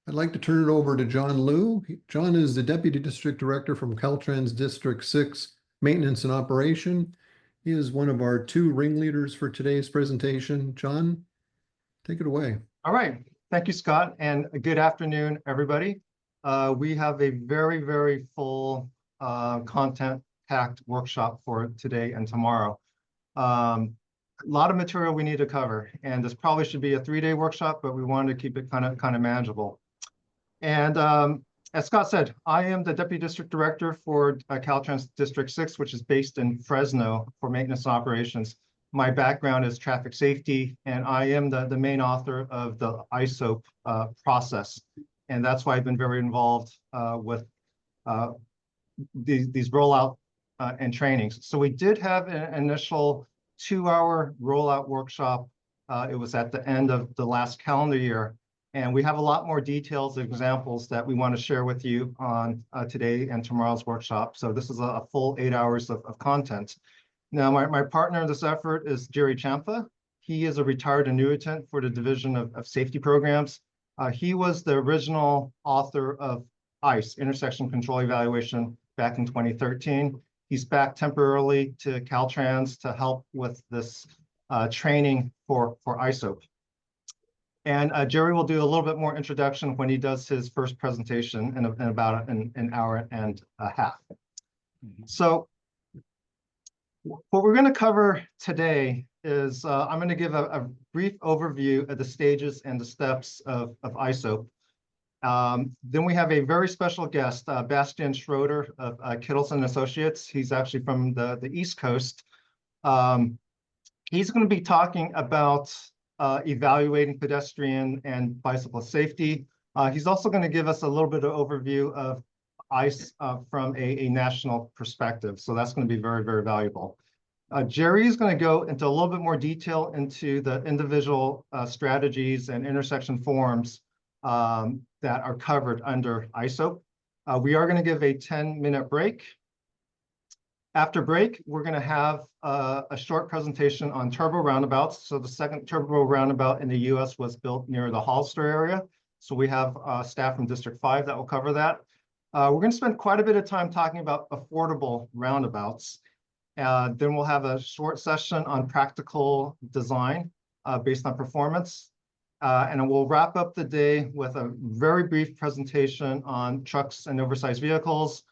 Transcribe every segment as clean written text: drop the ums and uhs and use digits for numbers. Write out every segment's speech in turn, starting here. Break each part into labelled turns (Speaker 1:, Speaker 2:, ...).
Speaker 1: I'd like to turn it over to John Liu. John is the Deputy District Director from Caltrans District 6 Maintenance and Operation. He is one of our two ringleaders for today's presentation. John, take it away.
Speaker 2: All right. Thank you, Scott, and good afternoon, everybody. We have a very, very full content-packed workshop for today and tomorrow. A lot of material we need to cover, and this probably should be a 3-day workshop, but we wanted to keep it kind of manageable. And as Scott said, I am the Deputy District Director for Caltrans District 6, which is based in Fresno for maintenance operations. My background is traffic safety, and I am the main author of the ISOAP process. And that's why I've been very involved with these rollout and trainings. So we did have an initial 2-hour rollout workshop. It was at the end of the last calendar year. And we have a lot more details and examples that we want to share with you on today and tomorrow's workshop. So this is a full 8 hours of content. Now, my partner in this effort is Jerry Champa. He is a retired annuitant for the Division of Safety Programs. He was the original author of ICE, Intersection Control Evaluation, back in 2013. He's back temporarily to Caltrans to help with this training for ISOAP. And Jerry will do a little bit more introduction when he does his first presentation in about an hour and a half. So what we're going to cover today is I'm going to give a brief overview of the stages and the steps of ISOAP. Then we have a very special guest, Bastian Schroeder of Kittleson Associates. He's actually from the East Coast. He's going to be talking about evaluating pedestrian and bicycle safety. He's also going to give us a little bit of overview of ICE from a national perspective. So that's going to be very, very valuable. Jerry is going to go into a little bit more detail into the individual strategies and intersection forms that are covered under ISOAP. We are going to give a 10-minute break. After break, we're going to have a short presentation on turbo roundabouts. So the second turbo roundabout in the US was built near the Hollister area. So we have staff from District 5 that will cover that. We're going to spend quite a bit of time talking about affordable roundabouts. Then we'll have a short session on practical design based on performance. And we'll wrap up the day with a very brief presentation on trucks and oversized vehicles,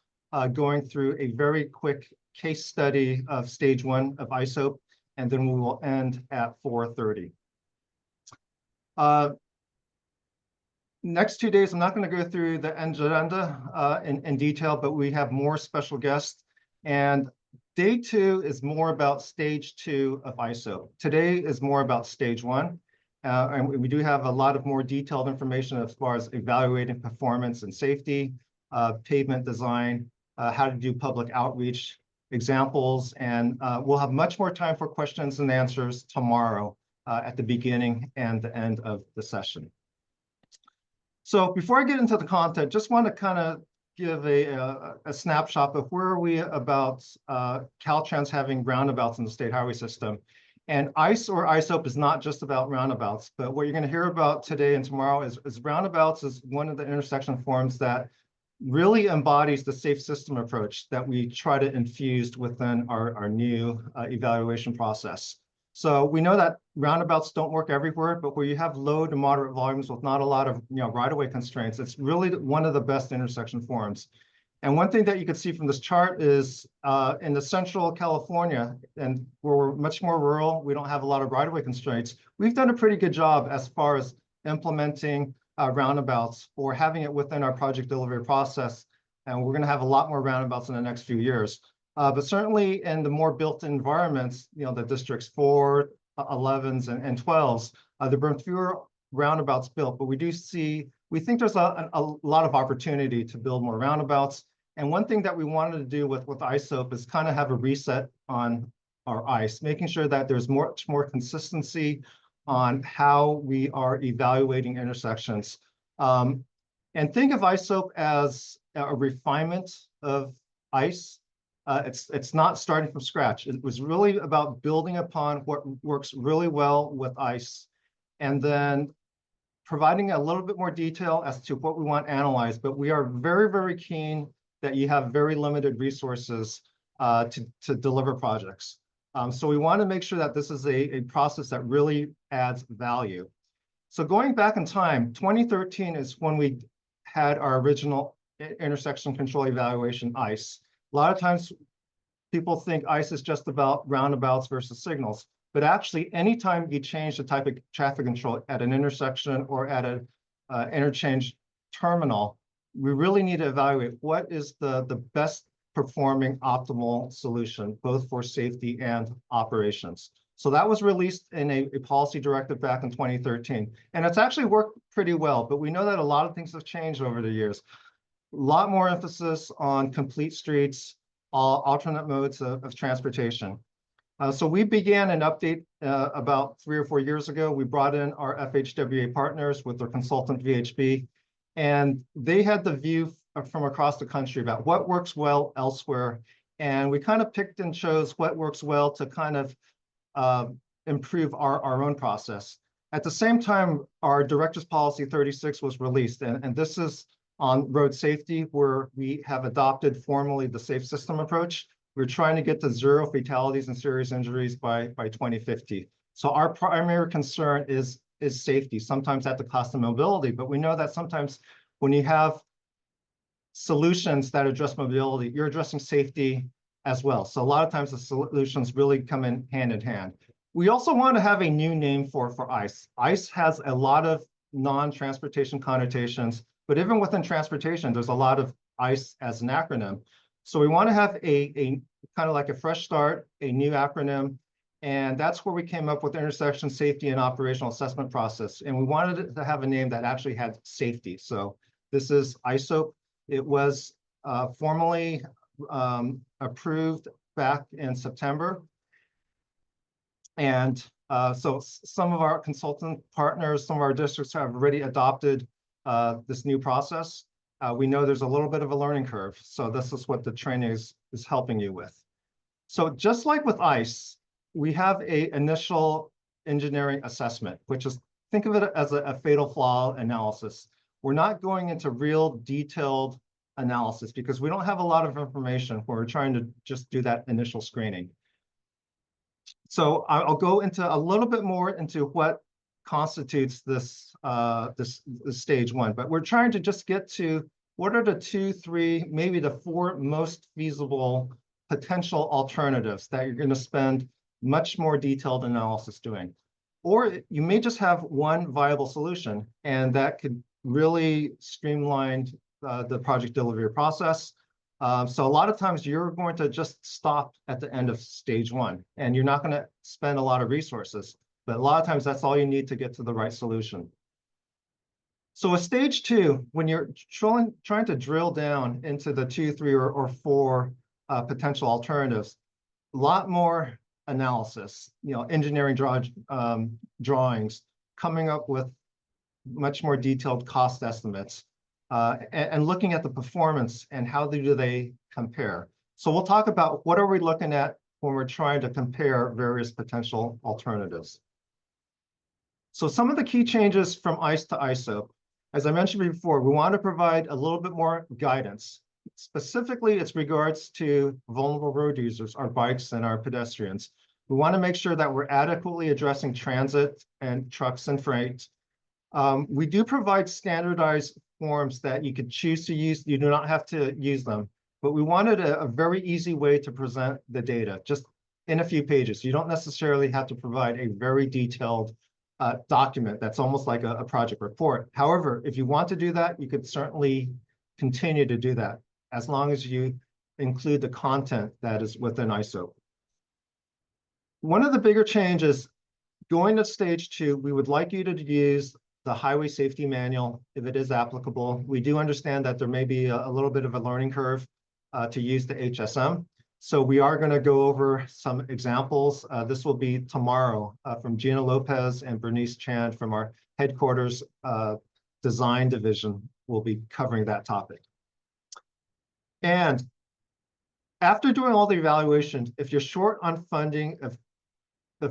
Speaker 2: going through a very quick case study of stage 1 of ISOAP, and then we will end at 4:30. Next 2 days, I'm not going to go through the agenda in detail, but we have more special guests. And day 2 is more about stage 2 of ISOAP. Today is more about stage 1. And we do have a lot of more detailed information as far as evaluating performance and safety, pavement design, how to do public outreach, examples, and we'll have much more time for questions and answers tomorrow at the beginning and the end of the session. So before I get into the content, just want to kind of give a snapshot of where are we about Caltrans having roundabouts in the state highway system. And ICE or ISOAP is not just about roundabouts, but what you're going to hear about today and tomorrow is roundabouts is one of the intersection forms that really embodies the safe system approach that we try to infuse within our new evaluation process. So we know that roundabouts don't work everywhere, but where you have low to moderate volumes with not a lot of right-of-way constraints, it's really one of the best intersection forms. And one thing that you can see from this chart is in the central California, and where we're much more rural, we don't have a lot of right-of-way constraints. We've done a pretty good job as far as implementing roundabouts or having it within our project delivery process. And we're going to have a lot more roundabouts in the next few years. But certainly in the more built environments, the districts 4, 11s, and 12s, there have been fewer roundabouts built, but we think there's a lot of opportunity to build more roundabouts. And one thing that we wanted to do with ISOAP is kind of have a reset on our ICE, making sure that there's much more consistency on how we are evaluating intersections. And think of ISOAP as a refinement of ICE. It's not starting from scratch. It was really about building upon what works really well with ICE, and then providing a little bit more detail as to what we want analyzed, but we are very, very keen that you have very limited resources to deliver projects. So we want to make sure that this is a process that really adds value. So going back in time, 2013 is when we had our original intersection control evaluation, ICE. A lot of times people think ICE is just about roundabouts versus signals, but actually anytime you change the type of traffic control at an intersection or at an interchange terminal, we really need to evaluate what is the best performing optimal solution, both for safety and operations. So that was released in a policy directive back in 2013. And it's actually worked pretty well, but we know that a lot of things have changed over the years. A lot more emphasis on complete streets, alternate modes of transportation. So we began an update about 3 or 4 years ago. We brought in our FHWA partners with their consultant VHB, and they had the view from across the country about what works well elsewhere. And we kind of picked and chose what works well to kind of improve our own process. At the same time, our Director's Policy 36 was released, and this is on road safety, where we have adopted formally the safe system approach. We're trying to get to 0 fatalities and serious injuries by 2050. So our primary concern is safety, sometimes at the cost of mobility, but we know that sometimes when you have solutions that address mobility, you're addressing safety as well. So a lot of times the solutions really come in hand. We also want to have a new name for ICE. ICE has a lot of non-transportation connotations, but even within transportation, there's a lot of ICE as an acronym. So we want to have a kind of like a fresh start, a new acronym, and that's where we came up with intersection safety and operational assessment process. And we wanted it to have a name that actually had safety. So this is ISOAP. It was formally approved back in September. And so some of our consultant partners, some of our districts have already adopted this new process. We know there's a little bit of a learning curve. So this is what the training is helping you with. So just like with ICE, we have an initial engineering assessment, which is, think of it as a fatal flaw analysis. We're not going into real detailed analysis because we don't have a lot of information when we're trying to just do that initial screening. So I'll go into a little bit more into what constitutes this, this stage 1, but we're trying to just get to what are the 2, 3, maybe the 4 most feasible potential alternatives that you're going to spend much more detailed analysis doing. Or you may just have one viable solution, and that could really streamline the project delivery process. So a lot of times you're going to just stop at the end of stage 1, and you're not going to spend a lot of resources. But a lot of times that's all you need to get to the right solution. So with stage 2, when you're trying to drill down into the 2, 3, or 4 potential alternatives, a lot more analysis, engineering drawings, coming up with much more detailed cost estimates, and looking at the performance and how do they compare. So we'll talk about what are we looking at when we're trying to compare various potential alternatives. So some of the key changes from ICE to ISOAP, as I mentioned before, we want to provide a little bit more guidance. Specifically, it's regards to vulnerable road users, our bikes and our pedestrians. We want to make sure that we're adequately addressing transit and trucks and freight. We do provide standardized forms that you could choose to use. You do not have to use them, but we wanted a very easy way to present the data, just in a few pages. You don't necessarily have to provide a very detailed document that's almost like a project report. However, if you want to do that, you could certainly continue to do that as long as you include the content that is within ISOAP. One of the bigger changes, going to stage 2, we would like you to use the highway safety manual if it is applicable. We do understand that there may be a little bit of a learning curve to use the HSM. So we are going to go over some examples. This will be tomorrow from Gina Lopez and Bernice Chand from our headquarters design division. We'll be covering that topic. And after doing all the evaluations, if you're short on funding of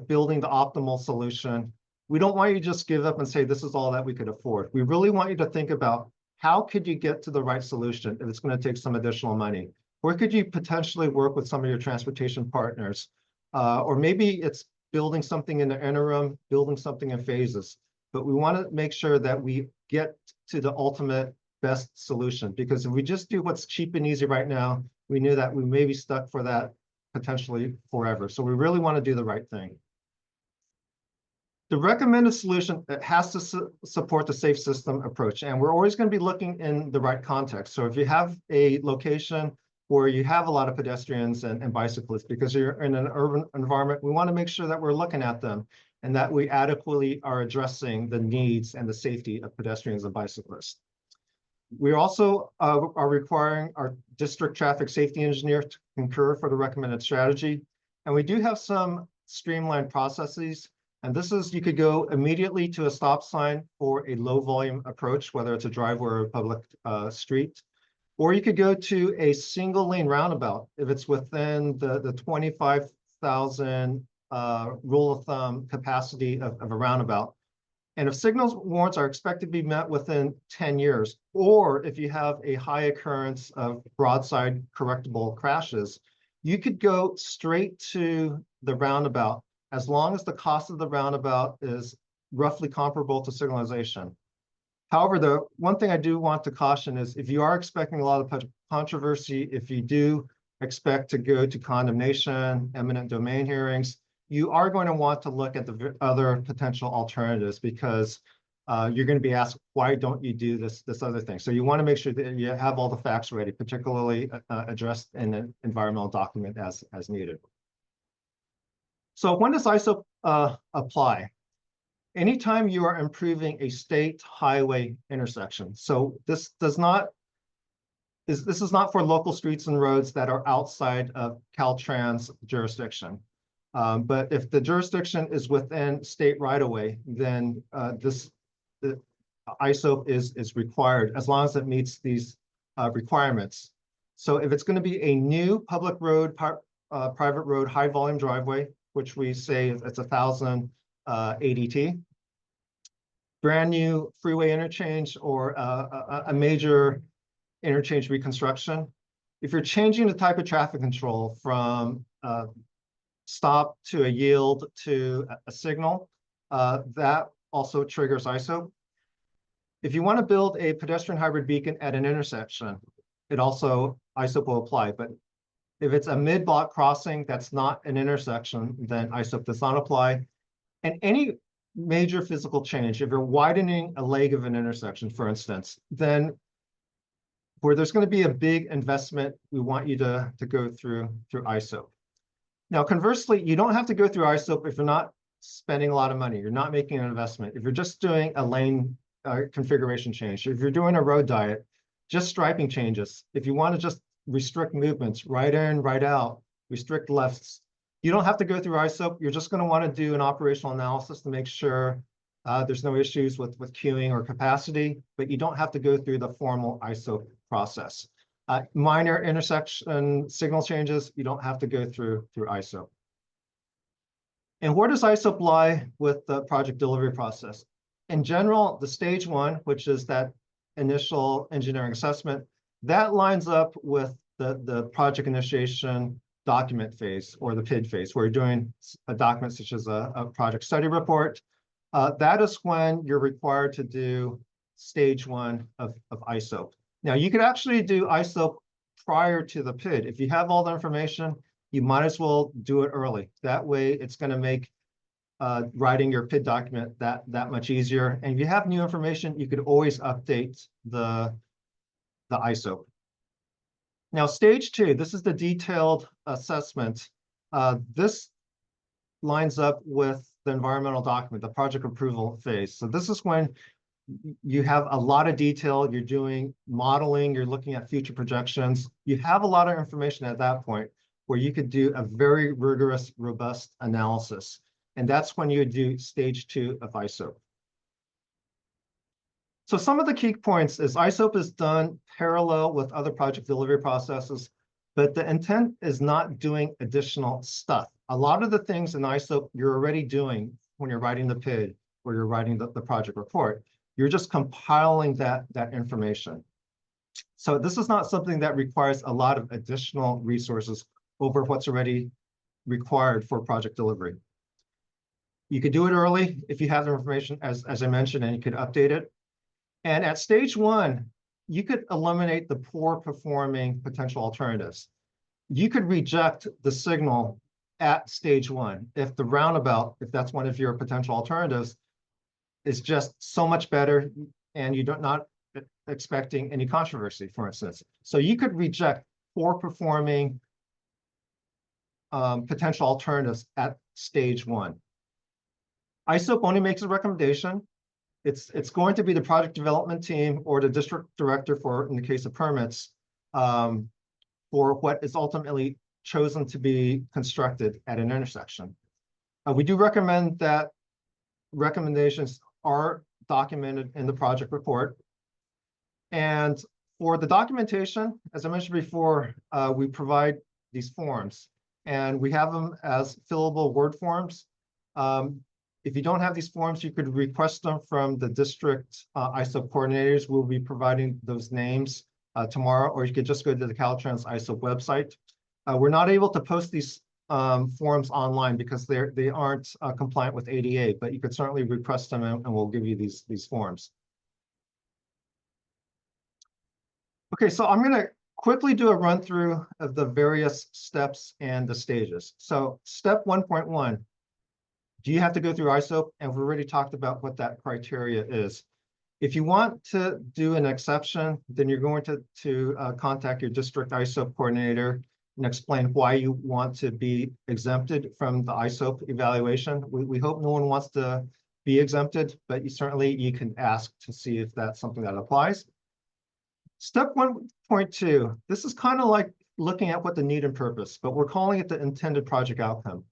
Speaker 2: building the optimal solution, We don't want you to just give up and say, this is all that we could afford. We really want you to think about how could you get to the right solution if it's going to take some additional money? Where could you potentially work with some of your transportation partners? Or maybe it's building something in the interim, building something in phases. But we want to make sure that we get to the ultimate best solution, because if we just do what's cheap and easy right now, we knew that we may be stuck for that potentially forever. So we really want to do the right thing. The recommended solution, it has to support the safe system approach, and we're always going to be looking in the right context. So if you have a location where you have a lot of pedestrians and bicyclists, because you're in an urban environment, we want to make sure that we're looking at them and that we adequately are addressing the needs and the safety of pedestrians and bicyclists. We also are requiring our district traffic safety engineer to concur for the recommended strategy. And we do have some streamlined processes. And this is, you could go immediately to a stop sign for a low volume approach, whether it's a driveway or a public street. Or you could go to a single lane roundabout if it's within the 25,000 rule of thumb capacity of a roundabout. And if signals warrants are expected to be met within 10 years, or if you have a high occurrence of broadside correctable crashes, you could go straight to the roundabout as long as the cost of the roundabout is roughly comparable to signalization. However, the one thing I do want to caution is if you are expecting a lot of controversy, if you do expect to go to condemnation, eminent domain hearings, you are going to want to look at the other potential alternatives, because you're going to be asked, why don't you do this other thing? So you want to make sure that you have all the facts ready, particularly addressed in an environmental document as needed. So when does ISOAP apply? Anytime you are improving a state highway intersection. So this is not for local streets and roads that are outside of Caltrans jurisdiction. But if the jurisdiction is within state right-of-way, then the ISOAP is required as long as it meets these requirements. So if it's going to be a new public road, private road, high volume driveway, which we say it's 1,000 ADT, brand new freeway interchange, or a major interchange reconstruction. If you're changing the type of traffic control from stop to a yield to a signal, that also triggers ISOAP. If you want to build a pedestrian hybrid beacon at an intersection, it also ISOAP will apply. But if it's a mid-block crossing that's not an intersection, then ISOAP does not apply. And any major physical change, if you're widening a leg of an intersection, for instance, then where there's going to be a big investment, we want you to go through ISOAP. Now, conversely, you don't have to go through ISOAP if you're not spending a lot of money. You're not making an investment. If you're just doing a lane configuration change, if you're doing a road diet, just striping changes. If you want to just restrict movements, right in, right out, restrict lefts, you don't have to go through ISOAP. You're just going to want to do an operational analysis to make sure there's no issues with queuing or capacity, but you don't have to go through the formal ISOAP process. Minor intersection signal changes, you don't have to go through ISOAP. And where does ISOAP lie with the project delivery process? In general, the stage one, which is that initial engineering assessment, that lines up with the project initiation document phase, or the PID phase, where you're doing a document such as a project study report. That is when you're required to do stage one of ISOAP. Now, you could actually do ISOAP prior to the PID. If you have all the information, you might as well do it early. That way, it's going to make writing your PID document that much easier. And if you have new information, you could always update the ISOAP. Now, stage two, this is the detailed assessment. This lines up with the environmental document, the project approval phase. So this is when you have a lot of detail, you're doing modeling, you're looking at future projections. You have a lot of information at that point where you could do a very rigorous, robust analysis. And that's when you would do stage two of ISOAP. So some of the key points is ISOAP is done parallel with other project delivery processes, but the intent is not doing additional stuff. A lot of the things in ISOAP you're already doing when you're writing the PID. or you're writing the project report. You're just compiling that information. So this is not something that requires a lot of additional resources over what's already required for project delivery. You could do it early if you have the information, as I mentioned, and you could update it. And at stage one, you could eliminate the poor performing potential alternatives. You could reject the signal at stage one if the roundabout, if that's one of your potential alternatives, is just so much better and you're not expecting any controversy, for instance. So you could reject poor performing potential alternatives at stage one. ISOAP only makes a recommendation. It's going to be the project development team or the district director for, in the case of permits, for what is ultimately chosen to be constructed at an intersection. We do recommend that recommendations are documented in the project report. And for the documentation, as I mentioned before, we provide these forms and we have them as fillable Word forms. If you don't have these forms, you could request them from the district ISOAP coordinators. We'll be providing those names tomorrow, or you could just go to the Caltrans ISOAP website. We're not able to post these forms online because they aren't compliant with ADA, but you could certainly request them and we'll give you these forms. Okay, so I'm going to quickly do a run through of the various steps and the stages. So step 1.1, do you have to go through ISOAP? And we've already talked about what that criteria is. If you want to do an exception, then you're going to contact your district ISOAP coordinator and explain why you want to be exempted from the ISOAP evaluation. We hope no one wants to be exempted, but you can ask to see if that's something that applies. Step 1.2, this is kind of like looking at what the need and purpose, but we're calling it the intended project outcome.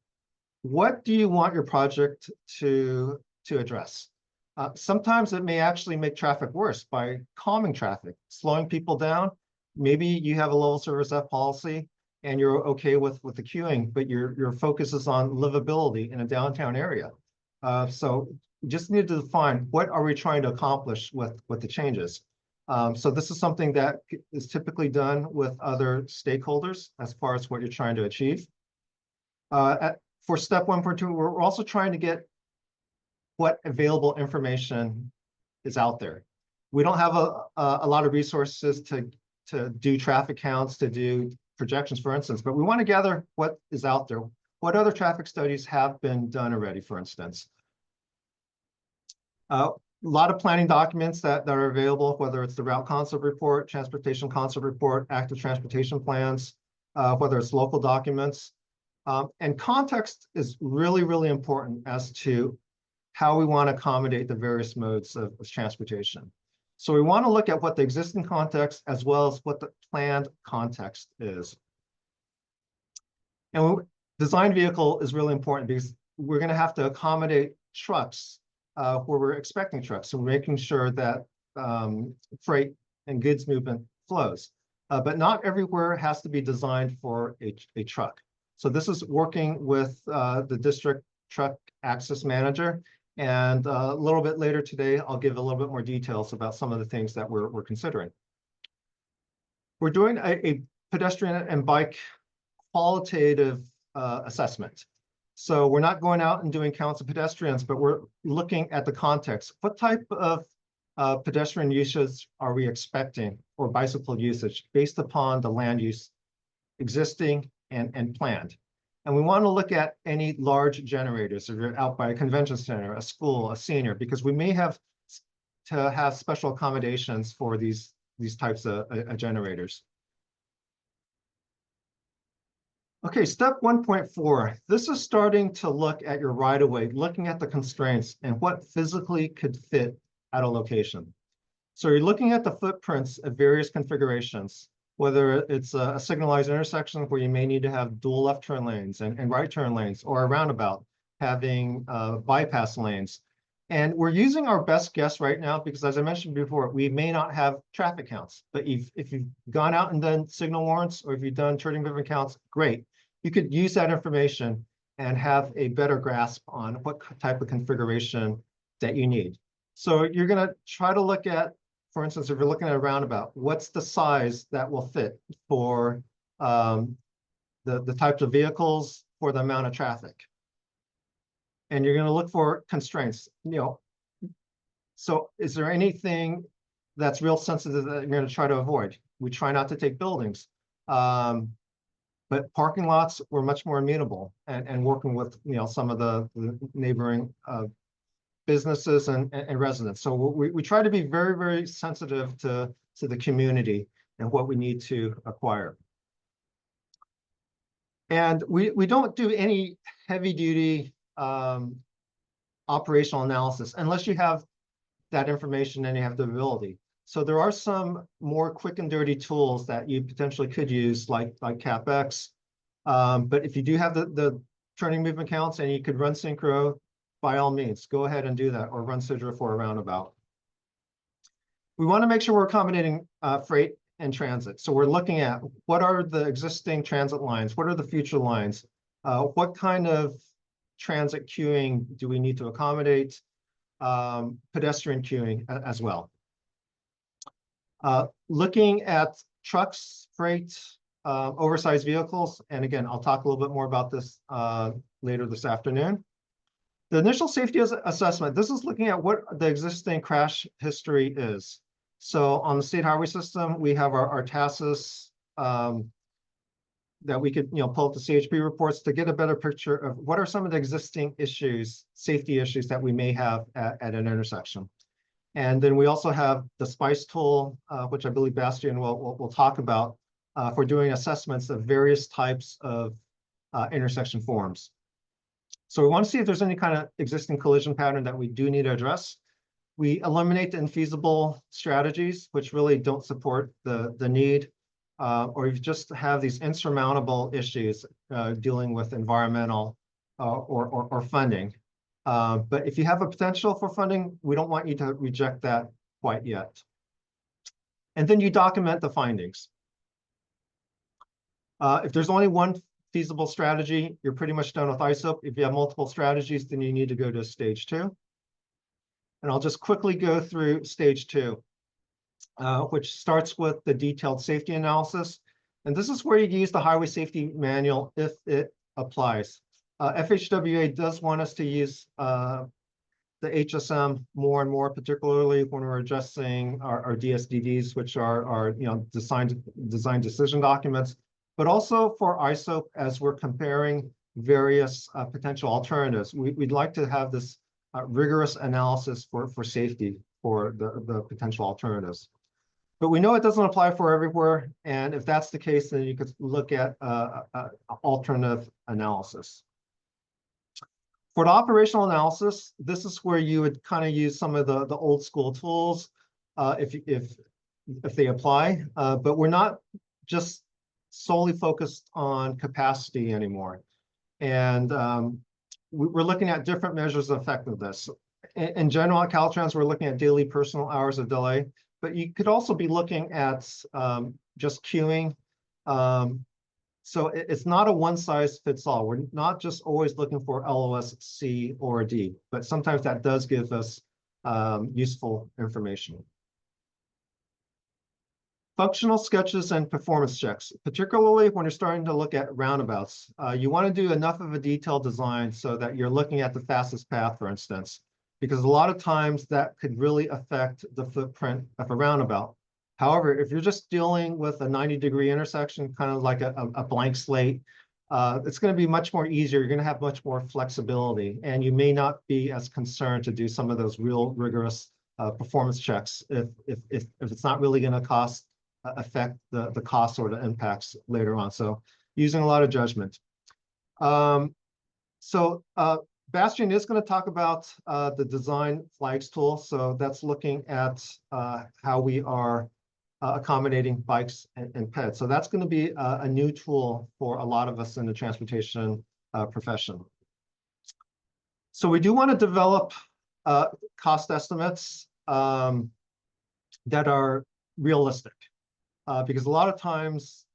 Speaker 2: What do you want your project to address? Sometimes it may actually make traffic worse by calming traffic, slowing people down. Maybe you have a level service F policy and you're okay with the queuing, but your focus is on livability in a downtown area. So you just need to define what are we trying to accomplish with the changes. So this is something that is typically done with other stakeholders as far as what you're trying to achieve. For step 1.2, we're also trying to get what available information is out there. We don't have a lot of resources to do traffic counts, to do projections, for instance, but we want to gather what is out there. What other traffic studies have been done already, for instance? A lot of planning documents that are available, whether it's the route concept report, transportation concept report, active transportation plans, whether it's local documents. And context is really, really important as to how we want to accommodate the various modes of transportation. So we want to look at what the existing context as well as what the planned context is. And design vehicle is really important because we're going to have to accommodate trucks where we're expecting trucks. So we're making sure that freight and goods movement flows. But not everywhere has to be designed for a truck. So this is working with the district truck access manager. And a little bit later today, I'll give a little bit more details about some of the things that we're considering. We're doing a pedestrian and bike qualitative assessment. So we're not going out and doing counts of pedestrians, but we're looking at the context. What type of pedestrian usage are we expecting, or bicycle usage, based upon the land use existing and planned? And we want to look at any large generators. If you're out by a convention center, a school, a senior, because we may have to have special accommodations for these types of generators. Okay, step 1.4. This is starting to look at your right-of-way, looking at the constraints and what physically could fit at a location. So you're looking at the footprints of various configurations, whether it's a signalized intersection where you may need to have dual left turn lanes and right turn lanes, or a roundabout having bypass lanes. And we're using our best guess right now because, as I mentioned before, we may not have traffic counts. But if you've gone out and done signal warrants, or if you've done turning movement counts, great. You could use that information and have a better grasp on what type of configuration that you need. So you're going to try to look at, for instance, if you're looking at a roundabout, what's the size that will fit for the types of vehicles, for the amount of traffic. And you're going to look for constraints. So is there anything that's real sensitive that you're going to try to avoid? We try not to take buildings. But parking lots were much more amenable, and working with some of the neighboring businesses and residents. So we try to be very, very sensitive to the community and what we need to acquire. And we don't do any heavy duty operational analysis unless you have that information and you have the ability. So there are some more quick and dirty tools that you potentially could use, like CapEx. But if you do have the turning movement counts and you could run Synchro, by all means, go ahead and do that, or run Sidra for a roundabout. We want to make sure we're accommodating freight and transit. So we're looking at what are the existing transit lines, what are the future lines, what kind of transit queuing do we need to accommodate, pedestrian queuing as well. Looking at trucks, freight, oversized vehicles, and again, I'll talk a little bit more about this later this afternoon. The initial safety assessment, this is looking at what the existing crash history is. So on the state highway system, we have our TASIS that we could pull up the CHP reports to get a better picture of what are some of the existing issues, safety issues that we may have at an intersection. And then we also have the SPICE tool, which I believe Bastian will talk about, for doing assessments of various types of intersection forms. So we want to see if there's any kind of existing collision pattern that we do need to address. We eliminate the infeasible strategies, which really don't support the need, or you just have these insurmountable issues dealing with environmental or funding. But if you have a potential for funding, we don't want you to reject that quite yet. And then you document the findings. If there's only one feasible strategy, you're pretty much done with ISOAP. If you have multiple strategies, then you need to go to stage 2. And I'll just quickly go through stage 2, which starts with the detailed safety analysis. And this is where you use the highway safety manual if it applies. FHWA does want us to use the HSM more and more, particularly when we're addressing our DSDDs, which are design decision documents, but also for ISOAP as we're comparing various potential alternatives. We'd like to have this rigorous analysis for safety for the potential alternatives. But we know it doesn't apply for everywhere, and if that's the case, then you could look at alternative analysis. For the operational analysis, this is where you would kind of use some of the old school tools if they apply, but we're not just solely focused on capacity anymore. And we're looking at different measures of effectiveness. In general, at Caltrans, we're looking at daily personal hours of delay, but you could also be looking at just queuing. So it's not a one size fits all. We're not just always looking for LOS, C, or D, but sometimes that does give us useful information. Functional sketches and performance checks, particularly when you're starting to look at roundabouts. You want to do enough of a detailed design so that you're looking at the fastest path, for instance, because a lot of times that could really affect the footprint of a roundabout. However, if you're just dealing with a 90-degree intersection, kind of like a blank slate, it's going to be much more easier. You're going to have much more flexibility, and you may not be as concerned to do some of those real rigorous performance checks if it's not really going to affect the costs or the impacts later on. So using a lot of judgment. Bastian is going to talk about the design flags tool. So that's looking at how we are accommodating bikes and peds. So that's going to be a new tool for a lot of us in the transportation profession. So we do want to develop cost estimates that are realistic, because a lot of times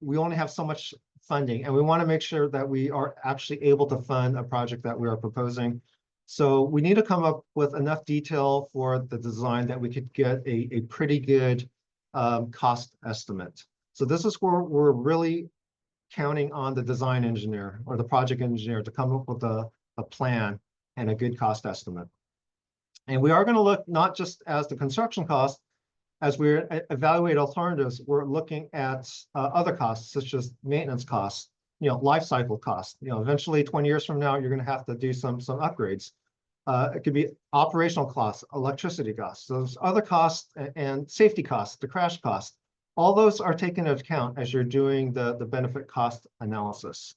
Speaker 2: we only have so much funding, and we want to make sure that we are actually able to fund a project that we are proposing. So we need to come up with enough detail for the design that we could get a pretty good cost estimate. So this is where we're really counting on the design engineer or the project engineer to come up with a plan and a good cost estimate. And we are going to look not just as the construction cost, as we evaluate alternatives, we're looking at other costs such as maintenance costs, life cycle costs. Eventually 20 years from now, you're going to have to do some upgrades. It could be operational costs, electricity costs, those other costs and safety costs, the crash costs. All those are taken into account as you're doing the benefit cost analysis.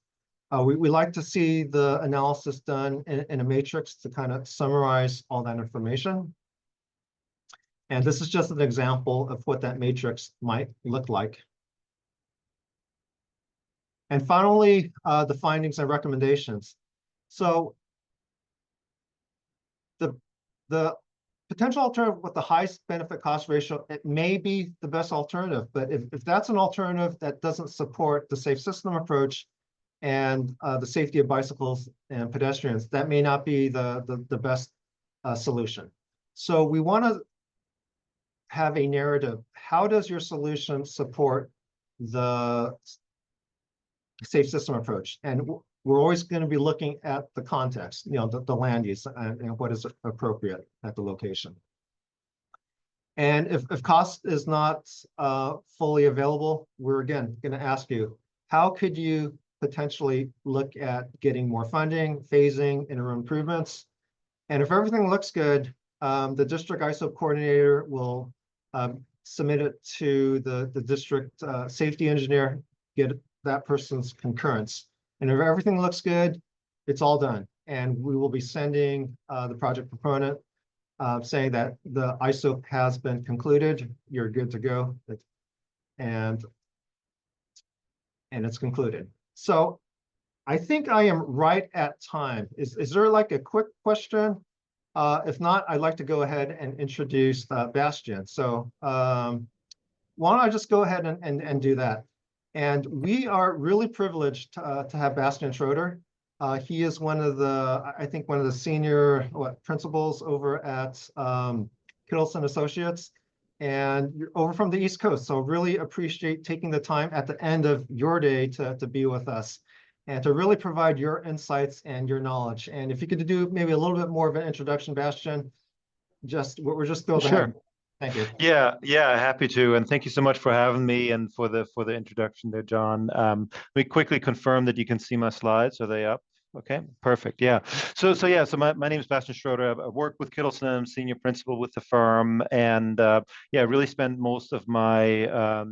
Speaker 2: We like to see the analysis done in a matrix to kind of summarize all that information. And this is just an example of what that matrix might look like. And finally, the findings and recommendations. So the potential alternative with the highest benefit cost ratio, it may be the best alternative, but if that's an alternative that doesn't support the safe system approach and the safety of bicycles and pedestrians, that may not be the best solution. So we want to have a narrative. How does your solution support the safe system approach? And we're always going to be looking at the context, the land use and what is appropriate at the location. And if cost is not fully available, we're again going to ask you, how could you potentially look at getting more funding, phasing, interim improvements? And if everything looks good, the district ISOAP coordinator will submit it to the district safety engineer, get that person's concurrence. And if everything looks good, it's all done. And we will be sending the project proponent saying that the ISOAP has been concluded, you're good to go, and it's concluded. So I think I am right at time. Is there like a quick question? If not, I'd like to go ahead and introduce Bastian. So why don't I just go ahead and do that? And we are really privileged to have Bastian Schroeder. He is one of the senior principals over at Kittleson Associates, and you're over from the East Coast. So really appreciate taking the time at the end of your day to be with us and to really provide your insights and your knowledge. And if you could do maybe a little bit more of an introduction, Bastian, we're just thrilled to have you. Thank you.
Speaker 3: Yeah, happy to, and thank you so much for having me and for the introduction there, John. Let me quickly confirm that you can see my slides. Are they up? Okay, perfect. Yeah. So my name is Bastian Schroeder. I work with Kittleson, senior principal with the firm, and really spent most of my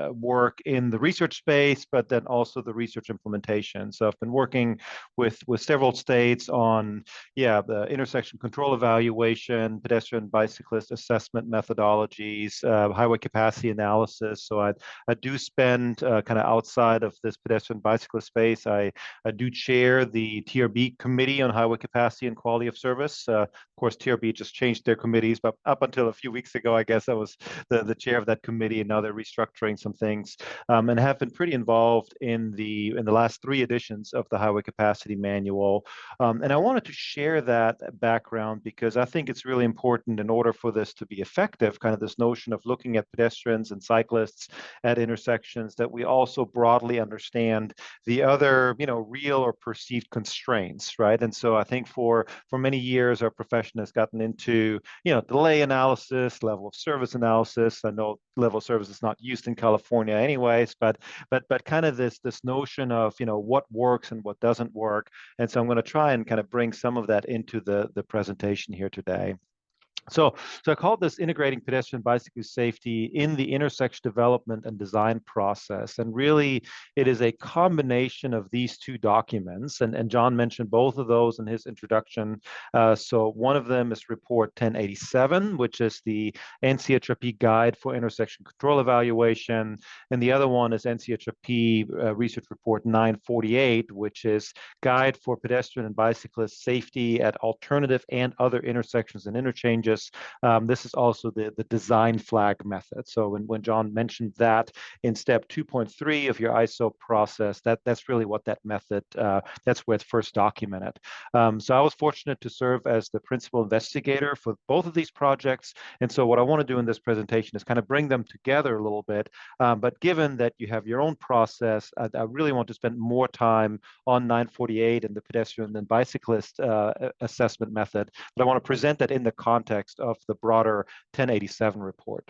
Speaker 3: work in the research space, but then also the research implementation. So I've been working with several states on the intersection control evaluation, pedestrian bicyclist assessment methodologies, highway capacity analysis. So I do spend kind of outside of this pedestrian bicyclist space. I do chair the TRB committee on highway capacity and quality of service. Of course, TRB just changed their committees, but up until a few weeks ago, I guess I was the chair of that committee, and now they're restructuring some things, and have been pretty involved in the last 3 editions of the highway capacity manual. And I wanted to share that background because I think it's really important in order for this to be effective, kind of this notion of looking at pedestrians and cyclists at intersections, that we also broadly understand the other, real or perceived constraints, right? And so I think for many years, our profession has gotten into, delay analysis, level of service analysis. I know level of service is not used in California anyways, but kind of this notion of, what works and what doesn't work. And so I'm going to try and kind of bring some of that into the presentation here today. So I called this integrating pedestrian bicycle safety in the intersection development and design process. And really, it is a combination of these 2 documents. And John mentioned both of those in his introduction. So one of them is Report 1087, which is the NCHRP Guide for Intersection Control Evaluation. And the other one is NCHRP Research Report 948, which is Guide for Pedestrian and Bicyclist Safety at Alternative and Other Intersections and Interchanges. changes. This is also the design flag method. So when John mentioned that in step 2.3 of your ISOAP process, that's really what that method, that's where it's first documented. So I was fortunate to serve as the principal investigator for both of these projects. And so what I want to do in this presentation is kind of bring them together a little bit. But given that you have your own process, I really want to spend more time on 948 and the pedestrian and bicyclist assessment method. But I want to present that in the context of the broader 1087 report.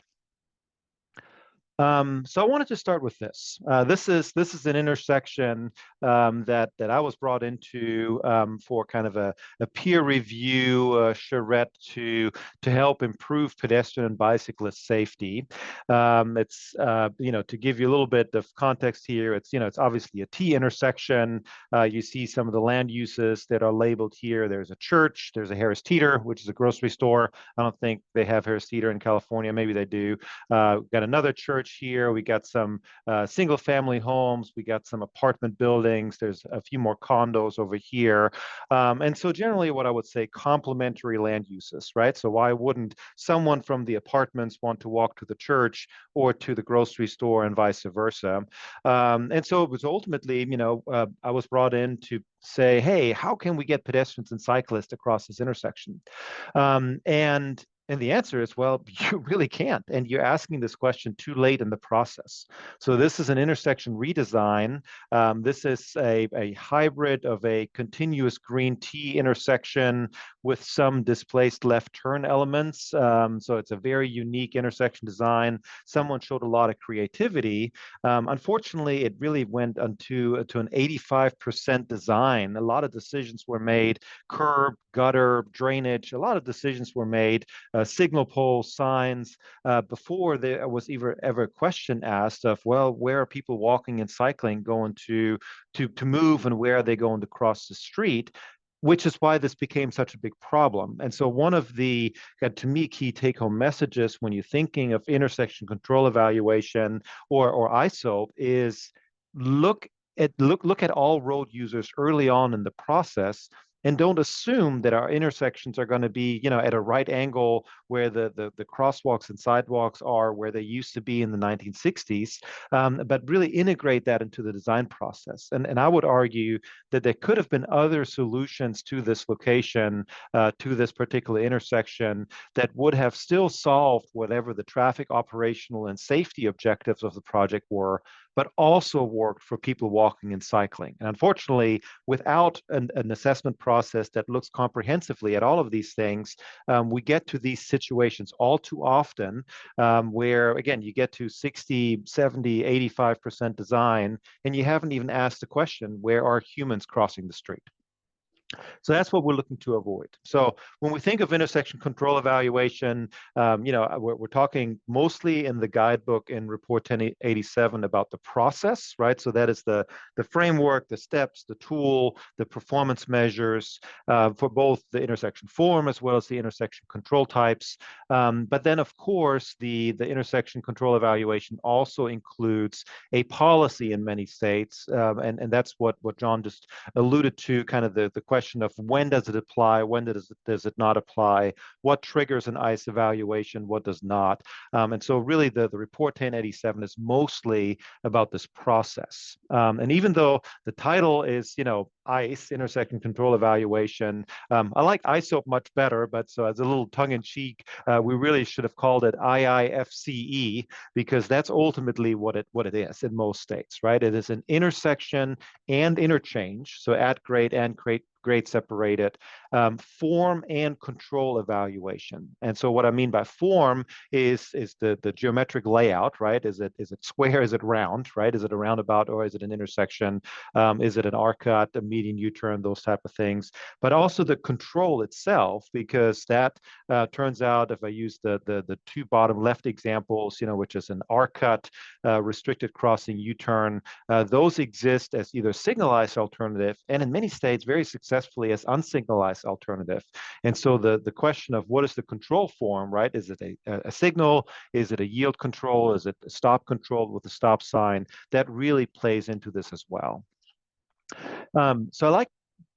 Speaker 3: So I wanted to start with this. This is an intersection that I was brought into for kind of a peer review charrette to help improve pedestrian and bicyclist safety. It's to give you a little bit of context here. It's obviously a T intersection. You see some of the land uses that are labeled here. There's a church. There's a Harris Teeter, which is a grocery store. I don't think they have Harris Teeter in California. Maybe they do. Got another church here. We got some single family homes. We got some apartment buildings. There's a few more condos over here. And so generally what I would say complementary land uses, right? So why wouldn't someone from the apartments want to walk to the church or to the grocery store and vice versa? And so it was ultimately, I was brought in to say, hey, how can we get pedestrians and cyclists across this intersection? And the answer is, well, you really can't. And you're asking this question too late in the process. So this is an intersection redesign. This is a hybrid of a continuous green T intersection with some displaced left turn elements. So it's a very unique intersection design. Someone showed a lot of creativity. Unfortunately, it really went to an 85% design. A lot of decisions were made, curb, gutter, drainage, a lot of decisions were made, signal poles, signs, before there was ever a question asked of, well, where are people walking and cycling going to move, and where are they going to cross the street? Which is why this became such a big problem. And so one of the, to me, key take-home messages when you're thinking of intersection control evaluation or ISOAP is look at all road users early on in the process, and don't assume that our intersections are going to be, at a right angle where the crosswalks and sidewalks are where they used to be in the 1960s, but really integrate that into the design process. And I would argue that there could have been other solutions to this location, to this particular intersection, that would have still solved whatever the traffic, operational, and safety objectives of the project were, but also worked for people walking and cycling. And unfortunately, without an assessment process that looks comprehensively at all of these things, we get to these situations all too often where, again, you get to 60, 70, 85% design, and you haven't even asked the question, where are humans crossing the street? So that's what we're looking to avoid. So when we think of intersection control evaluation, we're talking mostly in the guidebook in Report 1087 about the process, right? So that is the framework, the steps, the tool, the performance measures for both the intersection form as well as the intersection control types. But then, of course, the intersection control evaluation also includes a policy in many states, and that's what John just alluded to, kind of the question of when does it apply, when does it not apply, what triggers an ICE evaluation, what does not. And so really the report 1087 is mostly about this process. And even though the title is, ICE, intersection control evaluation, I like ISOAP much better, but so as a little tongue-in-cheek, we really should have called it IIFCE, because that's ultimately what it is in most states, right? It is an intersection and interchange, so at grade and grade separated, form and control evaluation. And so what I mean by form is the geometric layout, right? Is it square? Is it round, right? Is it a roundabout, or is it an intersection? Is it an arc cut, a median U-turn, those type of things? But also the control itself, because that turns out, if I use the two bottom left examples, which is an arc cut, restricted crossing, U-turn, those exist as either signalized alternative, and in many states very successfully as unsignalized alternative. And so the question of what is the control form, right? Is it a signal? Is it a yield control? Is it a stop control with a stop sign? That really plays into this as well. So I like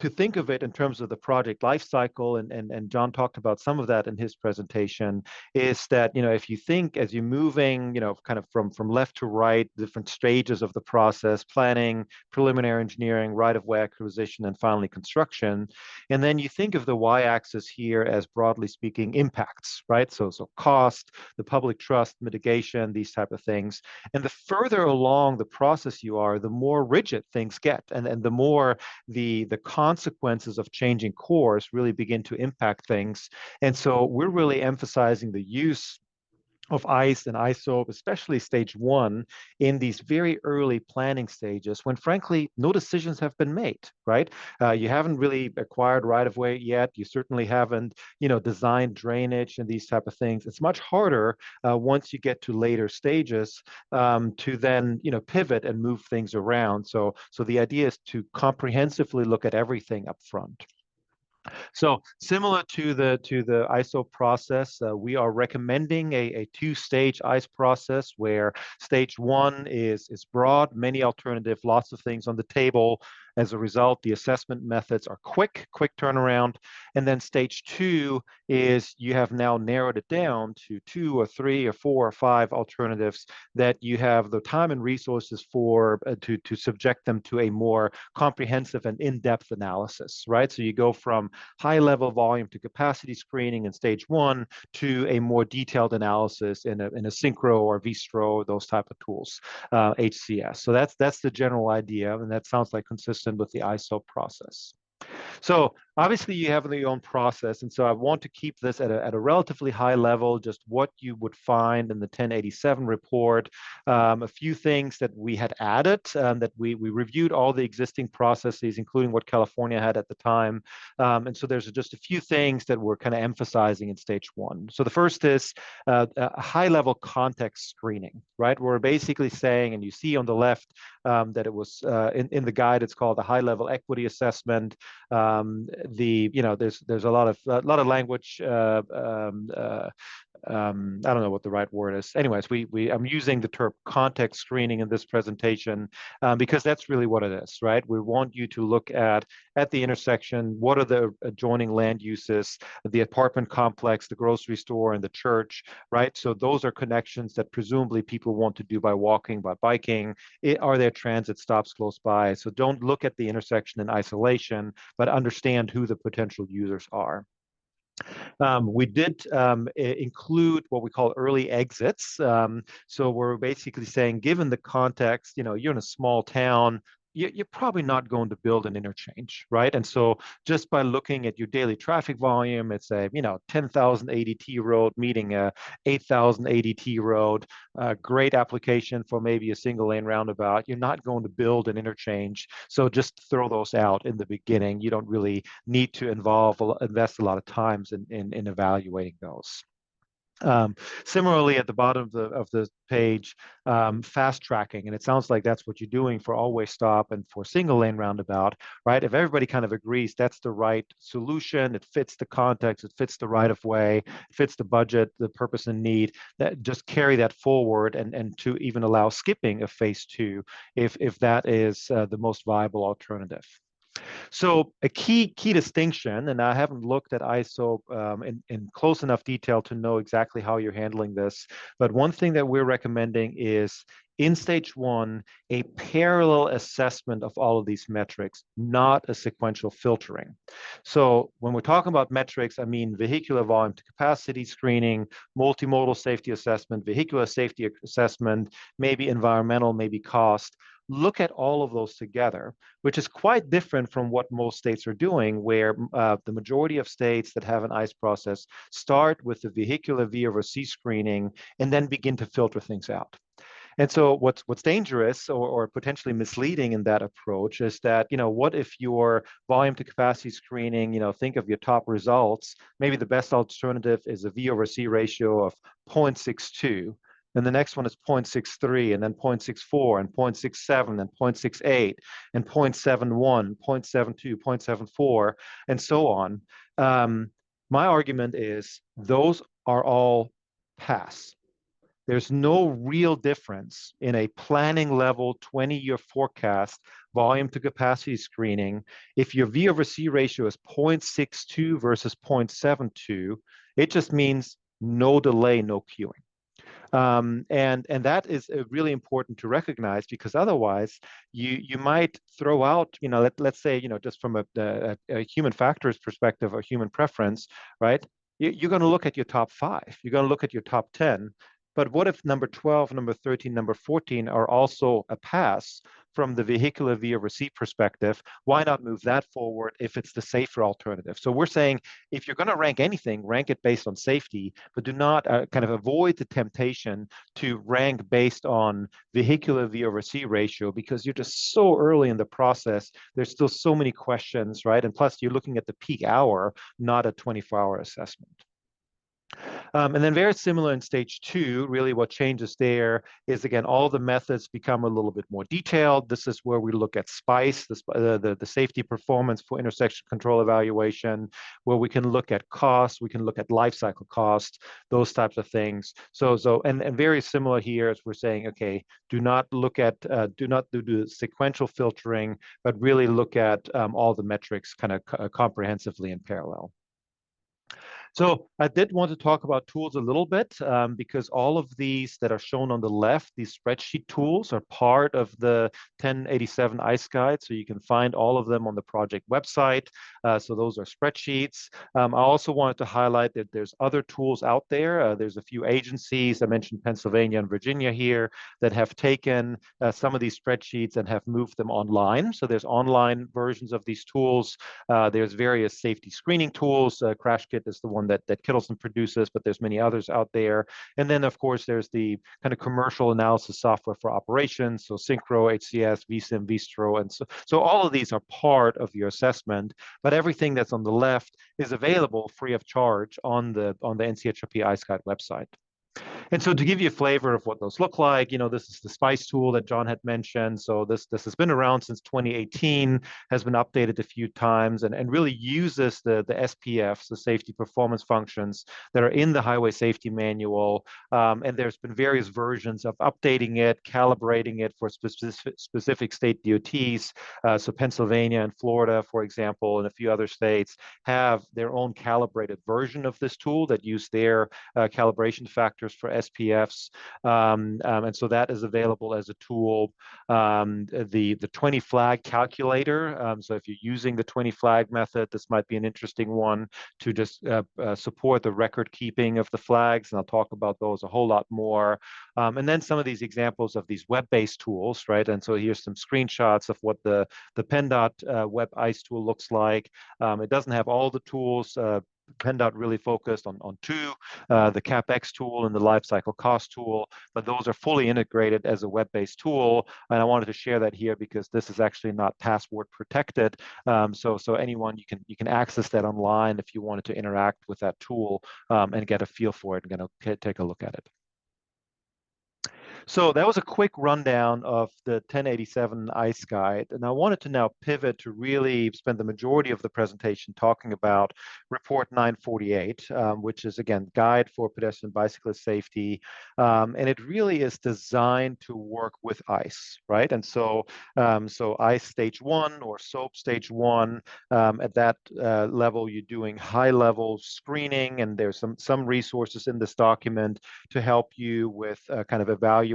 Speaker 3: to think of it in terms of the project life cycle, and John talked about some of that in his presentation, is that, if you think as you're moving, kind of from left to right, different stages of the process, planning, preliminary engineering, right-of-way acquisition, and finally construction, and then you think of the y-axis here as, broadly speaking, impacts, right? So cost, the public trust, mitigation, these type of things. And the further along the process you are, the more rigid things get, and the more the consequences of changing course really begin to impact things. And so we're really emphasizing the use of ICE and ISOAP, especially stage 1, in these very early planning stages when, frankly, no decisions have been made, right? You haven't really acquired right-of-way yet. You certainly haven't, designed drainage and these type of things. It's much harder once you get to later stages to then, pivot and move things around. So the idea is to comprehensively look at everything up front. So similar to the ISO process, we are recommending a two-stage ICE process where stage 1 is broad, many alternative, lots of things on the table. As a result, the assessment methods are quick turnaround. And then stage 2 is you have now narrowed it down to 2 or 3 or 4 or 5 alternatives that you have the time and resources for to subject them to a more comprehensive and in-depth analysis, right? So you go from high-level volume to capacity screening in stage 1 to a more detailed analysis in a synchro or vstro, those type of tools, HCS. So that's the general idea, and that sounds like consistent with the ISO process. So obviously you have your own process, and so I want to keep this at a relatively high level, just what you would find in the 1087 report. A few things that we had added, that we reviewed all the existing processes, including what California had at the time. And so there's just a few things that we're kind of emphasizing in stage 1. So the first is a high-level context screening, right? We're basically saying, and you see on the left that it was in the guide, it's called the high-level equity assessment. There's a lot of language. I don't know what the right word is. Anyways, I'm using the term context screening in this presentation because that's really what it is, right? We want you to look at the intersection. What are the adjoining land uses, the apartment complex, the grocery store, and the church, right? So those are connections that presumably people want to do by walking, by biking. Are there transit stops close by? So don't look at the intersection in isolation, but understand who the potential users are. We did include what we call early exits. So we're basically saying, given the context, you're in a small town, you're probably not going to build an interchange, right? And so just by looking at your daily traffic volume, it's a 10,000 ADT road meeting a 8,000 ADT road, great application for maybe a single lane roundabout. You're not going to build an interchange, so just throw those out in the beginning. You don't really need to invest a lot of times in evaluating those. Similarly, at the bottom of the page, fast tracking, and it sounds like that's what you're doing for always stop and for single lane roundabout, right? If everybody kind of agrees that's the right solution, it fits the context, it fits the right of way, it fits the budget, the purpose and need, that just carry that forward and to even allow skipping of phase 2 if that is the most viable alternative. So a key distinction, and I haven't looked at ISO in close enough detail to know exactly how you're handling this, but one thing that we're recommending is in stage 1, a parallel assessment of all of these metrics, not a sequential filtering. So when we're talking about metrics, I mean vehicular volume to capacity screening, multimodal safety assessment, vehicular safety assessment, maybe environmental, maybe cost. Look at all of those together, which is quite different from what most states are doing, where the majority of states that have an ICE process start with the vehicular V over C screening and then begin to filter things out. And so what's dangerous or potentially misleading in that approach is that, what if your volume to capacity screening, think of your top results, maybe the best alternative is a V over C ratio of 0.62. And the next one is 0.63, and then 0.64, and 0.67, and 0.68, and 0.71, 0.72, 0.74, and so on. My argument is those are all pass. There's no real difference in a planning level 20-year forecast volume to capacity screening. If your V over C ratio is 0.62 versus 0.72, it just means no delay, no queuing. And that is really important to recognize, because otherwise you might throw out, let's say, just from a human factors perspective or human preference, right? You're going to look at your top 5. You're going to look at your top 10. But what if number 12, number 13, number 14 are also a pass from the vehicular V over C perspective? Why not move that forward if it's the safer alternative? So we're saying, if you're going to rank anything, rank it based on safety, but do not kind of avoid the temptation to rank based on vehicular V over C ratio, because you're just so early in the process. There's still so many questions, right? And plus, you're looking at the peak hour, not a 24-hour assessment. And then very similar in stage 2, really what changes there is, again, all the methods become a little bit more detailed. This is where we look at SPICE, the safety performance for intersection control evaluation, where we can look at cost, we can look at life cycle cost, those types of things. And very similar here, as we're saying, okay, do not do the sequential filtering, but really look at all the metrics kind of comprehensively in parallel. So I did want to talk about tools a little bit, because all of these that are shown on the left, these spreadsheet tools, are part of the 1087 ICE guide. So you can find all of them on the project website. So those are spreadsheets. I also wanted to highlight that there's other tools out there. There's a few agencies, I mentioned Pennsylvania and Virginia here, that have taken some of these spreadsheets and have moved them online. So there's online versions of these tools. There's various safety screening tools. CrashKit is the one that Kittleson produces, but there's many others out there. And then, of course, there's the kind of commercial analysis software for operations, so Synchro, HCS, vSim, vStro, and so all of these are part of your assessment. But everything that's on the left is available free of charge on the NCHRP ICE Guide website. And so to give you a flavor of what those look like, this is the SPICE tool that John had mentioned. So this has been around since 2018, has been updated a few times, and really uses the SPFs, the safety performance functions that are in the highway safety manual. And there's been various versions of updating it, calibrating it for specific state DOTs. So Pennsylvania and Florida, for example, and a few other states have their own calibrated version of this tool that use their calibration factors for SPFs. And so that is available as a tool. The 20 flag calculator. So if you're using the 20 flag method, this might be an interesting one to just support the record keeping of the flags. And I'll talk about those a whole lot more. And then some of these examples of these web-based tools, right? And so here's some screenshots of what the PennDOT web ICE tool looks like. It doesn't have all the tools. PennDOT really focused on 2, the CapEx tool and the lifecycle cost tool, but those are fully integrated as a web-based tool. And I wanted to share that here because this is actually not password protected. So anyone, you can access that online if you wanted to interact with that tool and get a feel for it and take a look at it. So that was a quick rundown of the 1087 ICE guide. And I wanted to now pivot to really spend the majority of the presentation talking about Report 948, which is, again, Guide for Pedestrian Bicyclist Safety. And it really is designed to work with ICE, right? And so ICE Stage 1 or SOAP Stage 1, at that level, you're doing high-level screening, and there's some resources in this document to help you with kind of evaluating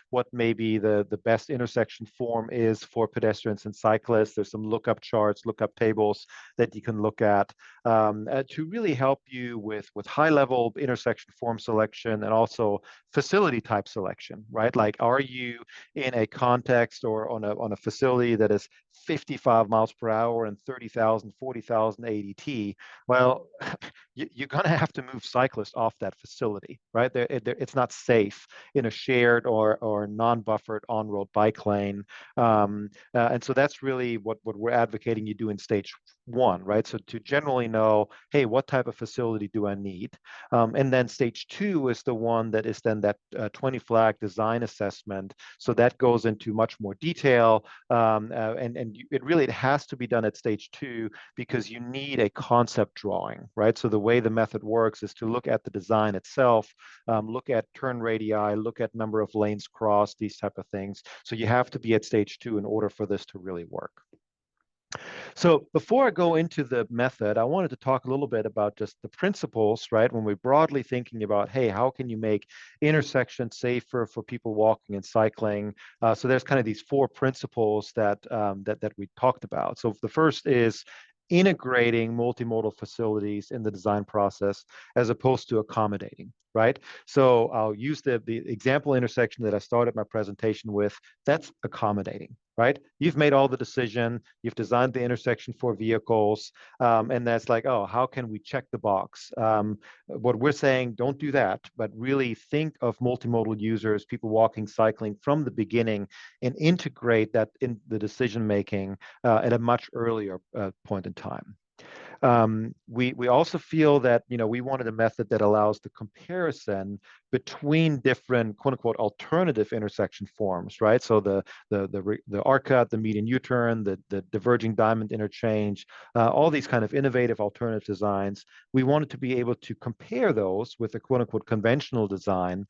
Speaker 3: what maybe the best intersection form is for pedestrians and cyclists. There's some lookup charts, lookup tables that you can look at to really help you with high-level intersection form selection and also facility type selection, right? Like, are you in a context or on a facility that is 55 miles per hour and 30,000, 40,000 ADT? Well, you're going to have to move cyclists off that facility, right? It's not safe in a shared or non-buffered on-road bike lane. And so that's really what we're advocating you do in Stage 1, right? So to generally know, hey, what type of facility do I need? And then Stage 2 is the one that is then that 20 flag design assessment. So that goes into much more detail. It has to be done at Stage 2 because you need a concept drawing, right? So the way the method works is to look at the design itself, look at turn radii, look at number of lanes crossed, these type of things. So you have to be at stage 2 in order for this to really work. So before I go into the method, I wanted to talk a little bit about just the principles, right? When we're broadly thinking about, hey, how can you make intersections safer for people walking and cycling? So there's kind of these 4 principles that we talked about. So the first is integrating multimodal facilities in the design process as opposed to accommodating, right? So I'll use the example intersection that I started my presentation with. That's accommodating, right? You've made all the decision, you've designed the intersection for vehicles, and that's like, oh, how can we check the box? What we're saying, don't do that, but really think of multimodal users, people walking, cycling from the beginning, and integrate that in the decision-making at a much earlier point in time. We also feel that, you know, we wanted a method that allows the comparison between different quote unquote alternative intersection forms, right? So the arc-cut, the median U-turn, the diverging diamond interchange, all these kind of innovative alternative designs. We wanted to be able to compare those with a quote unquote conventional design,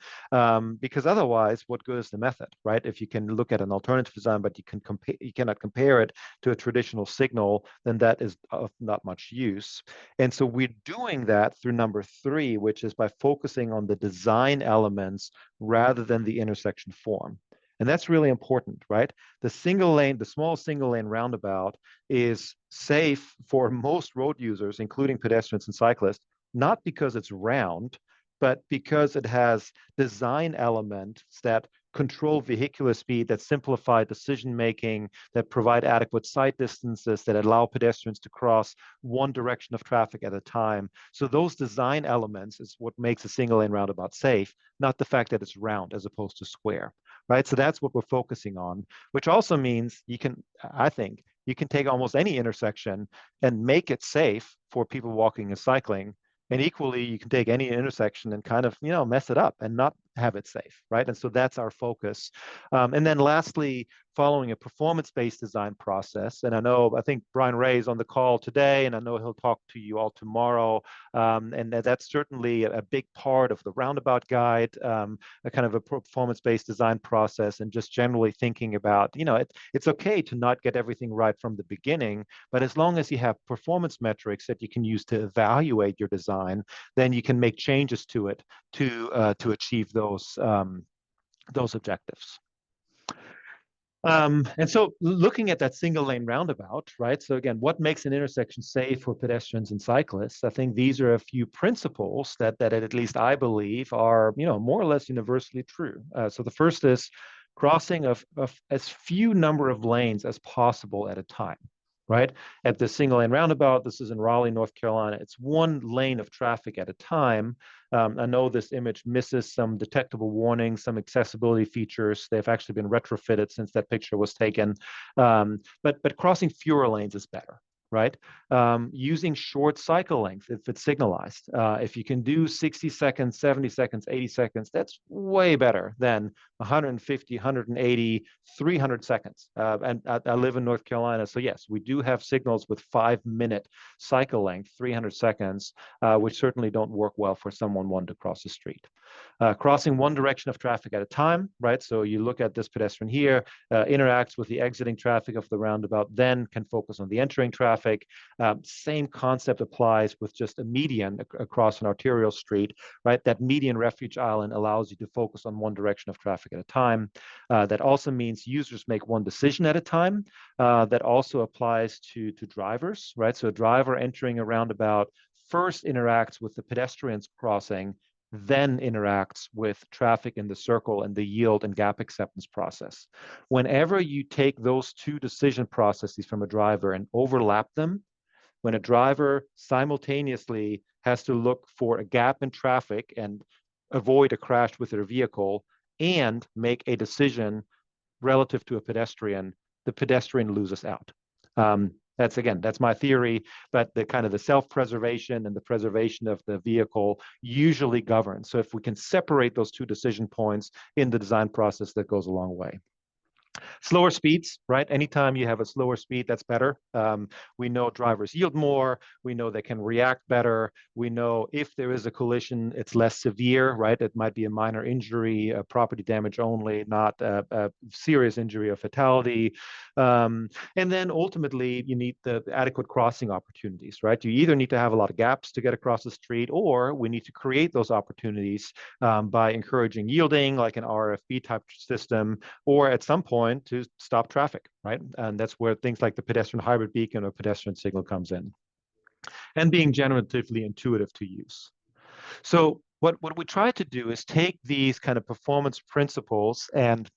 Speaker 3: because otherwise, what good is the method, right? If you can look at an alternative design, but you cannot compare it to a traditional signal, then that is of not much use. And so we're doing that through number 3, which is by focusing on the design elements rather than the intersection form. And that's really important, right? The small single lane roundabout is safe for most road users, including pedestrians and cyclists, not because it's round, but because it has design elements that control vehicular speed, that simplify decision making, that provide adequate sight distances, that allow pedestrians to cross one direction of traffic at a time. So those design elements is what makes a single lane roundabout safe, not the fact that it's round as opposed to square, right? So that's what we're focusing on, which also means I think, you can take almost any intersection and make it safe for people walking and cycling. And equally, you can take any intersection and kind of, you know, mess it up and not have it safe, right? And so that's our focus. And then lastly, following a performance-based design process. And I think Brian Ray is on the call today, and I know he'll talk to you all tomorrow. And that's certainly a big part of the roundabout guide, a kind of a performance-based design process, and just generally thinking about, you know, it's okay to not get everything right from the beginning, but as long as you have performance metrics that you can use to evaluate your design, then you can make changes to it to achieve those objectives. And so looking at that single lane roundabout, right? So again, what makes an intersection safe for pedestrians and cyclists? I think these are a few principles that at least I believe are, you know, more or less universally true. So the first is crossing of as few number of lanes as possible at a time, right? At the single lane roundabout, this is in Raleigh, North Carolina, it's one lane of traffic at a time. I know this image misses some detectable warnings, some accessibility features. They've actually been retrofitted since that picture was taken. But crossing fewer lanes is better, right? Using short cycle length if it's signalized. If you can do 60 seconds, 70 seconds, 80 seconds, that's way better than 150, 180, 300 seconds. And I live in North Carolina, so yes, we do have signals with 5-minute cycle length, 300 seconds, which certainly don't work well for someone wanting to cross the street. Crossing one direction of traffic at a time, right? So you look at this pedestrian here, interacts with the exiting traffic of the roundabout, then can focus on the entering traffic. Same concept applies with just a median across an arterial street, right? That median refuge island allows you to focus on one direction of traffic at a time. That also means users make one decision at a time. That also applies to drivers, right? So a driver entering a roundabout first interacts with the pedestrians crossing, then interacts with traffic in the circle and the yield and gap acceptance process. Whenever you take those two decision processes from a driver and overlap them, when a driver simultaneously has to look for a gap in traffic and avoid a crash with their vehicle and make a decision relative to a pedestrian, the pedestrian loses out. That's my theory, but the kind of the self-preservation and the preservation of the vehicle usually governs. So if we can separate those two decision points in the design process, that goes a long way. Slower speeds, right? Anytime you have a slower speed, that's better. We know drivers yield more. We know they can react better. We know if there is a collision, it's less severe, right? It might be a minor injury, a property damage only, not a serious injury or fatality. And then ultimately, you need the adequate crossing opportunities, right? You either need to have a lot of gaps to get across the street, or we need to create those opportunities by encouraging yielding, like an RFB type system, or at some point to stop traffic, right? And that's where things like the pedestrian hybrid beacon or pedestrian signal comes in, and being generatively intuitive to use. So what we try to do is take these kind of performance principles and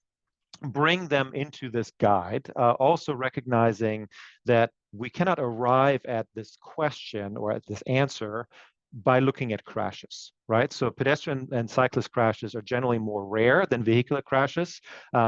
Speaker 3: bring them into this guide, also recognizing that we cannot arrive at this question or at this answer by looking at crashes, right? So pedestrian and cyclist crashes are generally more rare than vehicular crashes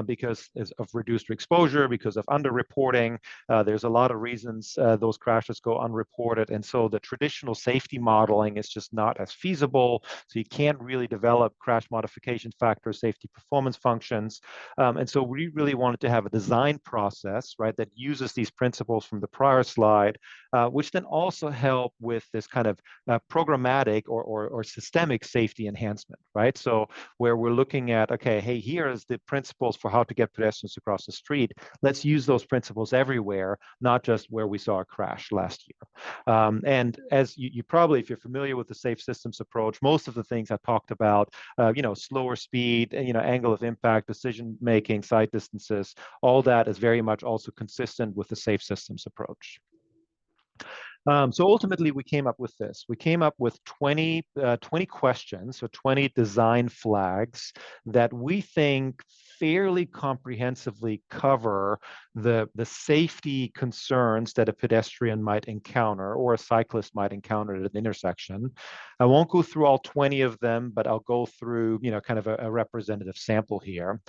Speaker 3: because of reduced exposure, because of underreporting. There's a lot of reasons those crashes go unreported. And so the traditional safety modeling is just not as feasible. So you can't really develop crash modification factors, safety performance functions. And so we really wanted to have a design process, right, that uses these principles from the prior slide, which then also help with this kind of programmatic or systemic safety enhancement, right? So where we're looking at, okay, hey, here's the principles for how to get pedestrians across the street. Let's use those principles everywhere, not just where we saw a crash last year. And as you probably, if you're familiar with the safe systems approach, most of the things I talked about, slower speed, angle of impact, decision making, sight distances, all that is very much also consistent with the safe systems approach. So ultimately, we came up with this. We came up with 20 questions, so 20 design flags that we think fairly comprehensively cover the safety concerns that a pedestrian might encounter or a cyclist might encounter at an intersection. I won't go through all 20 of them, but I'll go through, kind of a representative sample here.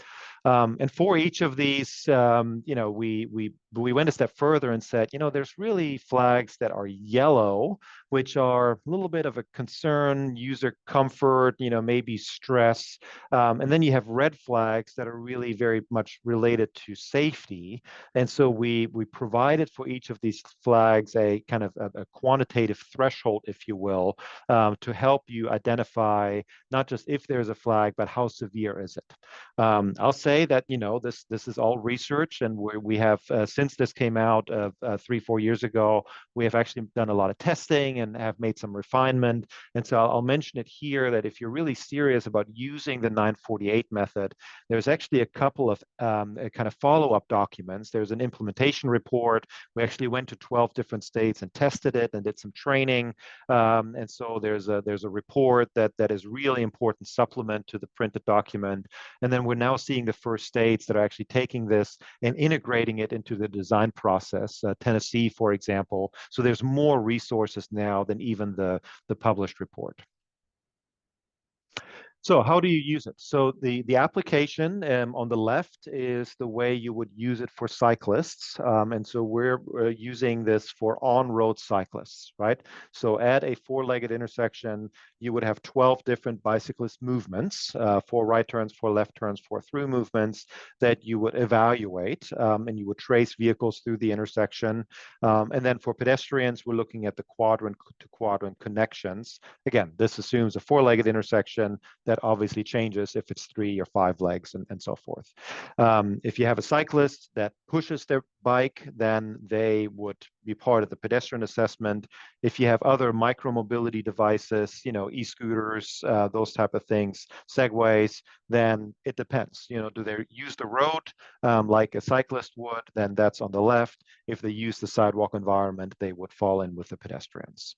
Speaker 3: And for each of these, we went a step further and said, there's really flags that are yellow, which are a little bit of a concern, user comfort, maybe stress. And then you have red flags that are really very much related to safety. And so we provided for each of these flags a kind of a quantitative threshold, if you will, to help you identify not just if there's a flag, but how severe is it. I'll say that this is all research, and we have since this came out 3-4 years ago, we have actually done a lot of testing and have made some refinement. And so I'll mention it here that if you're really serious about using the 948 method, there's actually a couple of kind of follow-up documents. There's an implementation report. We actually went to 12 different states and tested it and did some training. And so there's a report that is really important supplement to the printed document. And then we're now seeing the first states that are actually taking this and integrating it into the design process. Tennessee, for example. So there's more resources now than even the published report. So how do you use it? So the application on the left is the way you would use it for cyclists. And so we're using this for on-road cyclists, right? So at a four-legged intersection, you would have 12 different bicyclist movements, 4 right turns, 4 left turns, 4 through movements that you would evaluate, and you would trace vehicles through the intersection. And then for pedestrians, we're looking at the quadrant-to-quadrant connections. Again, this assumes a four-legged intersection that obviously changes if it's 3 or 5 legs and so forth. If you have a cyclist that pushes their bike, then they would be part of the pedestrian assessment. If you have other micro-mobility devices, e-scooters, those type of things, segways, then it depends. Do they use the road like a cyclist would? Then that's on the left. If they use the sidewalk environment, they would fall in with the pedestrians.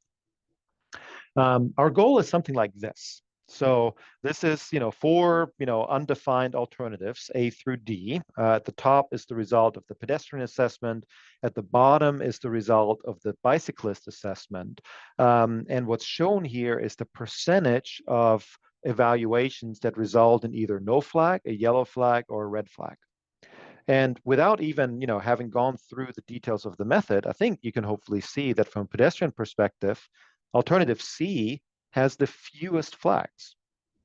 Speaker 3: Our goal is something like this. So this is, 4, undefined alternatives, A through D. At the top is the result of the pedestrian assessment. At the bottom is the result of the bicyclist assessment. And what's shown here is the percentage of evaluations that result in either no flag, a yellow flag, or a red flag. And without even, having gone through the details of the method, I think you can hopefully see that from a pedestrian perspective, alternative C has the fewest flags.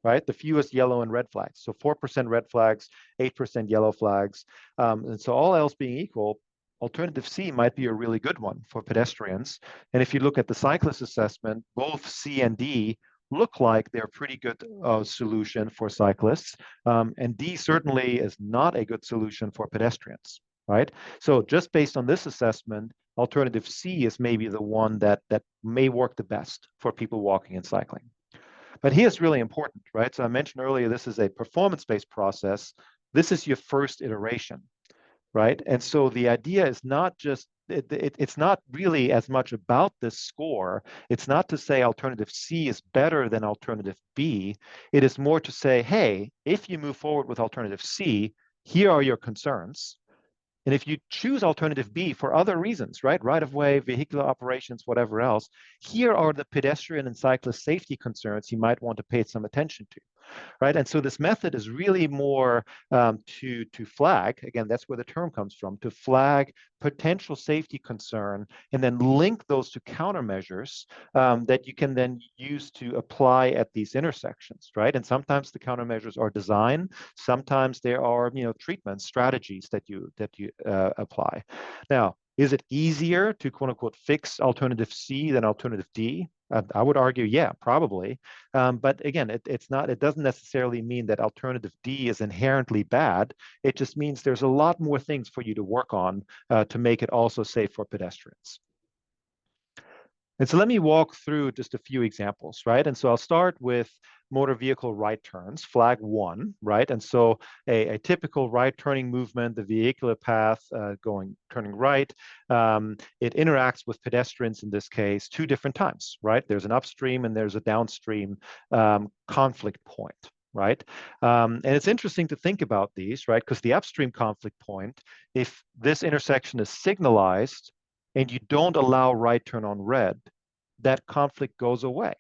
Speaker 3: right? The fewest yellow and red flags. So 4% red flags, 8% yellow flags. And so all else being equal, alternative C might be a really good one for pedestrians. And if you look at the cyclist assessment, both C and D look like they're a pretty good solution for cyclists. And D certainly is not a good solution for pedestrians, right? So just based on this assessment, alternative C is maybe the one that may work the best for people walking and cycling. But here's really important, right? So I mentioned earlier, this is a performance-based process. This is your first iteration, right? And so the idea is not just, it's not really as much about this score. It's not to say alternative C is better than alternative B. It is more to say, hey, if you move forward with alternative C, here are your concerns. And if you choose alternative B for other reasons, right, right of way, vehicular operations, whatever else, here are the pedestrian and cyclist safety concerns you might want to pay some attention to, right? And so this method is really more to flag, again, that's where the term comes from, to flag potential safety concern and then link those to countermeasures that you can then use to apply at these intersections, right? And sometimes the countermeasures are design, sometimes there are, treatment strategies that you apply. Now, is it easier to quote unquote fix alternative C than alternative D? I would argue, yeah, probably. But again, it doesn't necessarily mean that alternative D is inherently bad. It just means there's a lot more things for you to work on to make it also safe for pedestrians. And so let me walk through just a few examples, right? And so I'll start with motor vehicle right turns, flag 1, right? And so a typical right turning movement, the vehicular path turning right, it interacts with pedestrians in this case 2 different times, right? There's an upstream and there's a downstream conflict point, right? And it's interesting to think about these, right? Because the upstream conflict point, if this intersection is signalized, and you don't allow right turn on red, that conflict goes away.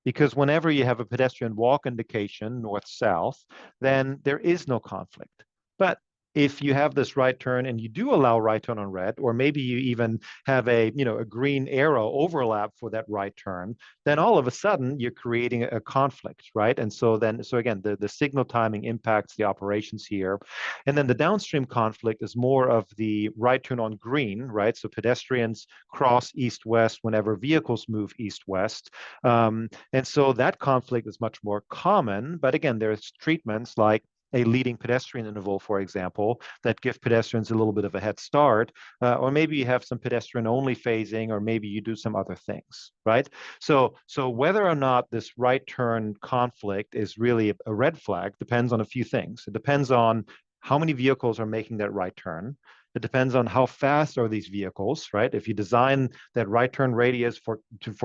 Speaker 3: Because whenever you have a pedestrian walk indication, north-south, then there is no conflict. But if you have this right turn and you do allow right turn on red, or maybe you even have a green arrow overlap for that right turn, then all of a sudden you're creating a conflict, right? And so again, the signal timing impacts the operations here. And then the downstream conflict is more of the right turn on green, right? So pedestrians cross east-west whenever vehicles move east-west. And so that conflict is much more common. But again, there's treatments like a leading pedestrian interval, for example, that give pedestrians a little bit of a head start, or maybe you have some pedestrian-only phasing, or maybe you do some other things, right? So whether or not this right turn conflict is really a red flag depends on a few things. It depends on how many vehicles are making that right turn. It depends on how fast are these vehicles, right? If you design that right turn radius for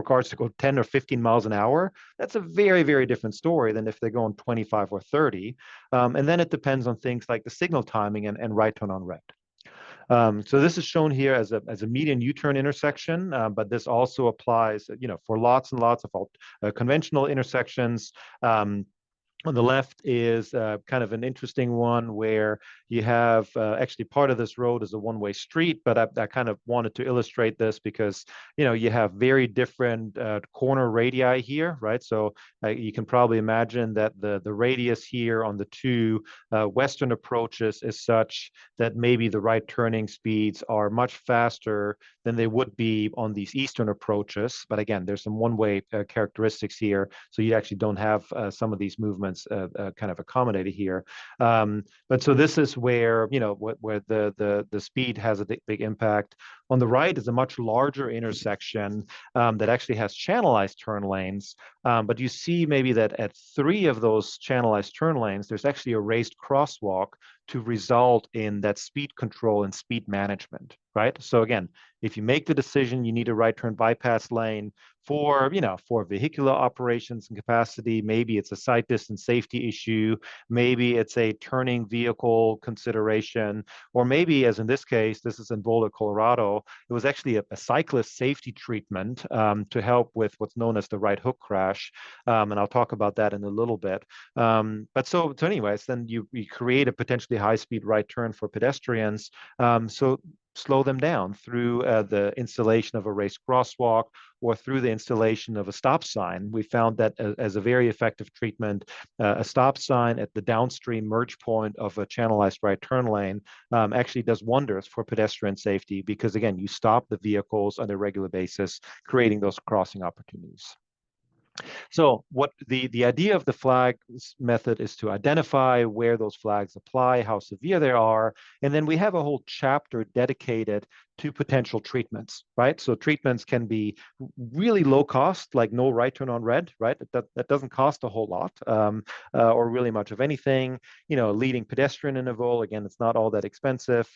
Speaker 3: cars to go 10 or 15 miles an hour, that's a very, very different story than if they're going 25 or 30. And then it depends on things like the signal timing and right turn on red. So this is shown here as a median U-turn intersection, but this also applies, for lots and lots of conventional intersections. On the left is kind of an interesting one where you have actually part of this road is a one-way street, but I kind of wanted to illustrate this because, you have very different corner radii here, right? So you can probably imagine that the radius here on the 2 western approaches is such that maybe the right turning speeds are much faster than they would be on these eastern approaches. But again, there's some one-way characteristics here, so you actually don't have some of these movements kind of accommodated here. But so this is where, where the speed has a big impact. On the right is a much larger intersection that actually has channelized turn lanes. But you see maybe that at 3 of those channelized turn lanes, there's actually a raised crosswalk to result in that speed control and speed management, right? So again, if you make the decision, you need a right turn bypass lane for vehicular operations and capacity. Maybe it's a sight distance safety issue. Maybe it's a turning vehicle consideration, or maybe, as in this case, this is in Boulder, Colorado, it was actually a cyclist safety treatment to help with what's known as the right hook crash. And I'll talk about that in a little bit. But so anyways, then you create a potentially high speed right turn for pedestrians. So slow them down through the installation of a raised crosswalk or through the installation of a stop sign. We found that as a very effective treatment, a stop sign at the downstream merge point of a channelized right turn lane actually does wonders for pedestrian safety because, again, you stop the vehicles on a regular basis, creating those crossing opportunities. So what the idea of the flag method is to identify where those flags apply, how severe they are, and then we have a whole chapter dedicated to potential treatments, right? So treatments can be really low cost, like no right turn on red, right? That doesn't cost a whole lot or really much of anything. You know, leading pedestrian interval, again, it's not all that expensive.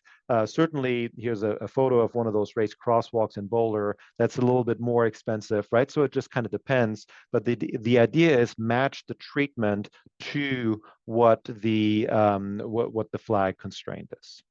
Speaker 3: Certainly, here's a photo of one of those raised crosswalks in Boulder. That's a little bit more expensive, right? So it just kind of depends. But the idea is match the treatment to what the flag constraint is.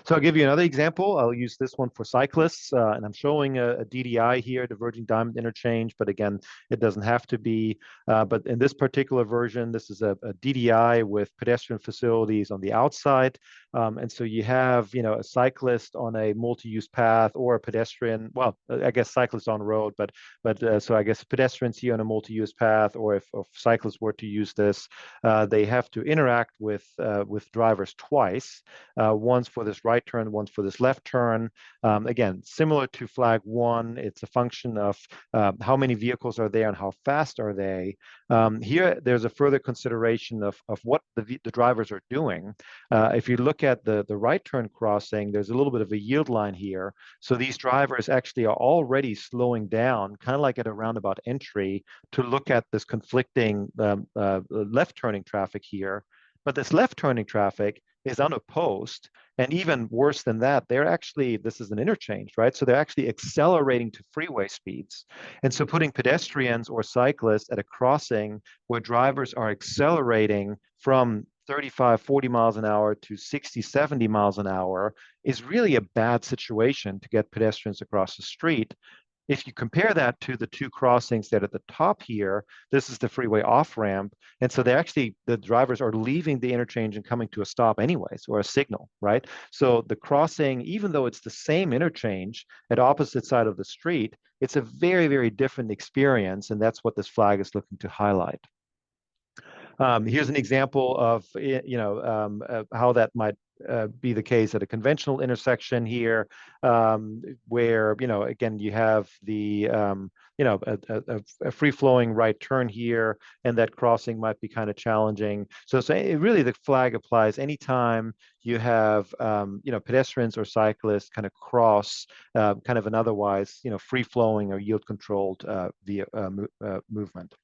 Speaker 3: So I'll give you another example. I'll use this one for cyclists, and I'm showing a DDI here, diverging diamond interchange, but again, it doesn't have to be. But in this particular version, this is a DDI with pedestrian facilities on the outside. And so you have, a cyclist on a multi-use path or a pedestrian, well, I guess cyclists on the road, but so I guess pedestrians here on a multi-use path, or if cyclists were to use this, they have to interact with drivers twice, once for this right turn, once for this left turn. Again, similar to flag one, it's a function of how many vehicles are there and how fast are they. Here, there's a further consideration of what the drivers are doing. If you look at the right turn crossing, there's a little bit of a yield line here. So these drivers actually are already slowing down, kind of like at a roundabout entry, to look at this conflicting left turning traffic here. But this left turning traffic is unopposed. And even worse than that, this is an interchange, right? So they're actually accelerating to freeway speeds. And so putting pedestrians or cyclists at a crossing where drivers are accelerating from 35, 40 miles an hour to 60, 70 miles an hour is really a bad situation to get pedestrians across the street. If you compare that to the two crossings that are at the top here, this is the freeway off-ramp. And so the drivers are leaving the interchange and coming to a stop anyways, or a signal, right? So the crossing, even though it's the same interchange at opposite side of the street, it's a very, very different experience. And that's what this flag is looking to highlight. Here's an example of how that might be the case at a conventional intersection here, where again you have the a free-flowing right turn here, and that crossing might be kind of challenging. So really the flag applies anytime you have pedestrians or cyclists kind of cross kind of an otherwise free-flowing or yield-controlled movement.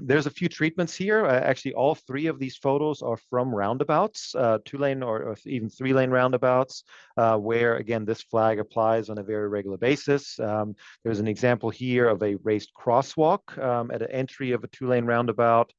Speaker 3: There's a few treatments here. Actually, all three of these photos are from roundabouts, two-lane or even three-lane roundabouts, where, again, this flag applies on a very regular basis. There's an example here of a raised crosswalk at an entry of a two-lane roundabout.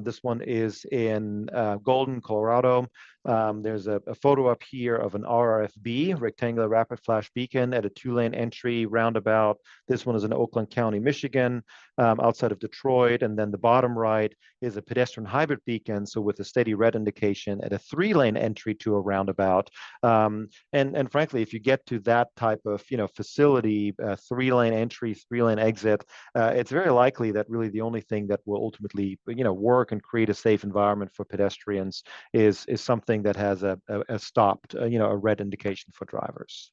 Speaker 3: This one is in Golden, Colorado. There's a photo up here of an RRFB, rectangular rapid flash beacon, at a two-lane entry roundabout. This one is in Oakland County, Michigan, outside of Detroit. And then the bottom right is a pedestrian hybrid beacon, so with a steady red indication at a three-lane entry to a roundabout. And frankly, if you get to that type of facility, three-lane entry, three-lane exit, it's very likely that really the only thing that will ultimately work and create a safe environment for pedestrians is something that has a stopped, a red indication for drivers.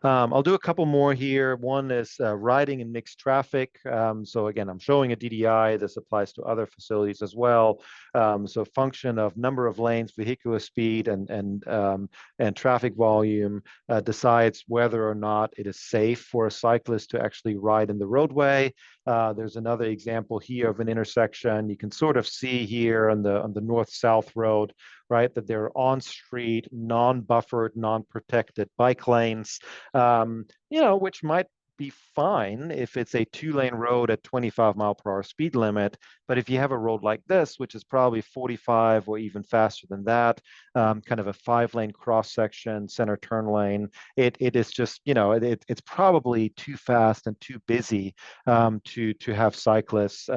Speaker 3: I'll do a couple more here. One is riding in mixed traffic. So again, I'm showing a DDI. This applies to other facilities as well. So function of number of lanes, vehicular speed, and traffic volume decides whether or not it is safe for a cyclist to actually ride in the roadway. There's another example here of an intersection. You can sort of see here on the north-south road, right, that they're on-street, non-buffered, non-protected bike lanes, which might be fine if it's a 2-lane road at 25-mile-per-hour speed limit. But if you have a road like this, which is probably 45 or even faster than that, kind of a 5-lane cross section, center turn lane, it is just, it's probably too fast and too busy to have cyclists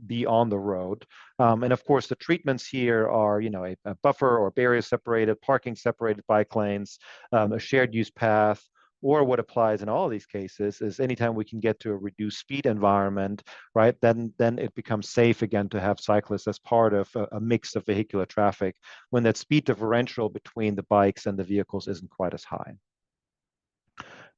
Speaker 3: be on the road. And of course, the treatments here are, a buffer or barrier separated, parking separated bike lanes, a shared use path, or what applies in all of these cases is anytime we can get to a reduced speed environment, right, then it becomes safe again to have cyclists as part of a mix of vehicular traffic when that speed differential between the bikes and the vehicles isn't quite as high.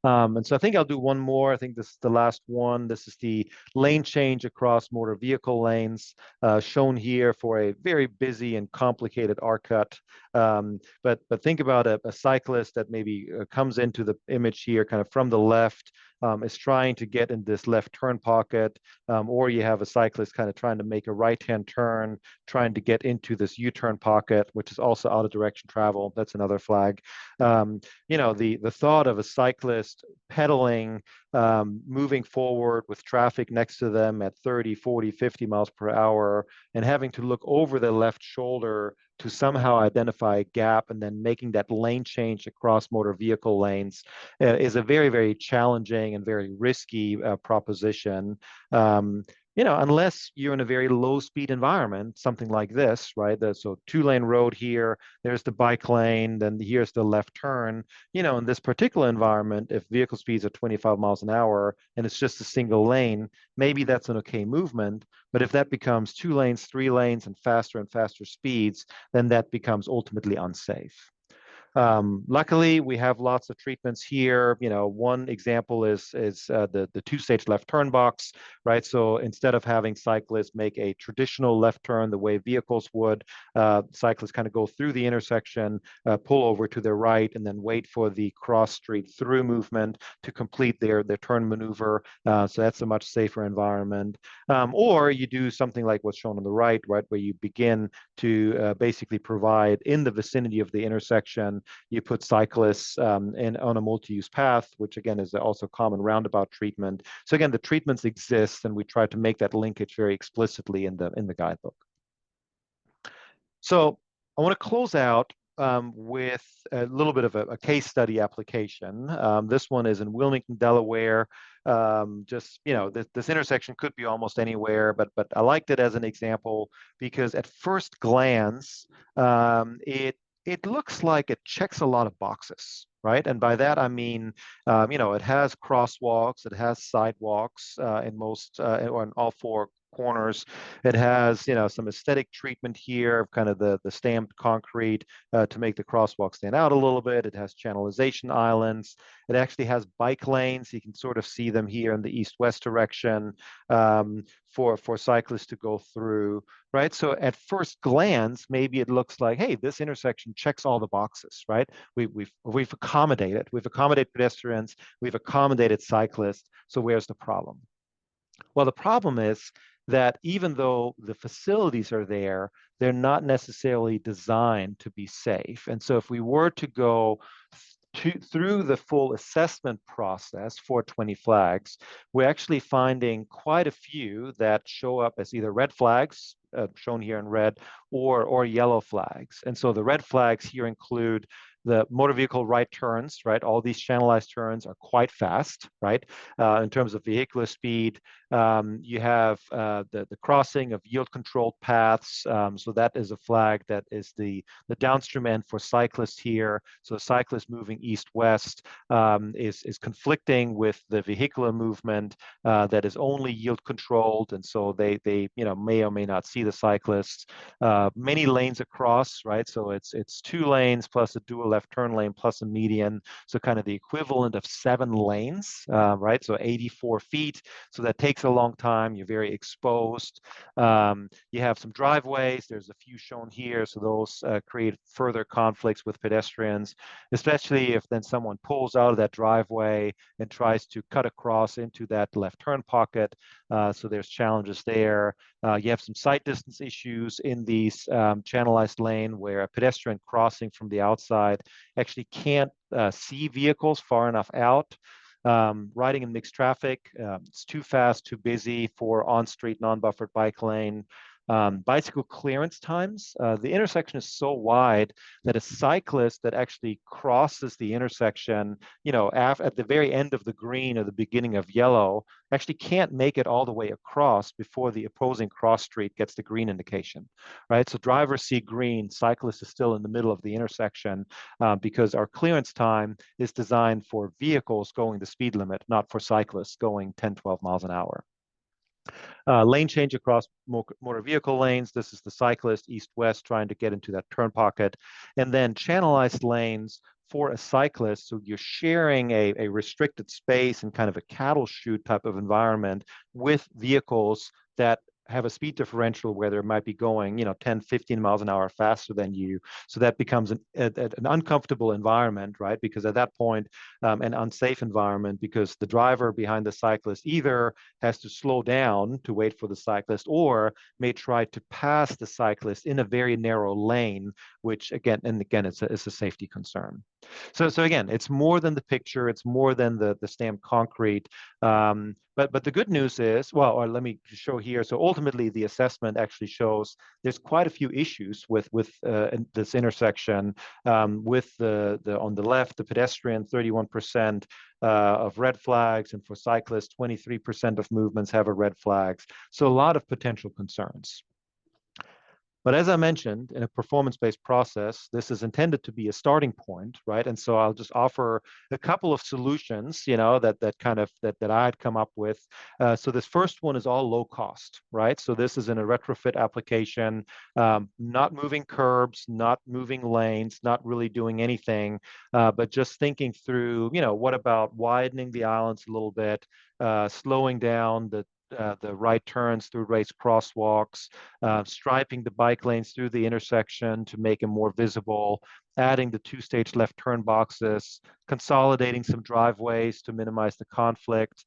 Speaker 3: And so I think I'll do one more. I think this is the last one. This is the lane change across motor vehicle lanes, shown here for a very busy and complicated R-cut. But think about a cyclist that maybe comes into the image here kind of from the left, is trying to get in this left turn pocket, or you have a cyclist kind of trying to make a right-hand turn, trying to get into this U-turn pocket, which is also out of direction travel. That's another flag. The thought of a cyclist pedaling, moving forward with traffic next to them at 30, 40, 50 miles per hour, and having to look over their left shoulder to somehow identify a gap and then making that lane change across motor vehicle lanes is a very, very challenging and very risky proposition. Unless you're in a very low speed environment, something like this, right? So 2-lane road here, there's the bike lane, then here's the left turn. In this particular environment, if vehicle speeds are 25 miles an hour and it's just a single lane, maybe that's an okay movement. But if that becomes 2 lanes, 3 lanes, and faster speeds, then that becomes ultimately unsafe. Luckily, we have lots of treatments here. One example is the 2-stage left turn box, right? So instead of having cyclists make a traditional left turn the way vehicles would, cyclists kind of go through the intersection, pull over to their right, and then wait for the cross street through movement to complete their turn maneuver. So that's a much safer environment. Or you do something like what's shown on the right, where you begin to basically provide in the vicinity of the intersection. You put cyclists on a multi-use path, which again is also common roundabout treatment. So again, the treatments exist, and we try to make that linkage very explicitly in the guidebook. So I want to close out with a little bit of a case study application. This one is in Wilmington, Delaware. This intersection could be almost anywhere, but I liked it as an example because at first glance, it looks like it checks a lot of boxes, right? And by that, I mean, it has crosswalks, it has sidewalks in most, or in all 4 corners. It has, some aesthetic treatment here, kind of the stamped concrete to make the crosswalk stand out a little bit. It has channelization islands. It actually has bike lanes. You can sort of see them here in the east-west direction for cyclists to go through, right? So at first glance, maybe it looks like, hey, this intersection checks all the boxes, right? We've accommodated pedestrians, we've accommodated cyclists. So where's the problem? Well, the problem is that even though the facilities are there, they're not necessarily designed to be safe. And so if we were to go through the full assessment process for 20 flags, we're actually finding quite a few that show up as either red flags, shown here in red, or yellow flags. And so the red flags here include the motor vehicle right turns, right? All these channelized turns are quite fast, right? In terms of vehicular speed, you have the crossing of yield-controlled paths. So that is a flag that is the downstream end for cyclists here. So cyclists moving east-west is conflicting with the vehicular movement that is only yield-controlled, and so they may or may not see the cyclists. Many lanes across, right? So it's 2 lanes plus a dual left turn lane plus a median. So kind of the equivalent of 7 lanes, right? So 84 feet. So that takes a long time. You're very exposed. You have some driveways. There's a few shown here. So those create further conflicts with pedestrians, especially if then someone pulls out of that driveway and tries to cut across into that left turn pocket. So there's challenges there. You have some sight distance issues in these channelized lane where a pedestrian crossing from the outside actually can't see vehicles far enough out. Riding in mixed traffic, it's too fast, too busy for on-street, non-buffered bike lane. Bicycle clearance times. The intersection is so wide that a cyclist that actually crosses the intersection, at the very end of the green or the beginning of yellow, actually can't make it all the way across before the opposing cross street gets the green indication, right? So drivers see green, cyclist is still in the middle of the intersection because our clearance time is designed for vehicles going the speed limit, not for cyclists going 10, 12 miles an hour. Lane change across motor vehicle lanes. This is the cyclist east-west trying to get into that turn pocket. And then channelized lanes for a cyclist. So you're sharing a restricted space and kind of a cattle chute type of environment with vehicles that have a speed differential where they might be going, 10, 15 miles an hour faster than you. So that becomes an uncomfortable environment, right? Because at that point, an unsafe environment because the driver behind the cyclist either has to slow down to wait for the cyclist or may try to pass the cyclist in a very narrow lane, which again, it's a safety concern. So again, it's more than the picture, it's more than the stamped concrete. But the good news is, or let me show here. So ultimately, the assessment actually shows there's quite a few issues with this intersection. With on the left, the pedestrian, 31% of red flags, and for cyclists, 23% of movements have a red flags. So a lot of potential concerns. But as I mentioned, in a performance-based process, this is intended to be a starting point, right? And so I'll just offer a couple of solutions, that I had come up with. So this first one is all low cost, right? So this is in a retrofit application, not moving curbs, not moving lanes, not really doing anything, but just thinking through, what about widening the islands a little bit, slowing down the right turns through raised crosswalks, striping the bike lanes through the intersection to make them more visible, adding the two-stage left turn boxes, consolidating some driveways to minimize the conflict,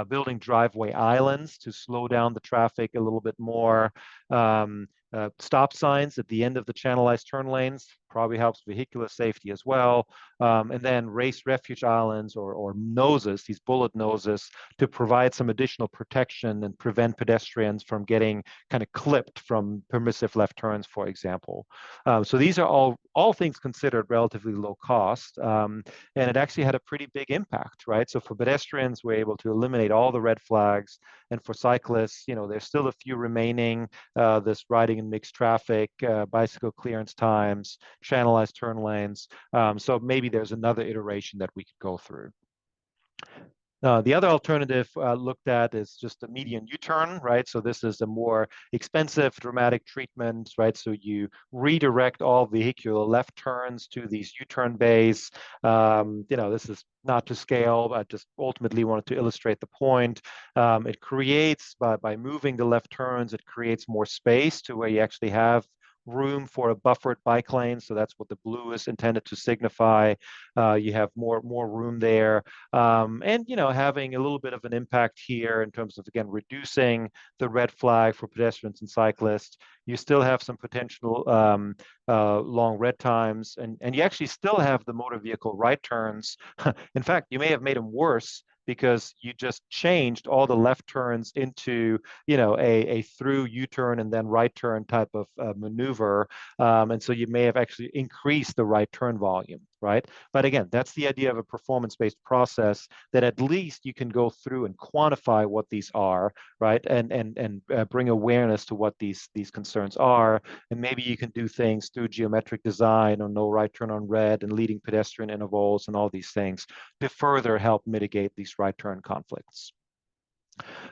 Speaker 3: building driveway islands to slow down the traffic a little bit more, stop signs at the end of the channelized turn lanes probably helps vehicular safety as well. And then raised refuge islands or noses, these bullet noses, to provide some additional protection and prevent pedestrians from getting kind of clipped from permissive left turns, for example. So these are all things considered relatively low cost. And it actually had a pretty big impact, right? So for pedestrians, we're able to eliminate all the red flags. And for cyclists, there's still a few remaining, this riding in mixed traffic, bicycle clearance times, channelized turn lanes. So maybe there's another iteration that we could go through. The other alternative looked at is just a median U-turn, right? So this is a more expensive, dramatic treatment, right? So you redirect all vehicular left turns to these U-turn bays. This is not to scale, but just ultimately wanted to illustrate the point. It creates, by moving the left turns, it creates more space to where you actually have room for a buffered bike lane. So that's what the blue is intended to signify. You have more room there. And, having a little bit of an impact here in terms of, again, reducing the red flag for pedestrians and cyclists. You still have some potential long red times, and you actually still have the motor vehicle right turns. In fact, you may have made them worse because you just changed all the left turns into, a through U-turn and then right turn type of maneuver. And so you may have actually increased the right turn volume, right? But again, that's the idea of a performance-based process, that at least you can go through and quantify what these are, right? And bring awareness to what these concerns are. And maybe you can do things through geometric design or no right turn on red and leading pedestrian intervals and all these things to further help mitigate these right turn conflicts.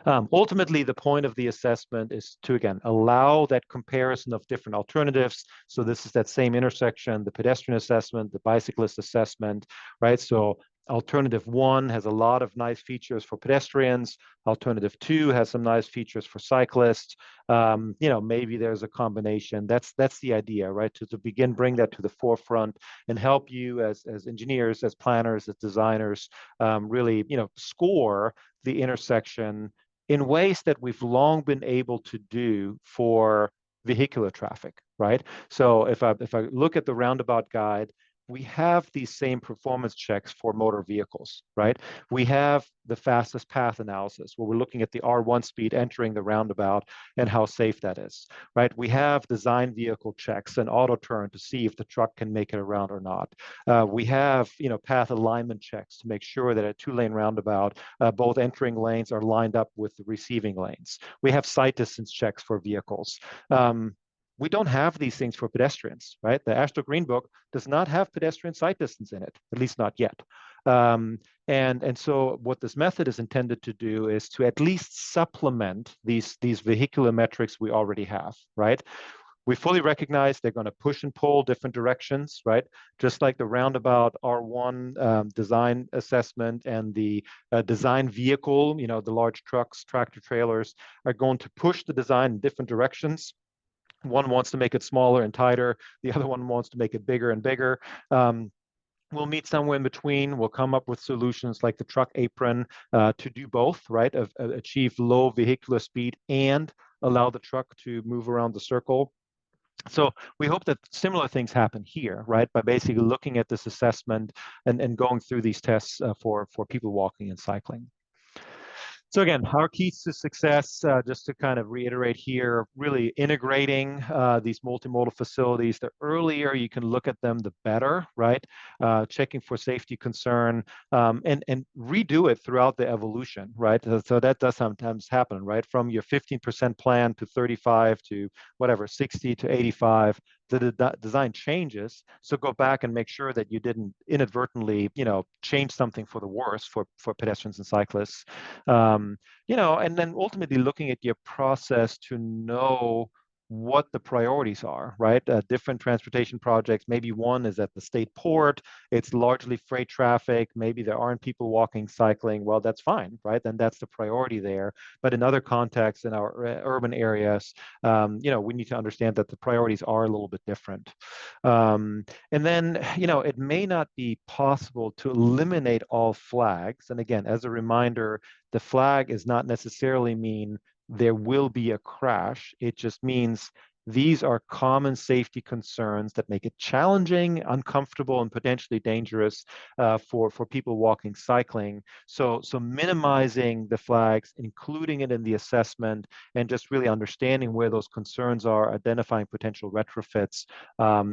Speaker 3: Ultimately, the point of the assessment is to, again, allow that comparison of different alternatives. So this is that same intersection, the pedestrian assessment, the bicyclist assessment, right? So alternative 1 has a lot of nice features for pedestrians. Alternative 2 has some nice features for cyclists. Maybe there's a combination. That's the idea, right? To begin bring that to the forefront and help you as engineers, as planners, as designers, really, score the intersection in ways that we've long been able to do for vehicular traffic, right? So if I look at the roundabout guide, we have these same performance checks for motor vehicles, right? We have the fastest path analysis where we're looking at the R1 speed entering the roundabout and how safe that is, right? We have design vehicle checks and auto turn to see if the truck can make it around or not. We have, path alignment checks to make sure that a two-lane roundabout, both entering lanes are lined up with the receiving lanes. We have sight distance checks for vehicles. We don't have these things for pedestrians, right? The AASHTO Green Book does not have pedestrian sight distance in it, at least not yet. And so what this method is intended to do is to at least supplement these vehicular metrics we already have, right? We fully recognize they're going to push and pull different directions, right? Just like the roundabout R1 design assessment and the design vehicle, the large trucks, tractor trailers are going to push the design in different directions. One wants to make it smaller and tighter. The other one wants to make it bigger and bigger. We'll meet somewhere in between. We'll come up with solutions like the truck apron to do both, right? Achieve low vehicular speed and allow the truck to move around the circle. So we hope that similar things happen here, right? By basically looking at this assessment and going through these tests for people walking and cycling. So again, our keys to success, just to kind of reiterate here, really integrating these multimodal facilities. The earlier you can look at them, the better, right? Checking for safety concern and redo it throughout the evolution, right? So that does sometimes happen, right? From your 15% plan to 35 to whatever, 60 to 85. The design changes. So go back and make sure that you didn't inadvertently, change something for the worse for pedestrians and cyclists. And then ultimately looking at your process to know what the priorities are, right? Different transportation projects, maybe one is at the state port, it's largely freight traffic, maybe there aren't people walking, cycling, well, that's fine, right? Then that's the priority there. But in other contexts, in our urban areas, we need to understand that the priorities are a little bit different. And then, it may not be possible to eliminate all flags. And again, as a reminder, the flag does not necessarily mean there will be a crash. It just means these are common safety concerns that make it challenging, uncomfortable, and potentially dangerous for people walking, cycling. So minimizing the flags, including it in the assessment, and just really understanding where those concerns are, identifying potential retrofits,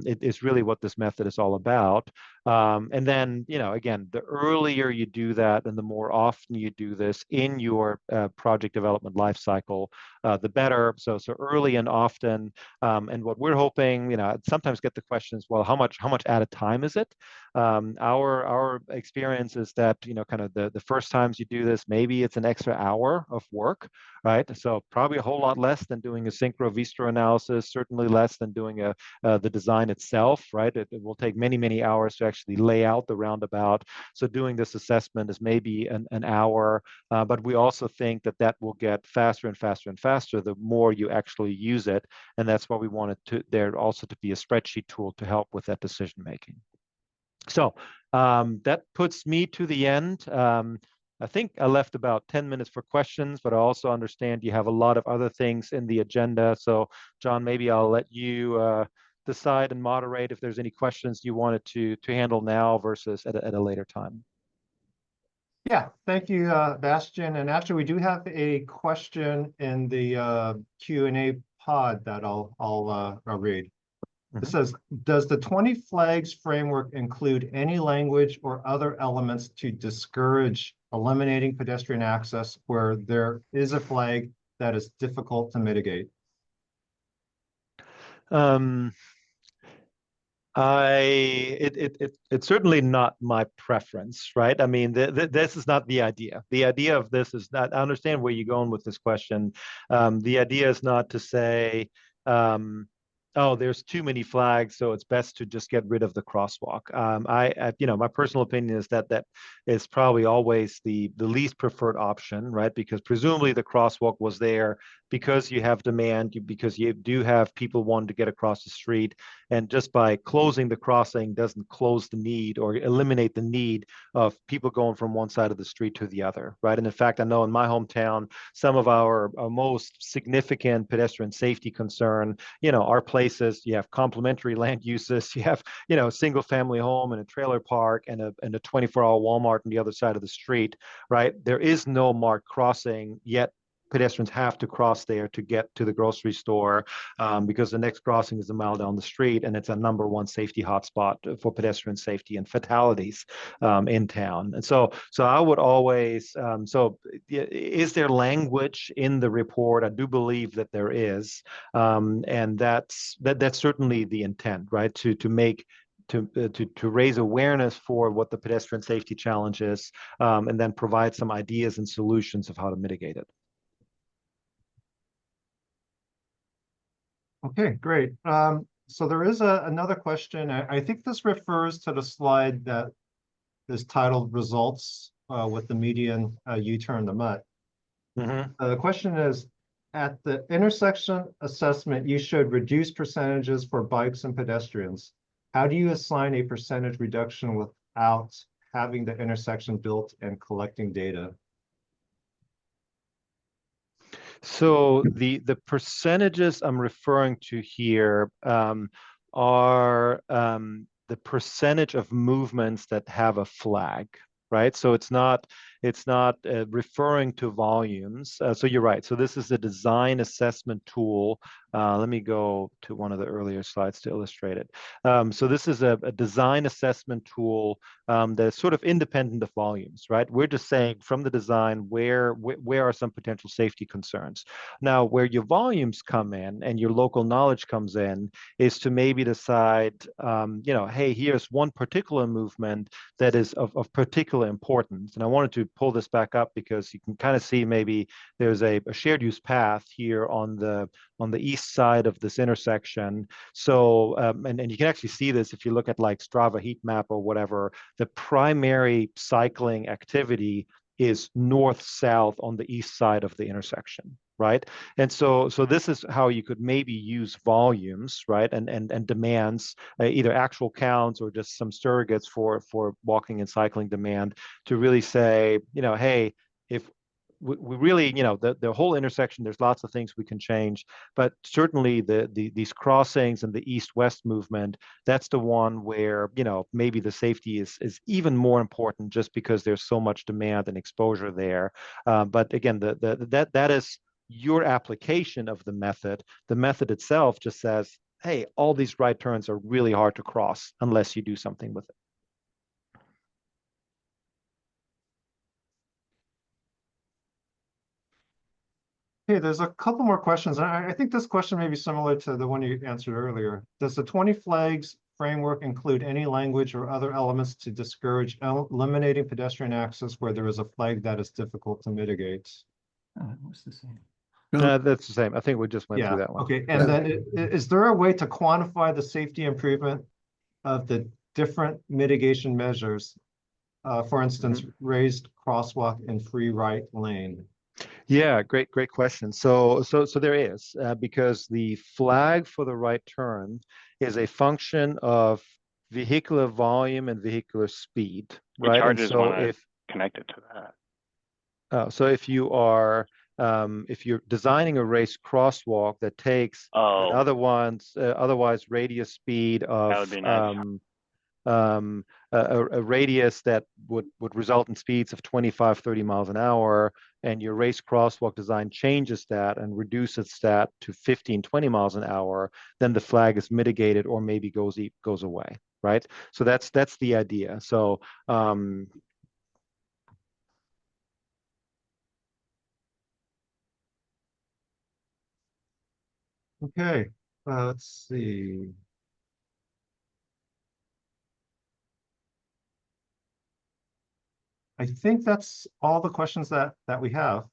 Speaker 3: it is really what this method is all about. And then, again, the earlier you do that and the more often you do this in your project development lifecycle, the better. So early and often. And what we're hoping, I sometimes get the questions, well, how much at a time is it? Our experience is that, kind of the first times you do this, maybe it's an extra hour of work, right? So probably a whole lot less than doing a synchro vistro analysis, certainly less than doing the design itself, right? It will take many, many hours to actually lay out the roundabout. So doing this assessment is maybe an hour, but we also think that will get faster and faster and faster the more you actually use it. And that's why we wanted there also to be a spreadsheet tool to help with that decision making. So that puts me to the end. I think I left about 10 minutes for questions, but I also understand you have a lot of other things in the agenda. So John, maybe I'll let you decide and moderate if there's any questions you wanted to handle now versus at a later time.
Speaker 2: Yeah, thank you, Bastian. And actually, we do have a question in the Q&A pod that I'll read. It says, does the 20 flags framework include any language or other elements to discourage eliminating pedestrian access where there is a flag that is difficult to mitigate?
Speaker 3: It's certainly not my preference, right? I mean, this is not the idea. The idea of this is not, I understand where you're going with this question. The idea is not to say, oh, there's too many flags, so it's best to just get rid of the crosswalk. My personal opinion is that is probably always the least preferred option, right? Because presumably the crosswalk was there because you have demand, because you do have people wanting to get across the street, and just by closing the crossing doesn't close the need or eliminate the need of people going from one side of the street to the other, right? And in fact, I know in my hometown, some of our most significant pedestrian safety concern, are places places, you have complementary land uses, you have, single family home and a trailer park and a 24-hour Walmart on the other side of the street, right? There is no marked crossing, yet pedestrians have to cross there to get to the grocery store, because the next crossing is a mile down the street, and it's a #1 safety hotspot for pedestrian safety and fatalities in town. And so I would always, is there language in the report? I do believe that there is, and that's certainly the intent, right? To raise awareness for what the pedestrian safety challenge is, and then provide some ideas and solutions of how to mitigate it.
Speaker 2: Okay, great. So there is another question. I think this refers to the slide that is titled Results with the median U-turn, the MUT. The question is, at the intersection assessment, you showed reduced percentages for bikes and pedestrians. How do you assign a percentage reduction without having the intersection built and collecting data?
Speaker 3: So the percentages I'm referring to here are the percentage of movements that have a flag, right? So it's not referring to volumes. So you're right. So this is a design assessment tool. Let me go to one of the earlier slides to illustrate it. So this is a design assessment tool that's sort of independent of volumes, right? We're just saying from the design where are some potential safety concerns. Now, where your volumes come in and your local knowledge comes in is to maybe decide, hey, here's one particular movement that is of particular importance. And I wanted to pull this back up because you can kind of see maybe there's a shared use path here on the east side of this intersection. So, and you can actually see this if you look at like Strava heat map or whatever, the primary cycling activity is north-south on the east side of the intersection, right? And so this is how you could maybe use volumes, right? And demands, either actual counts or just some surrogates for walking and cycling demand to really say, hey, if we really, the whole intersection, there's lots of things we can change, but certainly these crossings and the east-west movement, that's the one where, maybe the safety is even more important just because there's so much demand and exposure there. But again, that is your application of the method. The method itself just says, hey, all these right turns are really hard to cross unless you do something with it.
Speaker 2: Okay, there's a couple more questions. I think this question may be similar to the one you answered earlier. Does the 20 flags framework include any language or other elements to discourage eliminating pedestrian access where there is a flag that is difficult to mitigate?
Speaker 4: What's the same?
Speaker 3: That's the same. I think we just went through that one.
Speaker 2: Okay, and then is there a way to quantify the safety improvement of the different mitigation measures? For instance, raised crosswalk and free right lane.
Speaker 3: Yeah, great question. So there is, because the flag for the right turn is a function of vehicular volume and vehicular speed, right?
Speaker 5: Charges
Speaker 3: and so
Speaker 5: want to
Speaker 3: if
Speaker 5: connect it to that.
Speaker 3: so if you are if you're designing a race crosswalk that takes an otherwise radius speed of
Speaker 5: That would be nice.
Speaker 3: A radius that would result in speeds of 25, 30 miles an hour, and your race crosswalk design changes that and reduces that to 15, 20 miles an hour, then the flag is mitigated or maybe goes away, right? So that's the idea. So
Speaker 2: okay, let's see. I think that's all the questions that we have.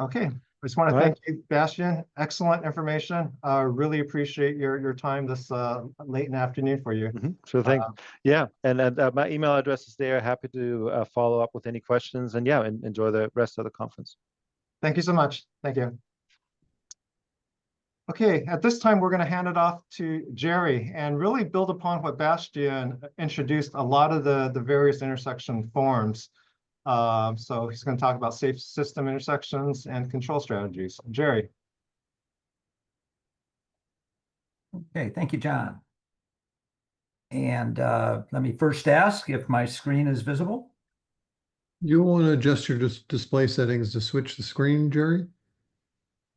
Speaker 2: Okay. I just want to thank you, Bastian. Excellent information. Really appreciate your time this late in the afternoon for you.
Speaker 3: Sure thing. Yeah, and my email address is there. Happy to follow up with any questions, and yeah, enjoy the rest of the conference.
Speaker 2: Thank you so much. Thank you. Okay, at this time, we're going to hand it off to Jerry and really build upon what Bastian introduced, a lot of the various intersection forms. So he's going to talk about safe system intersections and control strategies. Jerry.
Speaker 4: Okay, thank you, John. And let me first ask if my screen is visible.
Speaker 1: You want to adjust your display settings to switch the screen, Jerry?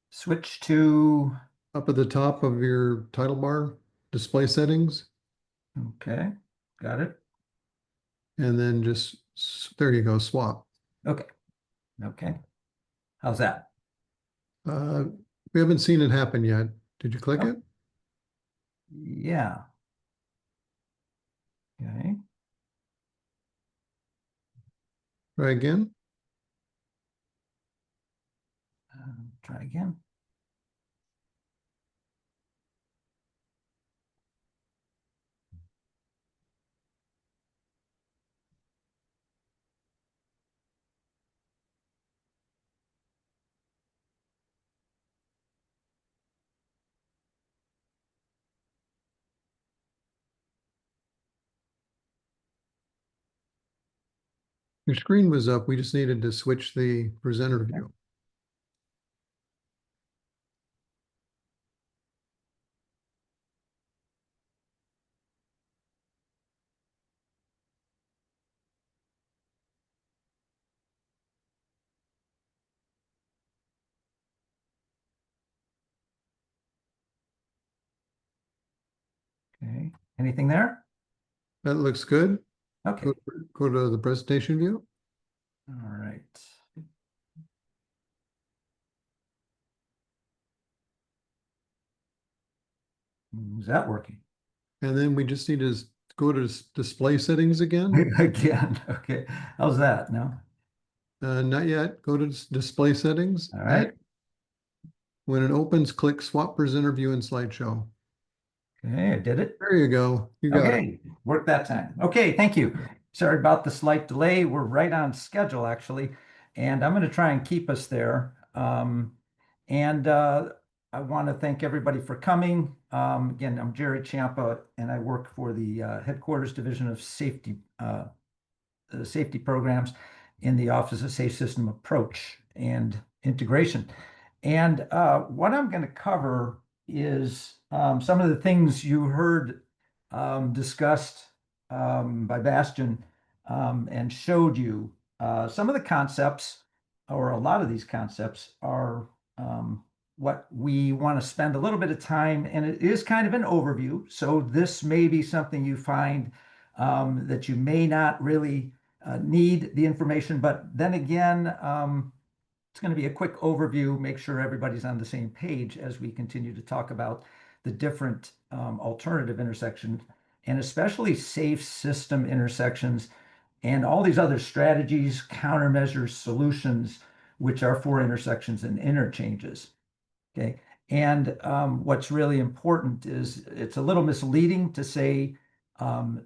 Speaker 4: Switch to,
Speaker 1: Up at the top of your title bar, display settings,
Speaker 4: okay, got it.
Speaker 1: and then just, there you go, swap.
Speaker 4: Okay, okay. How's that?
Speaker 1: Uh, we haven't seen it happen yet. Did you click
Speaker 4: Oh.
Speaker 1: it?
Speaker 4: Yeah. Okay.
Speaker 1: Try again.
Speaker 4: Try again.
Speaker 1: Your screen was up. We just needed to switch the presenter view.
Speaker 4: Okay. Anything there?
Speaker 1: That looks good.
Speaker 4: Okay.
Speaker 1: Go to the presentation view.
Speaker 4: All right. Is that working?
Speaker 1: And then we just need to go to display settings again.
Speaker 4: Again, okay. How's that? No?
Speaker 1: Not yet. Go to display settings.
Speaker 4: All right.
Speaker 1: When it opens, click swap presenter view and slideshow.
Speaker 4: Okay, I did it.
Speaker 1: There you go. You got it.
Speaker 4: Okay, worked that time. Okay, thank you. Sorry about the slight delay. We're right on schedule, actually, and I'm going to try and keep us there. And I want to thank everybody for coming. Again, I'm Jerry Ciampa, and I work for the Headquarters Division of Safety Programs in the Office of Safe System Approach and Integration. And what I'm going to cover is some of the things you heard discussed by Bastian and showed you. Some of the concepts, or a lot of these concepts, are what we want to spend a little bit of time, and it is kind of an overview. So this may be something you find that you may not really need the information, but then again, it's going to be a quick overview, make sure everybody's on the same page as we continue to talk about the different alternative intersections, and especially safe system intersections and all these other strategies, countermeasures, solutions, which are for intersections and interchanges. Okay. And what's really important is it's a little misleading to say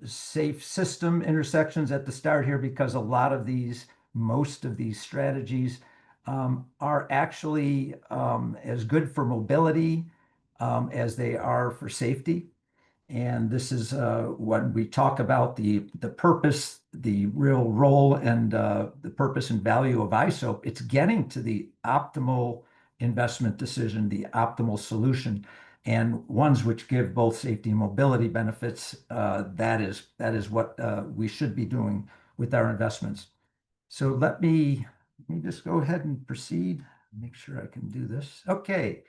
Speaker 4: safe system intersections at the start here, because a lot of these, most of these strategies are actually as good for mobility as they are for safety. And this is when we talk about the purpose, the real role, and the purpose and value of ISOAP. It's getting to the optimal investment decision, the optimal solution, and ones which give both safety and mobility benefits. That is what we should be doing with our investments. So let me just go ahead and proceed. Make sure I can do this. Okay.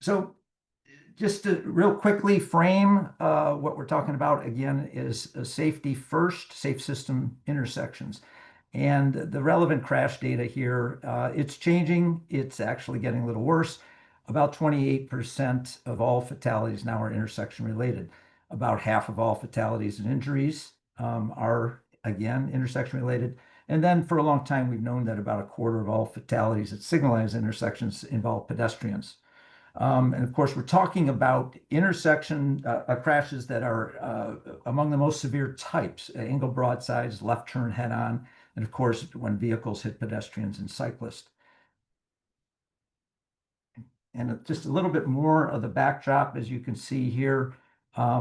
Speaker 4: So just to real quickly frame what we're talking about again is safety first, safe system intersections. And the relevant crash data here, it's changing. It's actually getting a little worse. About 28% of all fatalities now are intersection related. About half of all fatalities and injuries are, again, intersection related. And then for a long time, we've known that about a quarter of all fatalities at signalized intersections involve pedestrians. And of course, we're talking about intersection crashes that are among the most severe types: angle broadsides, left turn head on, and of course, when vehicles hit pedestrians and cyclists. And just a little bit more of the backdrop, as you can see here,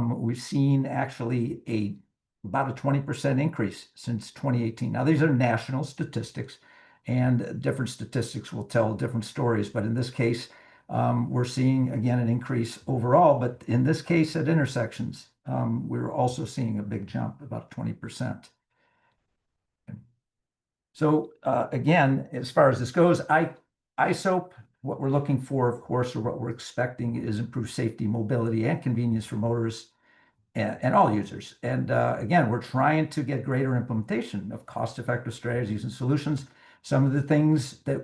Speaker 4: we've seen actually about a 20% increase since 2018. Now, these are national statistics, and different statistics will tell different stories, but in this case, we're seeing, again, an increase overall, but in this case at intersections, we're also seeing a big jump, about 20%. So again, as far as this goes, ISOAP, what we're looking for, of course, or what we're expecting is improved safety, mobility, and convenience for motorists and all users. And again, we're trying to get greater implementation of cost-effective strategies and solutions. Some of the things that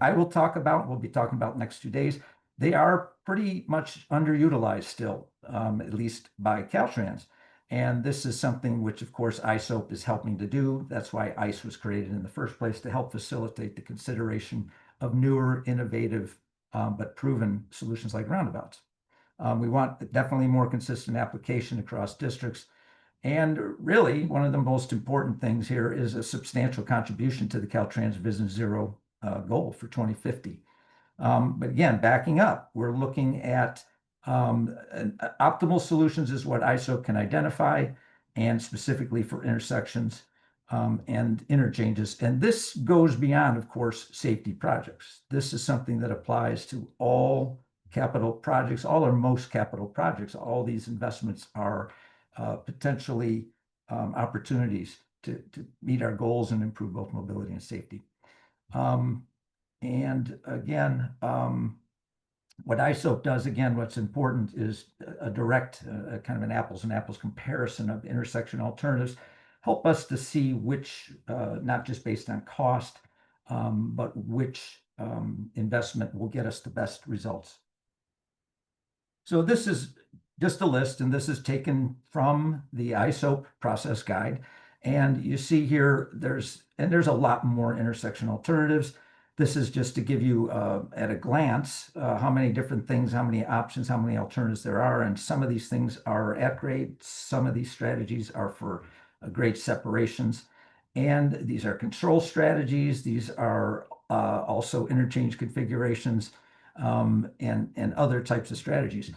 Speaker 4: I will talk about, we'll be talking about next 2 days, they are pretty much underutilized still, at least by Caltrans. And this is something which, of course, ISOAP is helping to do. That's why ICE was created in the first place, to help facilitate the consideration of newer, innovative, but proven solutions like roundabouts. We want definitely more consistent application across districts. And really, one of the most important things here is a substantial contribution to the Caltrans Vision Zero goal for 2050. But again, backing up, we're looking at optimal solutions is what ISO can identify, and specifically for intersections and interchanges. And this goes beyond, of course, safety projects. This is something that applies to all capital projects, all or most capital projects. All these investments are potentially opportunities to meet our goals and improve both mobility and safety. And again, what ISOAP does, again, what's important is a direct kind of an apples and apples comparison of intersection alternatives, help us to see which, not just based on cost, but which investment will get us the best results. So this is just a list, and this is taken from the ISOAP process guide. And you see here, there's a lot more intersection alternatives. This is just to give you at a glance how many different things, how many options, how many alternatives there are. And some of these things are at grade. Some of these strategies are for grade separations. And these are control strategies. These are also interchange configurations and other types of strategies.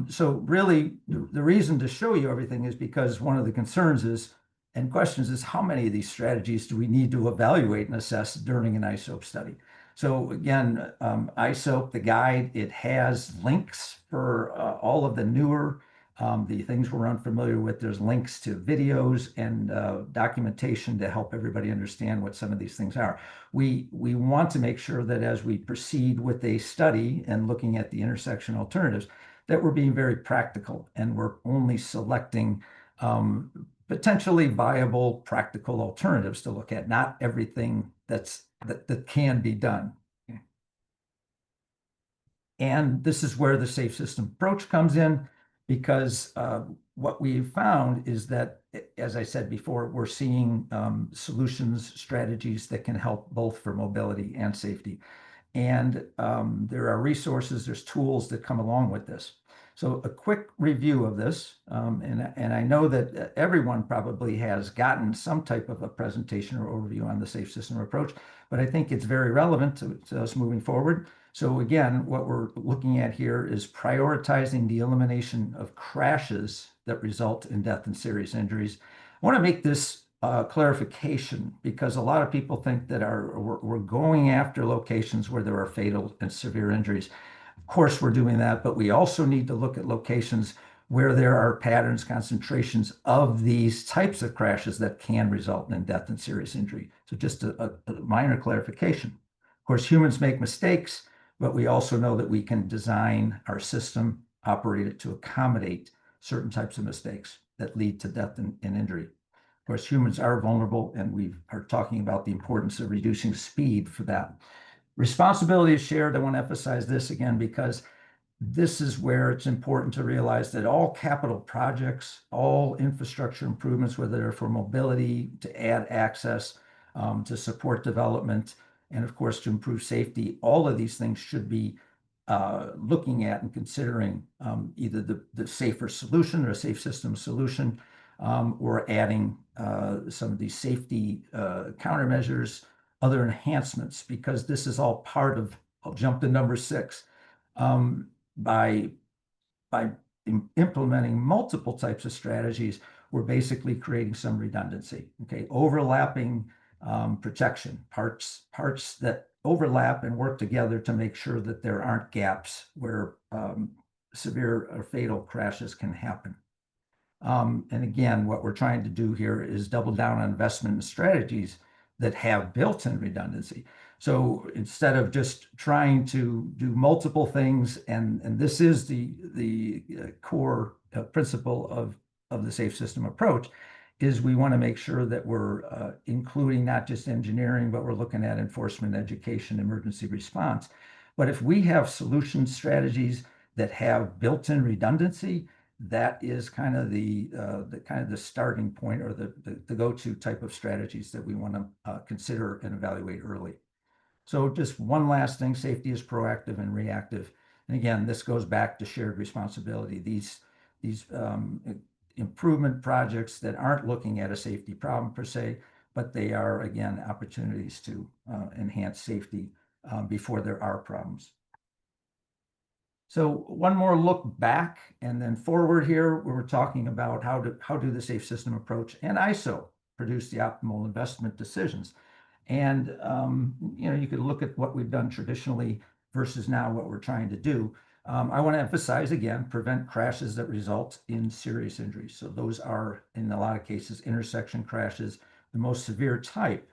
Speaker 4: So really, the reason to show you everything is because one of the concerns is, and questions is, how many of these strategies do we need to evaluate and assess during an ISOAP study? So again, ISOAP, the guide, it has links for all of the newer, the things we're unfamiliar with. There's links to videos and documentation to help everybody understand what some of these things are. We want to make sure that as we proceed with a study and looking at the intersection alternatives, that we're being very practical and we're only selecting potentially viable, practical alternatives to look at, not everything that can be done. Okay. And this is where the safe system approach comes in, because what we've found is that, as I said before, we're seeing solutions, strategies that can help both for mobility and safety. And there are resources, there's tools that come along with this. So a quick review of this, and I know that everyone probably has gotten some type of a presentation or overview on the safe system approach, but I think it's very relevant to us moving forward. So again, what we're looking at here is prioritizing the elimination of crashes that result in death and serious injuries. I want to make this clarification, because a lot of people think that we're going after locations where there are fatal and severe injuries. Of course, we're doing that, but we also need to look at locations where there are patterns, concentrations of these types of crashes that can result in death and serious injury. So just a minor clarification. Of course, humans make mistakes, but we also know that we can design our system, operate it to accommodate certain types of mistakes that lead to death and injury. Of course, humans are vulnerable, and we are talking about the importance of reducing speed for that. Responsibility is shared. I want to emphasize this again, because this is where it's important to realize that all capital projects, all infrastructure improvements, whether they're for mobility, to add access, to support development, and of course, to improve safety, all of these things should be looking at and considering either the safer solution or a safe system solution, or adding some of these safety countermeasures, other enhancements, because this is all part of, I'll jump to number 6, by implementing multiple types of strategies, we're basically creating some redundancy, okay? Overlapping protection, parts that overlap and work together to make sure that there aren't gaps where severe or fatal crashes can happen. And again, what we're trying to do here is double down on investment and strategies that have built-in redundancy. So instead of just trying to do multiple things, and this is the core principle of the safe system approach, is we want to make sure that we're including not just engineering, but we're looking at enforcement, education, emergency response. But if we have solution strategies that have built-in redundancy, that is kind of the starting point, or the go-to type of strategies that we want to consider and evaluate early. So just one last thing: safety is proactive and reactive. And again, this goes back to shared responsibility. These improvement projects that aren't looking at a safety problem per se, but they are, again, opportunities to enhance safety before there are problems. So one more look back and then forward here, where we're talking about how do the safe system approach and ISO produce the optimal investment decisions. And you could look at what we've done traditionally versus now what we're trying to do. I want to emphasize again, prevent crashes that result in serious injuries. So those are, in a lot of cases, intersection crashes, the most severe type.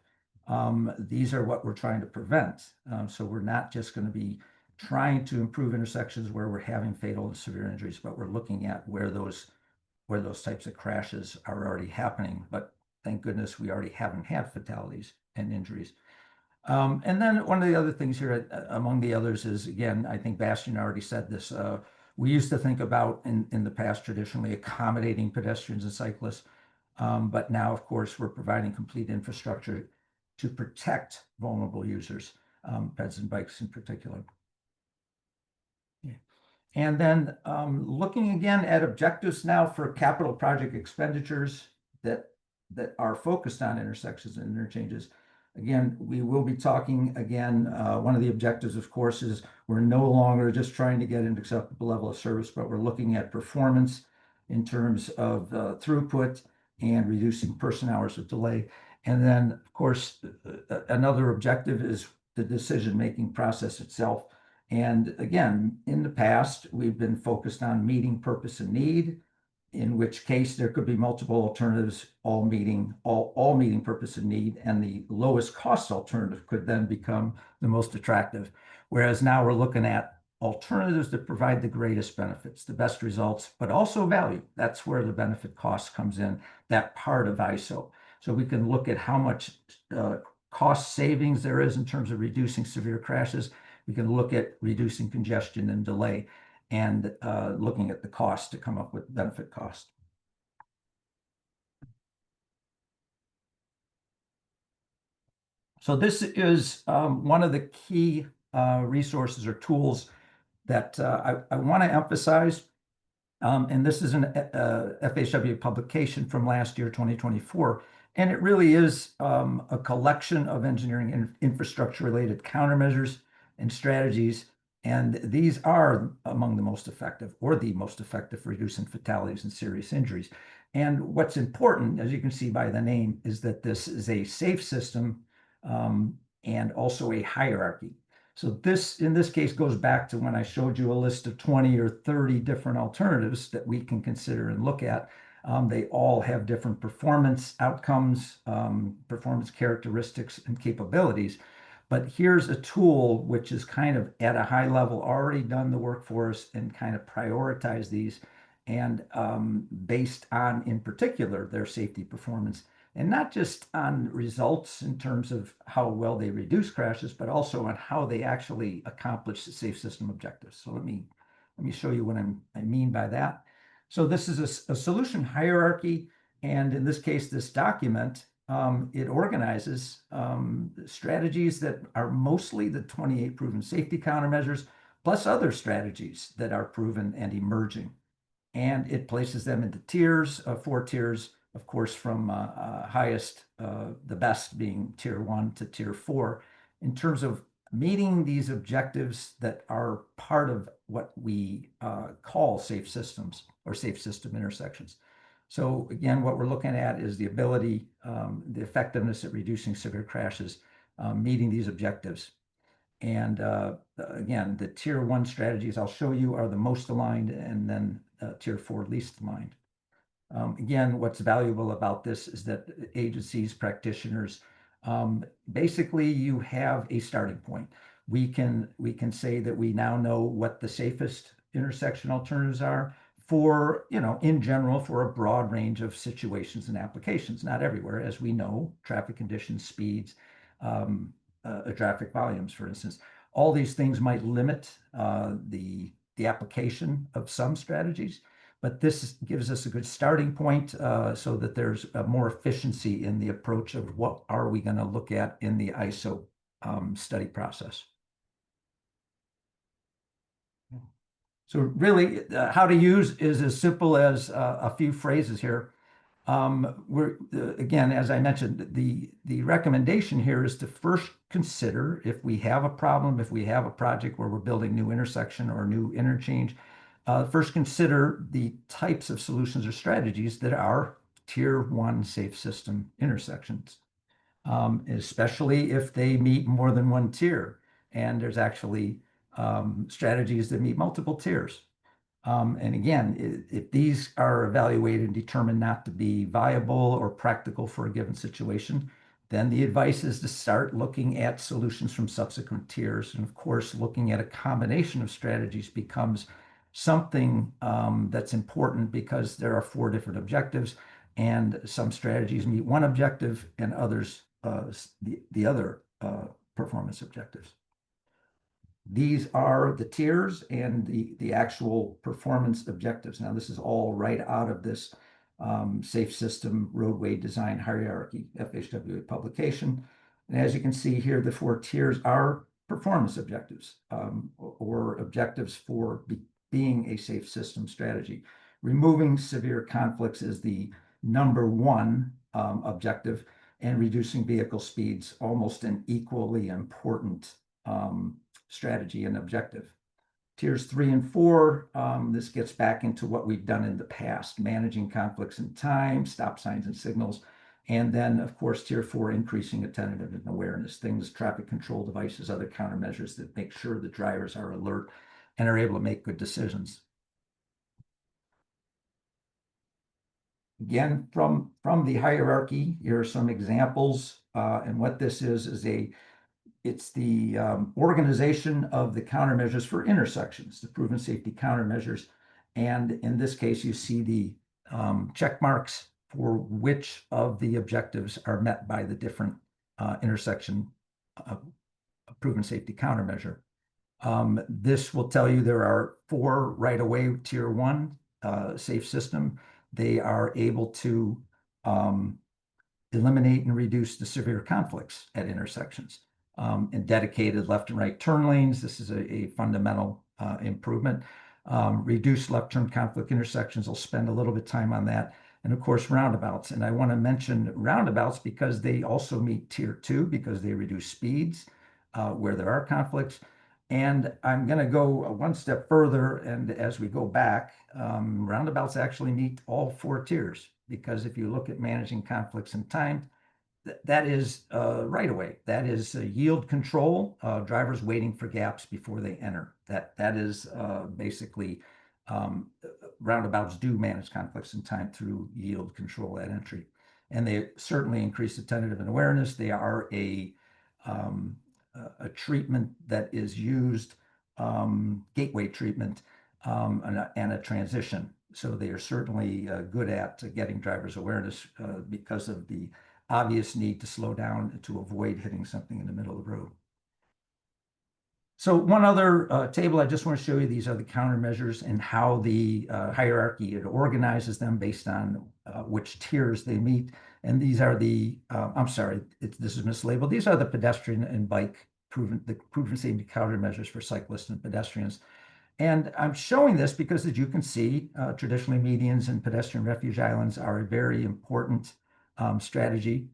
Speaker 4: These are what we're trying to prevent. So we're not just going to be trying to improve intersections where we're having fatal and severe injuries, but we're looking at where those types of crashes are already happening. But thank goodness we already haven't had fatalities and injuries. And then one of the other things here, among the others, is, again, I think Bastian already said this, we used to think about in the past traditionally accommodating pedestrians and cyclists, but now, of course, we're providing complete infrastructure to protect vulnerable users, peds and bikes in particular. And then looking again at objectives now for capital project expenditures that are focused on intersections and interchanges. Again, we will be talking again, one of the objectives, of course, is we're no longer just trying to get an acceptable level of service, but we're looking at performance in terms of throughput and reducing person hours of delay. And then, of course, another objective is the decision-making process itself. And again, in the past, we've been focused on meeting purpose and need, in which case there could be multiple alternatives, all meeting purpose and need, and the lowest cost alternative could then become the most attractive. Whereas now we're looking at alternatives that provide the greatest benefits, the best results, but also value. That's where the benefit cost comes in, that part of ISO. So we can look at how much cost savings there is in terms of reducing severe crashes. We can look at reducing congestion and delay, and looking at the cost to come up with benefit cost. So this is one of the key resources or tools that I want to emphasize. And this is an FHW publication from last year, 2024. And it really is a collection of engineering and infrastructure-related countermeasures and strategies. And these are among the most effective, or the most effective, for reducing fatalities and serious injuries. And what's important, as you can see by the name, is that this is a safe system and also a hierarchy. So this, in this case, goes back to when I showed you a list of 20 or 30 different alternatives that we can consider and look at. They all have different performance outcomes, performance characteristics, and capabilities. But here's a tool which is kind of at a high level already done the work for us and kind of prioritize these, and based on, in particular, their safety performance, and not just on results in terms of how well they reduce crashes, but also on how they actually accomplish the safe system objectives. So let me show you what I mean by that. So this is a solution hierarchy, and in this case, this document, it organizes strategies that are mostly the 28 proven safety countermeasures, plus other strategies that are proven and emerging. And it places them into tiers, 4 tiers, of course, from highest, the best being tier 1 to tier 4, in terms of meeting these objectives that are part of what we call safe systems or safe system intersections. So again, what we're looking at is the ability, the effectiveness at reducing severe crashes, meeting these objectives. And again, the tier 1 strategies I'll show you are the most aligned, and then tier 4 least aligned. Again, what's valuable about this is that agencies, practitioners, basically you have a starting point. We can say that we now know what the safest intersection alternatives are for, in general, for a broad range of situations and applications. Not everywhere, as we know, traffic conditions, speeds, traffic volumes, for instance. All these things might limit the application of some strategies, but this gives us a good starting point so that there's more efficiency in the approach of what are we going to look at in the ISO study process. So really, how to use is as simple as a few phrases here. Again, as I mentioned, the recommendation here is to first consider, if we have a problem, if we have a project where we're building new intersection or new interchange, first consider the types of solutions or strategies that are tier 1 safe system intersections, especially if they meet more than one tier. And there's actually strategies that meet multiple tiers. And again, if these are evaluated and determined not to be viable or practical for a given situation, then the advice is to start looking at solutions from subsequent tiers. And of course, looking at a combination of strategies becomes something that's important, because there are 4 different objectives, and some strategies meet one objective and others the other performance objectives. These are the tiers and the actual performance objectives. Now, this is all right out of this Safe System Roadway Design Hierarchy, FHWA publication. And as you can see here, the 4 tiers are performance objectives, or objectives for being a safe system strategy. Removing severe conflicts is the #1 objective, and reducing vehicle speeds almost an equally important strategy and objective. Tiers 3 and 4, this gets back into what we've done in the past: managing conflicts in time, stop signs and signals, and then, of course, tier 4, increasing attentive and awareness, things, traffic control devices, other countermeasures that make sure the drivers are alert and are able to make good decisions. Again, from the hierarchy, here are some examples, and what this is it's the organization of the countermeasures for intersections, the proven safety countermeasures. And in this case, you see the check marks for which of the objectives are met by the different intersection proven safety countermeasure. This will tell you there are 4 right away tier 1 safe system. They are able to eliminate and reduce the severe conflicts at intersections. And dedicated left and right turn lanes. This is a fundamental improvement. Reduce left turn conflict intersections. I'll spend a little bit of time on that. And of course, roundabouts. And I want to mention roundabouts because they also meet tier 2, because they reduce speeds where there are conflicts. And I'm going to go one step further. And as we go back, roundabouts actually meet all 4 tiers, because if you look at managing conflicts in time, that is right away. That is yield control, drivers waiting for gaps before they enter. That is basically roundabouts do manage conflicts in time through yield control at entry. And they certainly increase attentive and awareness. They are a treatment that is used, gateway treatment, and a transition. So they are certainly good at getting drivers awareness because of the obvious need to slow down to avoid hitting something in the middle of the road. So one other table I just want to show you. These are the countermeasures and how the hierarchy, it organizes them based on which tiers they meet. And these are the, I'm sorry, this is mislabeled. These are the pedestrian and bike proven safety countermeasures for cyclists and pedestrians. And I'm showing this because, as you can see, traditionally medians and pedestrian refuge islands are a very important strategy,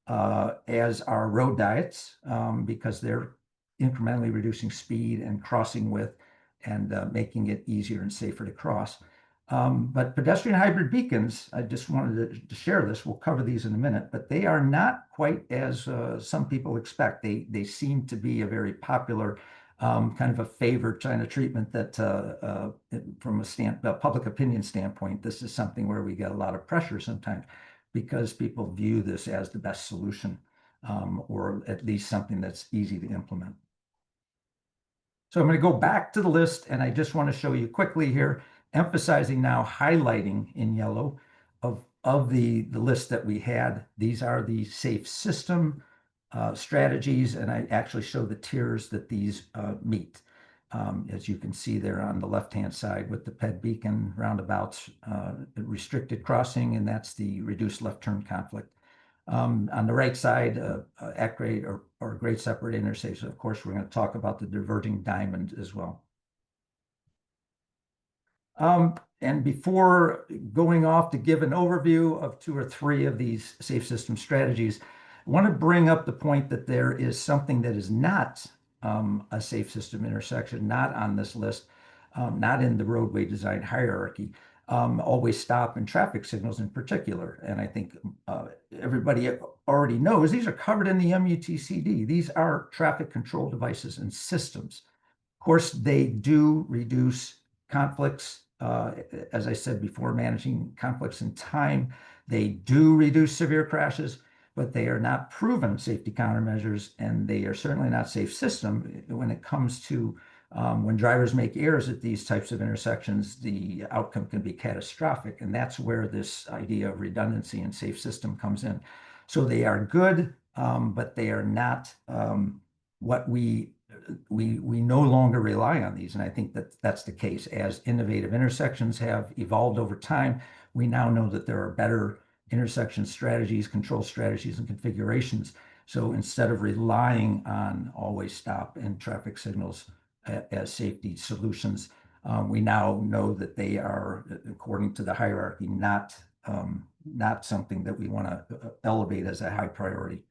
Speaker 4: as are road diets, because they're incrementally reducing speed and crossing width and making it easier and safer to cross. But pedestrian hybrid beacons, I just wanted to share this. We'll cover these in a minute, but they are not quite as some people expect. They seem to be a very popular kind of a favored kind of treatment that from a public opinion standpoint, this is something where we get a lot of pressure sometimes because people view this as the best solution or at least something that's easy to implement. So I'm going to go back to the list, and I just want to show you quickly here, emphasizing now, highlighting in yellow of the list that we had. These are the safe system strategies, and I actually show the tiers that these meet. As you can see there on the left-hand side with the PED beacon, roundabouts, restricted crossing, and that's the reduced left turn conflict. On the right side, at grade or grade separate interstates. Of course, we're going to talk about the diverging diamond as well. And before going off to give an overview of 2 or 3 of these safe system strategies, I want to bring up the point that there is something that is not a safe system intersection, not on this list, not in the roadway design hierarchy. Always stop and traffic signals in particular. And I think everybody already knows these are covered in the MUTCD. These are traffic control devices and systems. Of course, they do reduce conflicts. As I said before, managing conflicts in time. They do reduce severe crashes, but they are not proven safety countermeasures, and they are certainly not safe system when it comes to when drivers make errors at these types of intersections. The outcome can be catastrophic, and that's where this idea of redundancy and safe system comes in. So they are good, but they are not what we no longer rely on these, and I think that that's the case. As innovative intersections have evolved over time, we now know that there are better intersection strategies, control strategies, and configurations. So instead of relying on always stop and traffic signals as safety solutions, we now know that they are, according to the hierarchy, not something that we want to elevate as a high priority.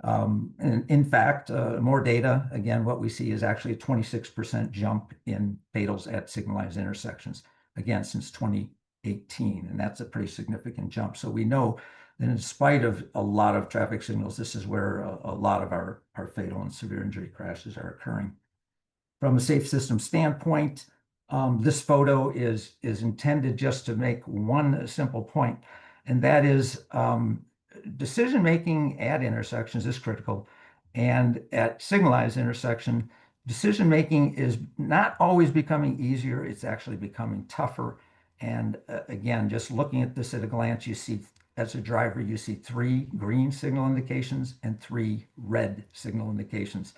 Speaker 4: And in fact, more data, again, what we see is actually a 26% jump in fatals at signalized intersections, again, since 2018, and that's a pretty significant jump. So we know that in spite of a lot of traffic signals, this is where a lot of our fatal and severe injury crashes are occurring. From a safe system standpoint, this photo is intended just to make one simple point, and that is decision-making at intersections is critical, and at signalized intersection, decision-making is not always becoming easier, it's actually becoming tougher. And again, just looking at this at a glance, you see, as a driver, you see 3 green signal indications and 3 red signal indications.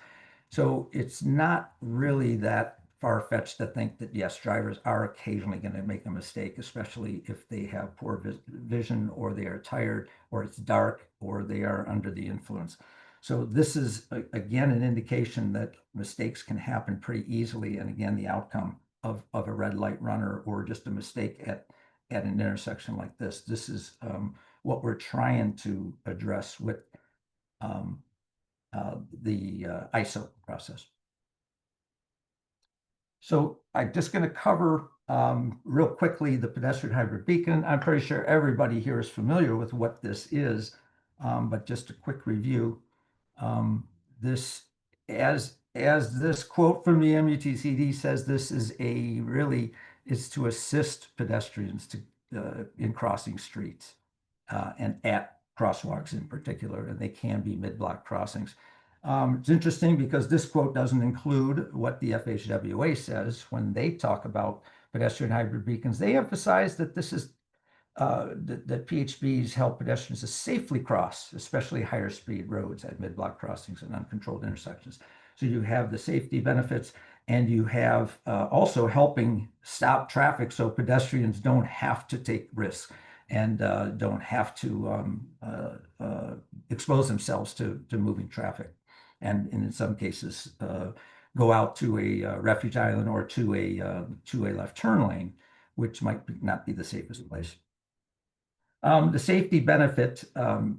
Speaker 4: So it's not really that far-fetched to think that, yes, drivers are occasionally going to make a mistake, especially if they have poor vision, or they are tired, or it's dark, or they are under the influence. So this is, again, an indication that mistakes can happen pretty easily. And again, the outcome of a red light runner or just a mistake at an intersection like this. This is what we're trying to address with the ISOAP process. So I'm just going to cover real quickly the pedestrian hybrid beacon. I'm pretty sure everybody here is familiar with what this is, but just a quick review. This, as this quote from the MUTCD says, this is it's to assist pedestrians in crossing streets and at crosswalks in particular, and they can be mid-block crossings. It's interesting because this quote doesn't include what the FHWA says when they talk about pedestrian hybrid beacons. They emphasize that this is that PHBs help pedestrians to safely cross, especially higher speed roads at mid-block crossings and uncontrolled intersections. So you have the safety benefits, and you have also helping stop traffic so pedestrians don't have to take risks and don't have to expose themselves to moving traffic. And in some cases, go out to a refuge island or to a left turn lane, which might not be the safest place. The safety benefit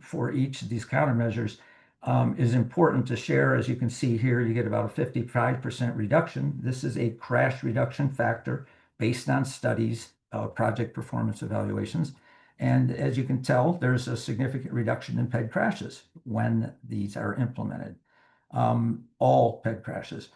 Speaker 4: for each of these countermeasures is important to share. As you can see here, you get about a 55% reduction. This is a crash reduction factor based on studies project performance evaluations. And as you can tell, there's a significant reduction in PED crashes when these are implemented, all PED crashes.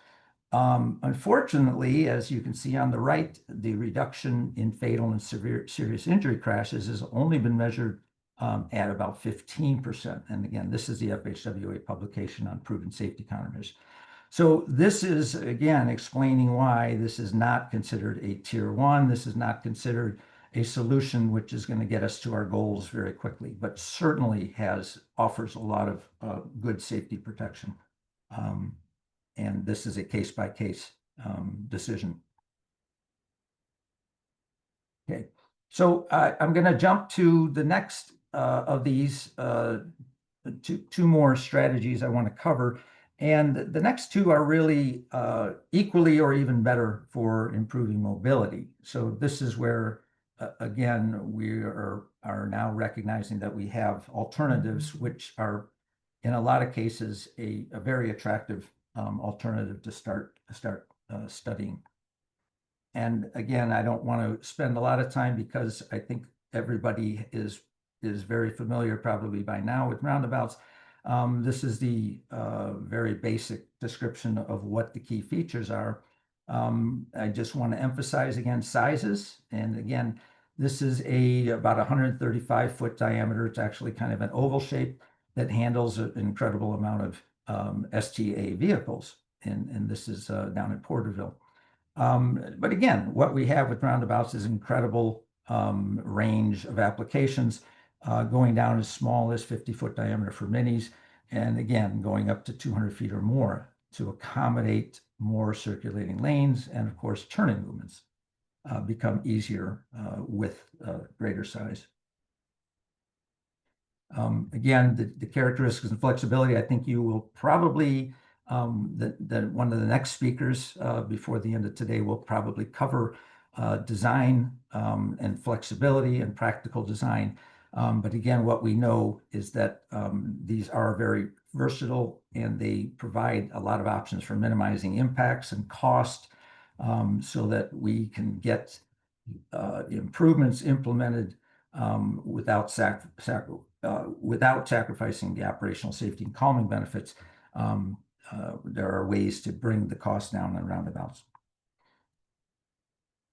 Speaker 4: Unfortunately, as you can see on the right, the reduction in fatal and serious injury crashes has only been measured at about 15%. And again, this is the FHWA publication on proven safety countermeasures. So this is, again, explaining why this is not considered a tier 1. This is not considered a solution which is going to get us to our goals very quickly, but certainly offers a lot of good safety protection. And this is a case-by-case decision. Okay, so I'm going to jump to the next of these two more strategies I want to cover. And the next two are really equally or even better for improving mobility. So this is where, again, we are now recognizing that we have alternatives, which are, in a lot of cases, a very attractive alternative to start studying. And again, I don't want to spend a lot of time because I think everybody is very familiar probably by now with roundabouts. This is the very basic description of what the key features are. I just want to emphasize again sizes. And again, this is about 135-foot diameter. It's actually kind of an oval shape that handles an incredible amount of STA vehicles. And this is down in Porterville. But again, what we have with roundabouts is incredible range of applications, going down as small as 50-foot diameter for minis, and again, going up to 200 feet or more to accommodate more circulating lanes. And of course, turning movements become easier with greater size. Again, the characteristics and flexibility, I think you will probably, one of the next speakers before the end of today will probably cover design and flexibility and practical design. But again, what we know is that these are very versatile and they provide a lot of options for minimizing impacts and cost, so that we can get improvements implemented without sacrificing the operational safety and calming benefits. There are ways to bring the cost down on roundabouts.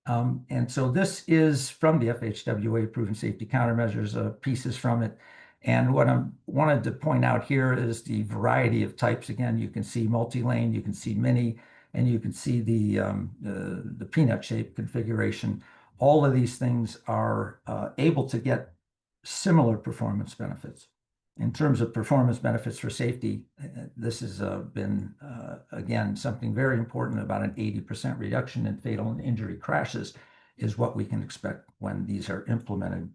Speaker 4: And so this is from the FHWA Proven Safety Countermeasures, pieces from it. And what I wanted to point out here is the variety of types. Again, you can see multi-lane, you can see mini, and you can see the peanut shape configuration. All of these things are able to get similar performance benefits. In terms of performance benefits for safety, this has been, again, something very important. About an 80% reduction in fatal and injury crashes is what we can expect when these are implemented.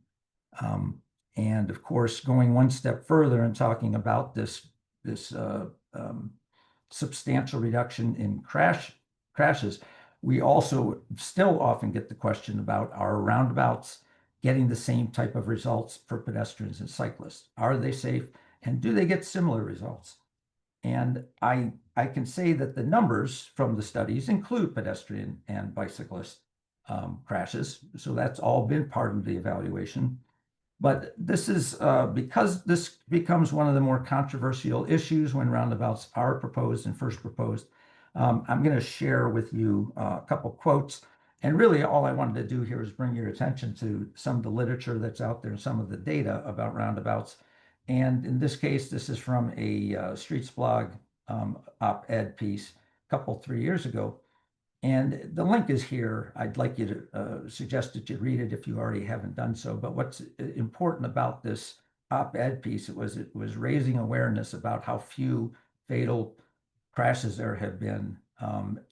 Speaker 4: And of course, going one step further and talking about this substantial reduction in crashes, we also still often get the question about our roundabouts getting the same type of results for pedestrians and cyclists. Are they safe, and do they get similar results? And I can say that the numbers from the studies include pedestrian and bicyclist crashes. So that's all been part of the evaluation. But this is because this becomes one of the more controversial issues when roundabouts are proposed and first proposed. I'm going to share with you a couple quotes. And really, all I wanted to do here is bring your attention to some of the literature that's out there and some of the data about roundabouts. And in this case, this is from a Streets blog op-ed piece a 3 years ago. And the link is here. I'd like you to suggest that you read it if you already haven't done so. But what's important about this op-ed piece, it was raising awareness about how few fatal crashes there have been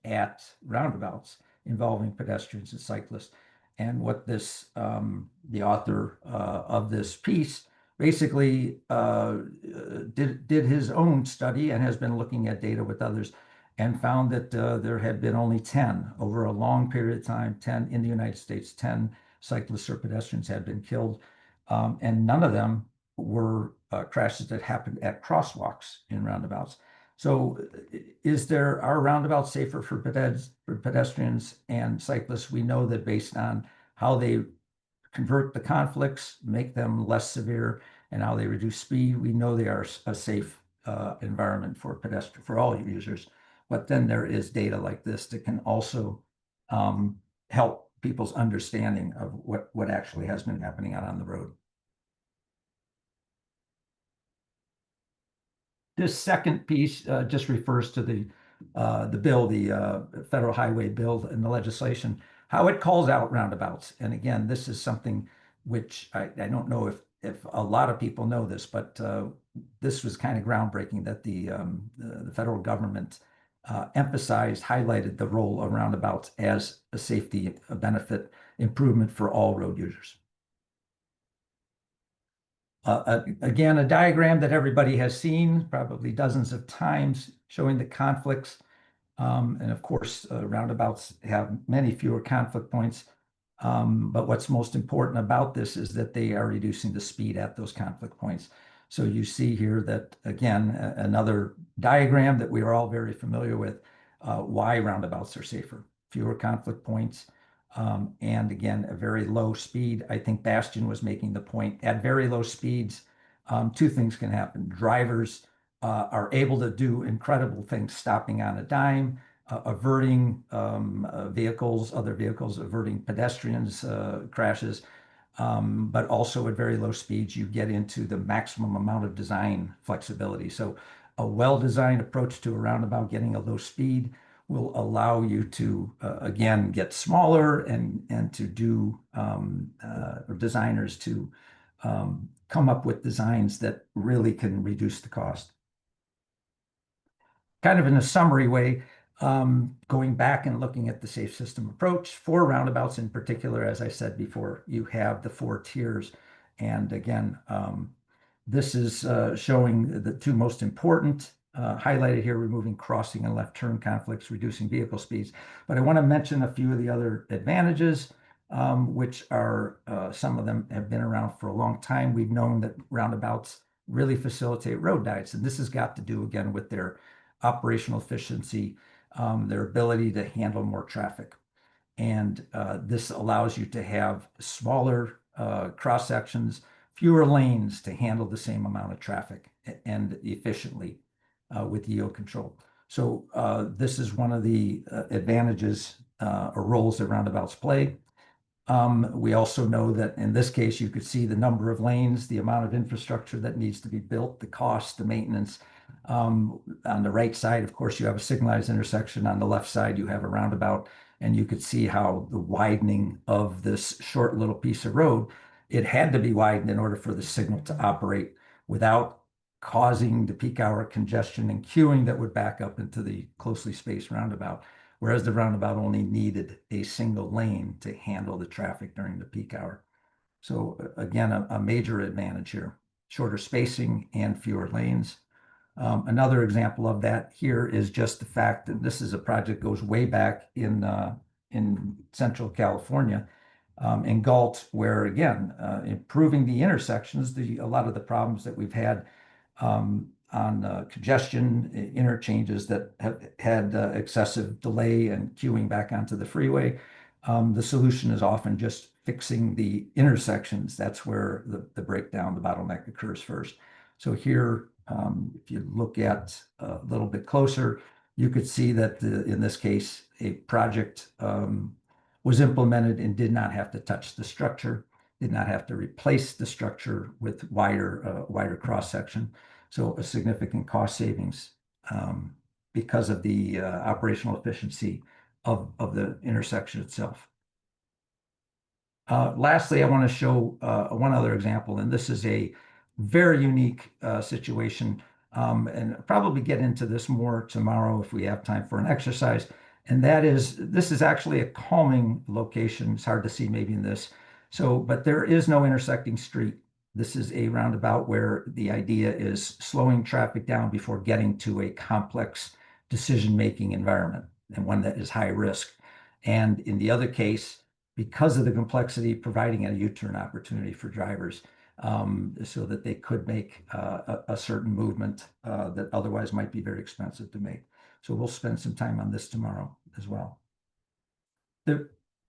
Speaker 4: at roundabouts involving pedestrians and cyclists. And what this, the author of this piece basically did his own study and has been looking at data with others and found that there had been only 10 over a long period of time, 10 in the United States, 10 cyclists or pedestrians had been killed. And none of them were crashes that happened at crosswalks in roundabouts. So are roundabouts safer for pedestrians and cyclists? We know that based on how they convert the conflicts, make them less severe, and how they reduce speed. We know they are a safe environment for pedestrian, for all users. But then there is data like this that can also help people's understanding of what actually has been happening out on the road. This second piece just refers to the bill, the federal highway bill and the legislation, how it calls out roundabouts. And again, this is something which I don't know if a lot of people know this, but this was kind of groundbreaking that the federal government emphasized, highlighted the role of roundabouts as a safety benefit improvement for all road users. Again, a diagram that everybody has seen probably dozens of times showing the conflicts. And of course, roundabouts have many fewer conflict points. But what's most important about this is that they are reducing the speed at those conflict points. So you see here that, again, another diagram that we are all very familiar with, why roundabouts are safer, fewer conflict points. And again, a very low speed. I think Bastian was making the point, at very low speeds, two things can happen. Drivers are able to do incredible things, stopping on a dime, averting vehicles, other vehicles, averting pedestrians, crashes. But also at very low speeds, you get into the maximum amount of design flexibility. So a well-designed approach to a roundabout getting a low speed will allow you to, again, get smaller and to do, or designers to come up with designs that really can reduce the cost. Kind of in a summary way, going back and looking at the safe system approach for roundabouts in particular, as I said before, you have the 4 tiers. And again, this is showing the 2 most important, highlighted here, removing crossing and left turn conflicts, reducing vehicle speeds. But I want to mention a few of the other advantages, which are, some of them have been around for a long time. We've known that roundabouts really facilitate road diets. And this has got to do, again, with their operational efficiency, their ability to handle more traffic. And this allows you to have smaller cross sections, fewer lanes to handle the same amount of traffic and efficiently with yield control. So this is one of the advantages or roles that roundabouts play. We also know that in this case, you could see the number of lanes, the amount of infrastructure that needs to be built, the cost, the maintenance. On the right side, of course, you have a signalized intersection. On the left side, you have a roundabout, and you could see how the widening of this short little piece of road, it had to be widened in order for the signal to operate without causing the peak hour congestion and queuing that would back up into the closely spaced roundabout, whereas the roundabout only needed a single lane to handle the traffic during the peak hour. So again, a major advantage here, shorter spacing and fewer lanes. Another example of that here is just the fact that this is a project that goes way back in Central California, in Galt, where again, improving the intersections, a lot of the problems that we've had on congestion, interchanges that have had excessive delay and queuing back onto the freeway. The solution is often just fixing the intersections. That's where the breakdown, the bottleneck occurs first. So here, if you look at a little bit closer, you could see that in this case, a project was implemented and did not have to touch the structure, did not have to replace the structure with wider cross section. So a significant cost savings because of the operational efficiency of the intersection itself. Lastly, I want to show one other example, and this is a very unique situation, and I'll probably get into this more tomorrow if we have time for an exercise. And that is, this is actually a calming location. It's hard to see maybe in this. So, but there is no intersecting street. This is a roundabout where the idea is slowing traffic down before getting to a complex decision-making environment and one that is high risk. And in the other case, because of the complexity, providing a U-turn opportunity for drivers so that they could make a certain movement that otherwise might be very expensive to make. So we'll spend some time on this tomorrow as well.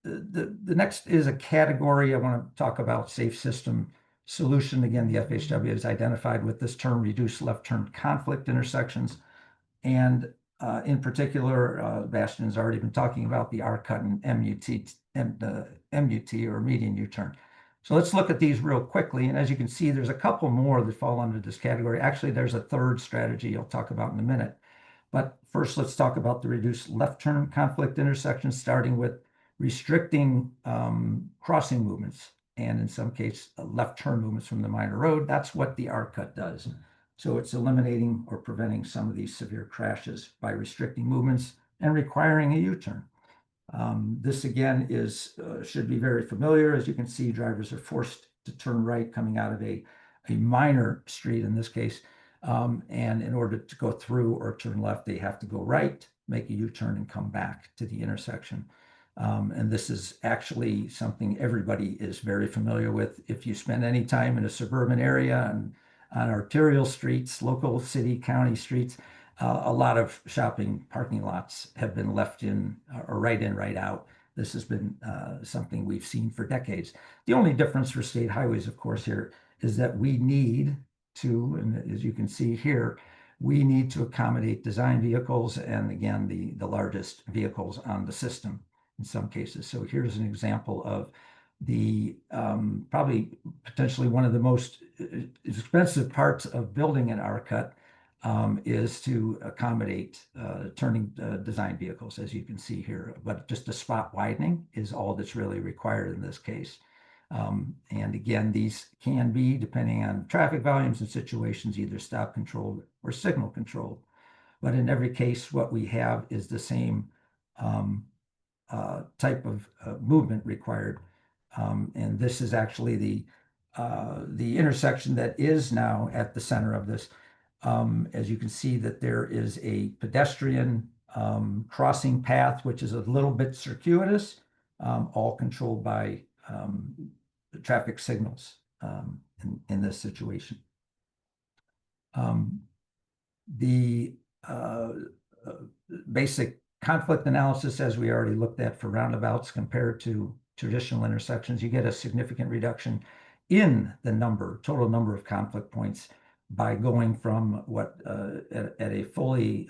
Speaker 4: the next is a category I want to talk about: safe system solution. Again, the FHW is identified with this term, reduce left turn conflict intersections. And in particular, Bastian's already been talking about the R-cut and MUT or median U-turn. So let's look at these real quickly. And as you can see, there's a couple more that fall under this category. Actually, there's a third strategy I'll talk about in a minute. But first, let's talk about the reduced left turn conflict intersections, starting with restricting crossing movements, and in some case, left turn movements from the minor road. That's what the R-cut does. So it's eliminating or preventing some of these severe crashes by restricting movements and requiring a U-turn. This again should be very familiar. As you can see, drivers are forced to turn right coming out of a minor street in this case. And in order to go through or turn left, they have to go right, make a U-turn, and come back to the intersection. And this is actually something everybody is very familiar with. If you spend any time in a suburban area and on arterial streets, local city, county streets, a lot of shopping parking lots have been left in or right in, right out. This has been something we've seen for decades. The only difference for state highways, of course, here is that we need to, and as you can see here, we need to accommodate design vehicles and again, the largest vehicles on the system in some cases. So here's an example of the probably potentially one of the most expensive parts of building an R-cut is to accommodate turning design vehicles, as you can see here. But just a spot widening is all that's really required in this case. And again, these can be, depending on traffic volumes and situations, either stop controlled or signal controlled. But in every case, what we have is the same type of movement required. And this is actually the intersection that is now at the center of this. As you can see that there is a pedestrian crossing path, which is a little bit circuitous, all controlled by the traffic signals in this situation. The basic conflict analysis, as we already looked at for roundabouts compared to traditional intersections, you get a significant reduction in the total number of conflict points by going from what at a fully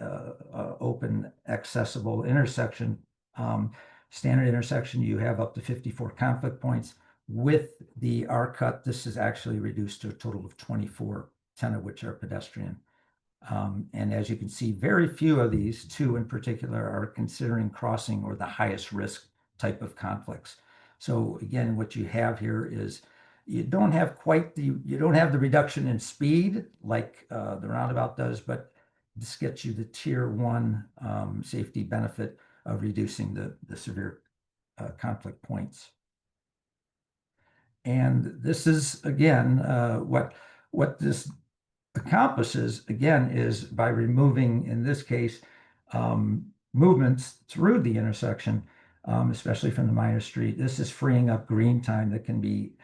Speaker 4: open, accessible intersection, standard intersection, you have up to 54 conflict points. With the R-cut, this is actually reduced to a total of 24, 10 of which are pedestrian. And as you can see, very few of these, two in particular, are considering crossing or the highest risk type of conflicts. So again, what you have here is you don't have the reduction in speed like the roundabout does, but this gets you the tier 1 safety benefit of reducing the severe conflict points. And this is again what this accomplishes again is by removing, in this case, movements through the intersection, especially from the minor street. This is freeing up green time that can be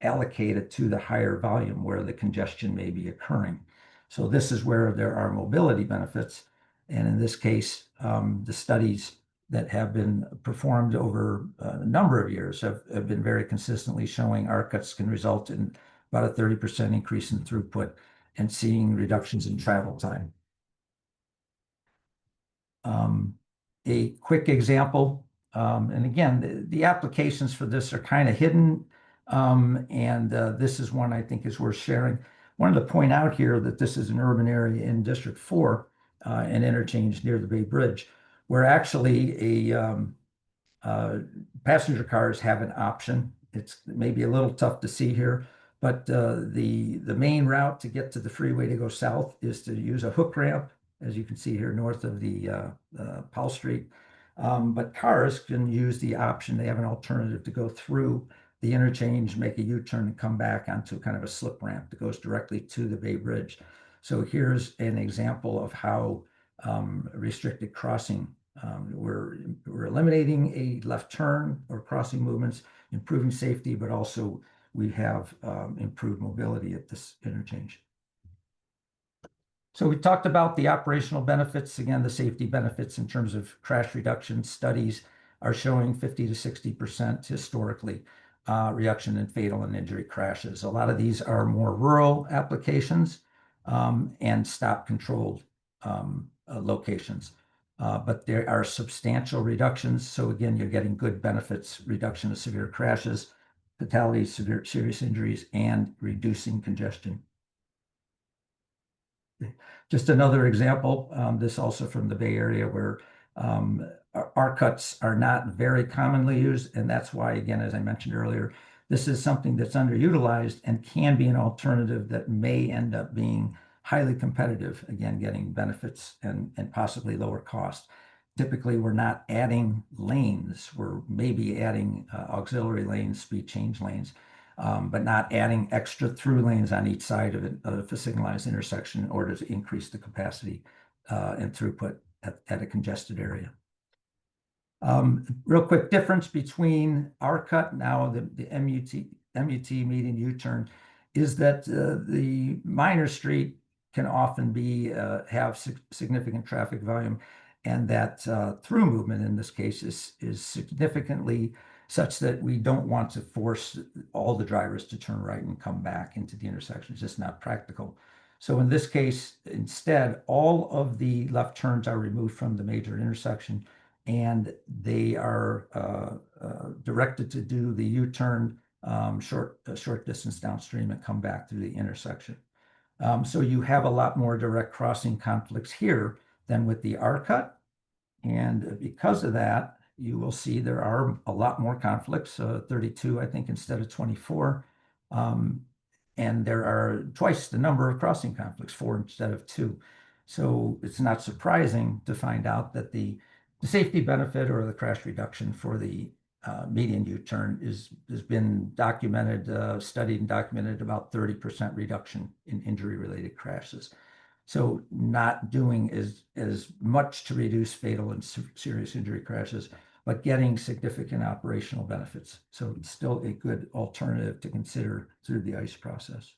Speaker 4: allocated to the higher volume where the congestion may be occurring. So this is where there are mobility benefits. And in this case, the studies that have been performed over a number of years have been very consistently showing R-cuts can result in about a 30% increase in throughput and seeing reductions in travel time. A quick example, and again, the applications for this are kind of hidden, and this is one I think is worth sharing. Wanted to point out here that this is an urban area in District 4, an interchange near the Bay Bridge, where actually passenger cars have an option. It's maybe a little tough to see here, but the main route to get to the freeway to go south is to use a hook ramp, as you can see here north of the Powell Street. But cars can use the option. They have an alternative to go through the interchange, make a U-turn, and come back onto kind of a slip ramp that goes directly to the Bay Bridge. So here's an example of how restricted crossing, we're eliminating a left turn or crossing movements, improving safety, but also we have improved mobility at this interchange. So we talked about the operational benefits, again, the safety benefits in terms of crash reduction studies are showing 50 to 60% historically reduction in fatal and injury crashes. A lot of these are more rural applications and stop-controlled locations. But there are substantial reductions. So again, you're getting good benefits, reduction of severe crashes, fatalities, serious injuries, and reducing congestion. Just another example, this also from the Bay Area, where R-cuts are not very commonly used. And that's why, again, as I mentioned earlier, this is something that's underutilized and can be an alternative that may end up being highly competitive, again, getting benefits and possibly lower cost. Typically, we're not adding lanes. We're maybe adding auxiliary lanes, speed change lanes, but not adding extra through lanes on each side of a signalized intersection in order to increase the capacity and throughput at a congested area. Real quick difference between R-cut, now the MUT median U-turn, is that the minor street can often have significant traffic volume, and that through movement in this case is significantly such that we don't want to force all the drivers to turn right and come back into the intersection. It's just not practical. So in this case, instead, all of the left turns are removed from the major intersection, and they are directed to do the U-turn short distance downstream and come back through the intersection. So you have a lot more direct crossing conflicts here than with the R-cut. And because of that, you will see there are a lot more conflicts, 32, I think, instead of 24. And there are twice the number of crossing conflicts, 4 instead of 2. So it's not surprising to find out that the safety benefit or the crash reduction for the median U-turn has been documented, studied and documented about 30% reduction in injury-related crashes. So not doing as much to reduce fatal and serious injury crashes, but getting significant operational benefits. So it's still a good alternative to consider through the ICE process.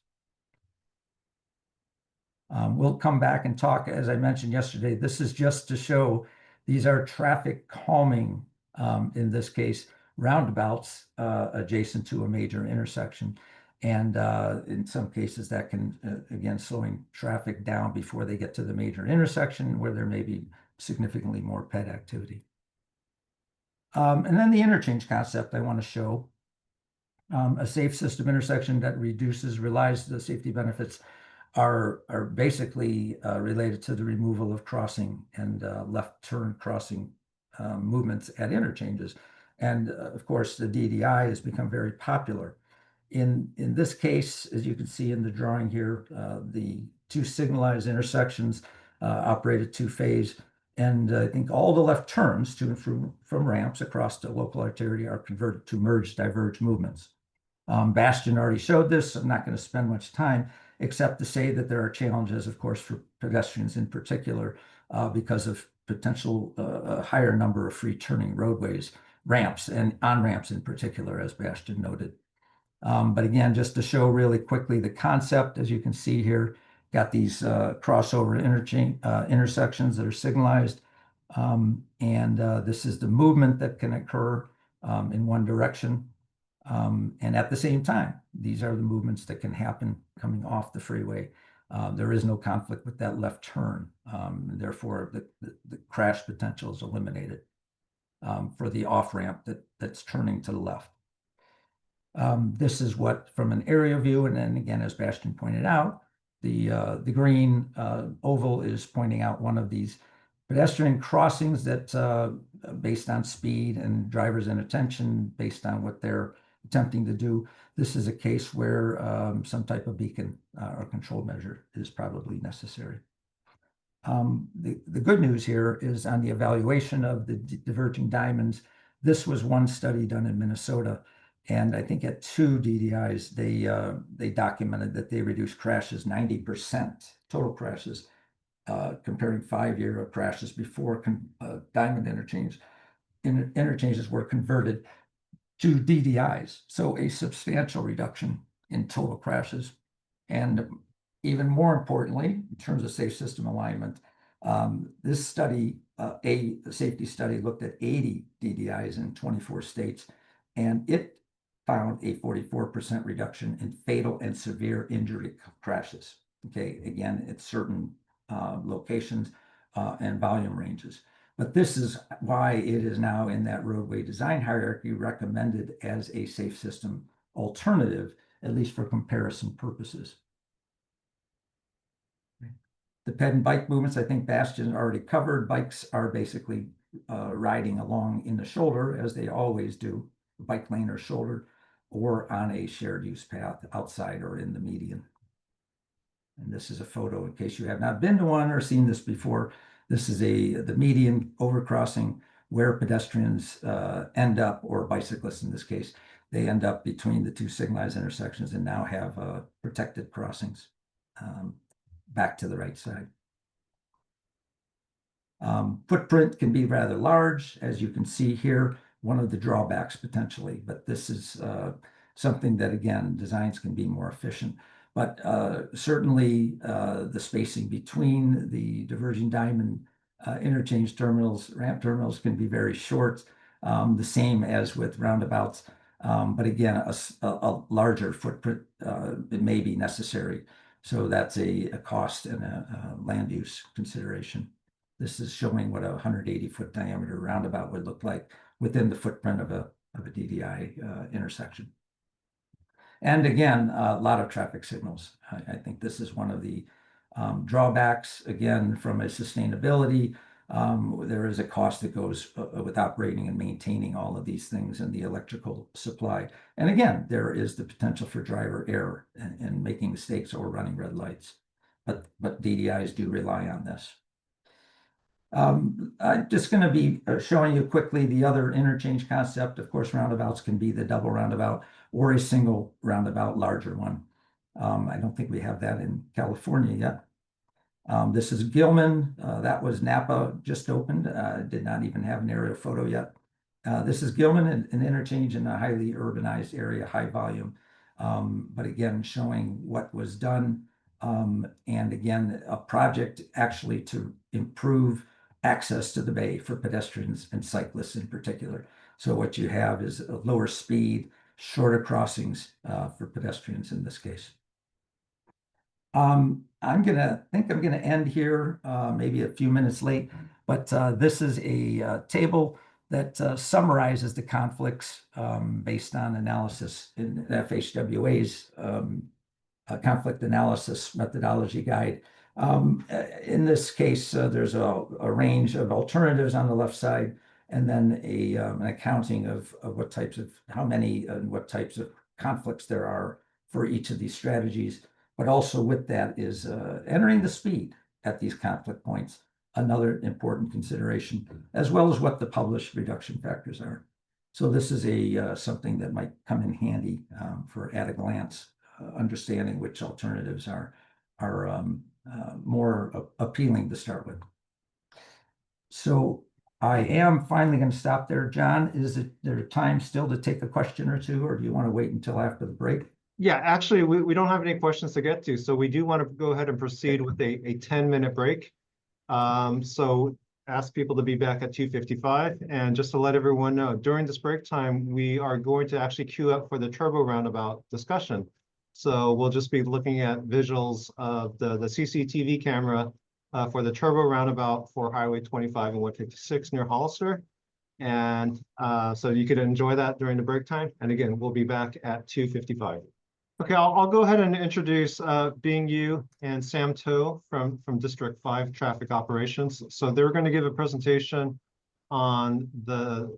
Speaker 4: We'll come back and talk, as I mentioned yesterday, this is just to show these are traffic calming, in this case, roundabouts adjacent to a major intersection. And in some cases that can, again, slowing traffic down before they get to the major intersection where there may be significantly more ped activity. And then the interchange concept I want to show. A safe system intersection that relies the safety benefits are basically related to the removal of crossing and left turn crossing movements at interchanges. And of course, the DDI has become very popular. In this case, as you can see in the drawing here, the 2 signalized intersections operate at 2-phase. And I think all the left turns to and from ramps across the local artery are converted to merge-diverge movements. Bastian already showed this. I'm not going to spend much time, except to say that there are challenges, of course, for pedestrians in particular, because of potential higher number of free turning roadways, ramps, and on-ramps in particular, as Bastian noted. But again, just to show really quickly the concept, as you can see here, got these crossover intersections that are signalized. And this is the movement that can occur in one direction. And at the same time, these are the movements that can happen coming off the freeway. There is no conflict with that left turn. Therefore, the crash potential is eliminated for the off-ramp that's turning to the left. This is what, from an aerial view, and then again, as Bastian pointed out, the green oval is pointing out one of these pedestrian crossings that, based on speed and drivers' inattention, based on what they're attempting to do, this is a case where some type of beacon or control measure is probably necessary. The good news here is on the evaluation of the diverging diamonds. This was one study done in Minnesota, and I think at 2 DDIs, they documented that they reduced crashes 90%, total crashes, comparing 5-year crashes before diamond interchanges were converted to DDIs. So a substantial reduction in total crashes. And even more importantly, in terms of safe system alignment, this study a safety study looked at 80 DDIs in 24 states, and it found a 44% reduction in fatal and severe injury crashes. Okay, again, at certain locations and volume ranges. But this is why it is now in that roadway design hierarchy recommended as a safe system alternative, at least for comparison purposes. The ped and bike movements, I think Bastian already covered. Bikes are basically riding along in the shoulder, as they always do, bike lane or shoulder, or on a shared use path outside or in the median. And this is a photo in case you have not been to one or seen this before. This is the median overcrossing where pedestrians end up, or bicyclists in this case. They end up between the two signalized intersections and now have protected crossings back to the right side. Footprint can be rather large, as you can see here, one of the drawbacks potentially, but this is something that, again, designs can be more efficient. But certainly the spacing between the diverging diamond interchange terminals, ramp terminals, can be very short, the same as with roundabouts. But again, a larger footprint it may be necessary. So that's a cost and a land use consideration. This is showing what a 180-foot diameter roundabout would look like within the footprint of a DDI intersection. And again, a lot of traffic signals. I think this is one of the drawbacks, again, from a sustainability. There is a cost that goes with operating and maintaining all of these things and the electrical supply. And again, there is the potential for driver error and making mistakes or running red lights. But DDIs do rely on this. I'm just going to be showing you quickly the other interchange concept. Of course, roundabouts can be the double roundabout or a single roundabout, larger one. I don't think we have that in California yet. This is Gilman. That was Napa, just opened. Did not even have an aerial photo yet. This is Gilman, an interchange in a highly urbanized area, high volume. But again, showing what was done. And again, a project actually to improve access to the bay for pedestrians and cyclists in particular. So what you have is a lower speed, shorter crossings for pedestrians in this case. I'm gonna end here, maybe a few minutes late, but this is a table that summarizes the conflicts based on analysis in FHWA's conflict analysis methodology guide. In this case, there's a range of alternatives on the left side, and then an accounting of what types of, how many and what types of conflicts there are for each of these strategies. But also with that is entering the speed at these conflict points, another important consideration, as well as what the published reduction factors are. So this is something that might come in handy for at a glance understanding which alternatives are more appealing to start with. So I am finally going to stop there. John, is there time still to take a question or two, or do you want to wait until after the break?
Speaker 2: Yeah, actually, we don't have any questions to get to, so we do want to go ahead and proceed with a 10-minute break. So ask people to be back at 2:55. And just to let everyone know, during this break time, we are going to actually queue up for the turbo roundabout discussion. So we'll just be looking at visuals of the CCTV camera for the turbo roundabout for Highway 25 and 156 near Hollister. And so you could enjoy that during the break time. And again, we'll be back at 2:55. Okay, I'll go ahead and introduce Bing Yu and Sam To from District 5 Traffic Operations. So they're going to give a presentation on the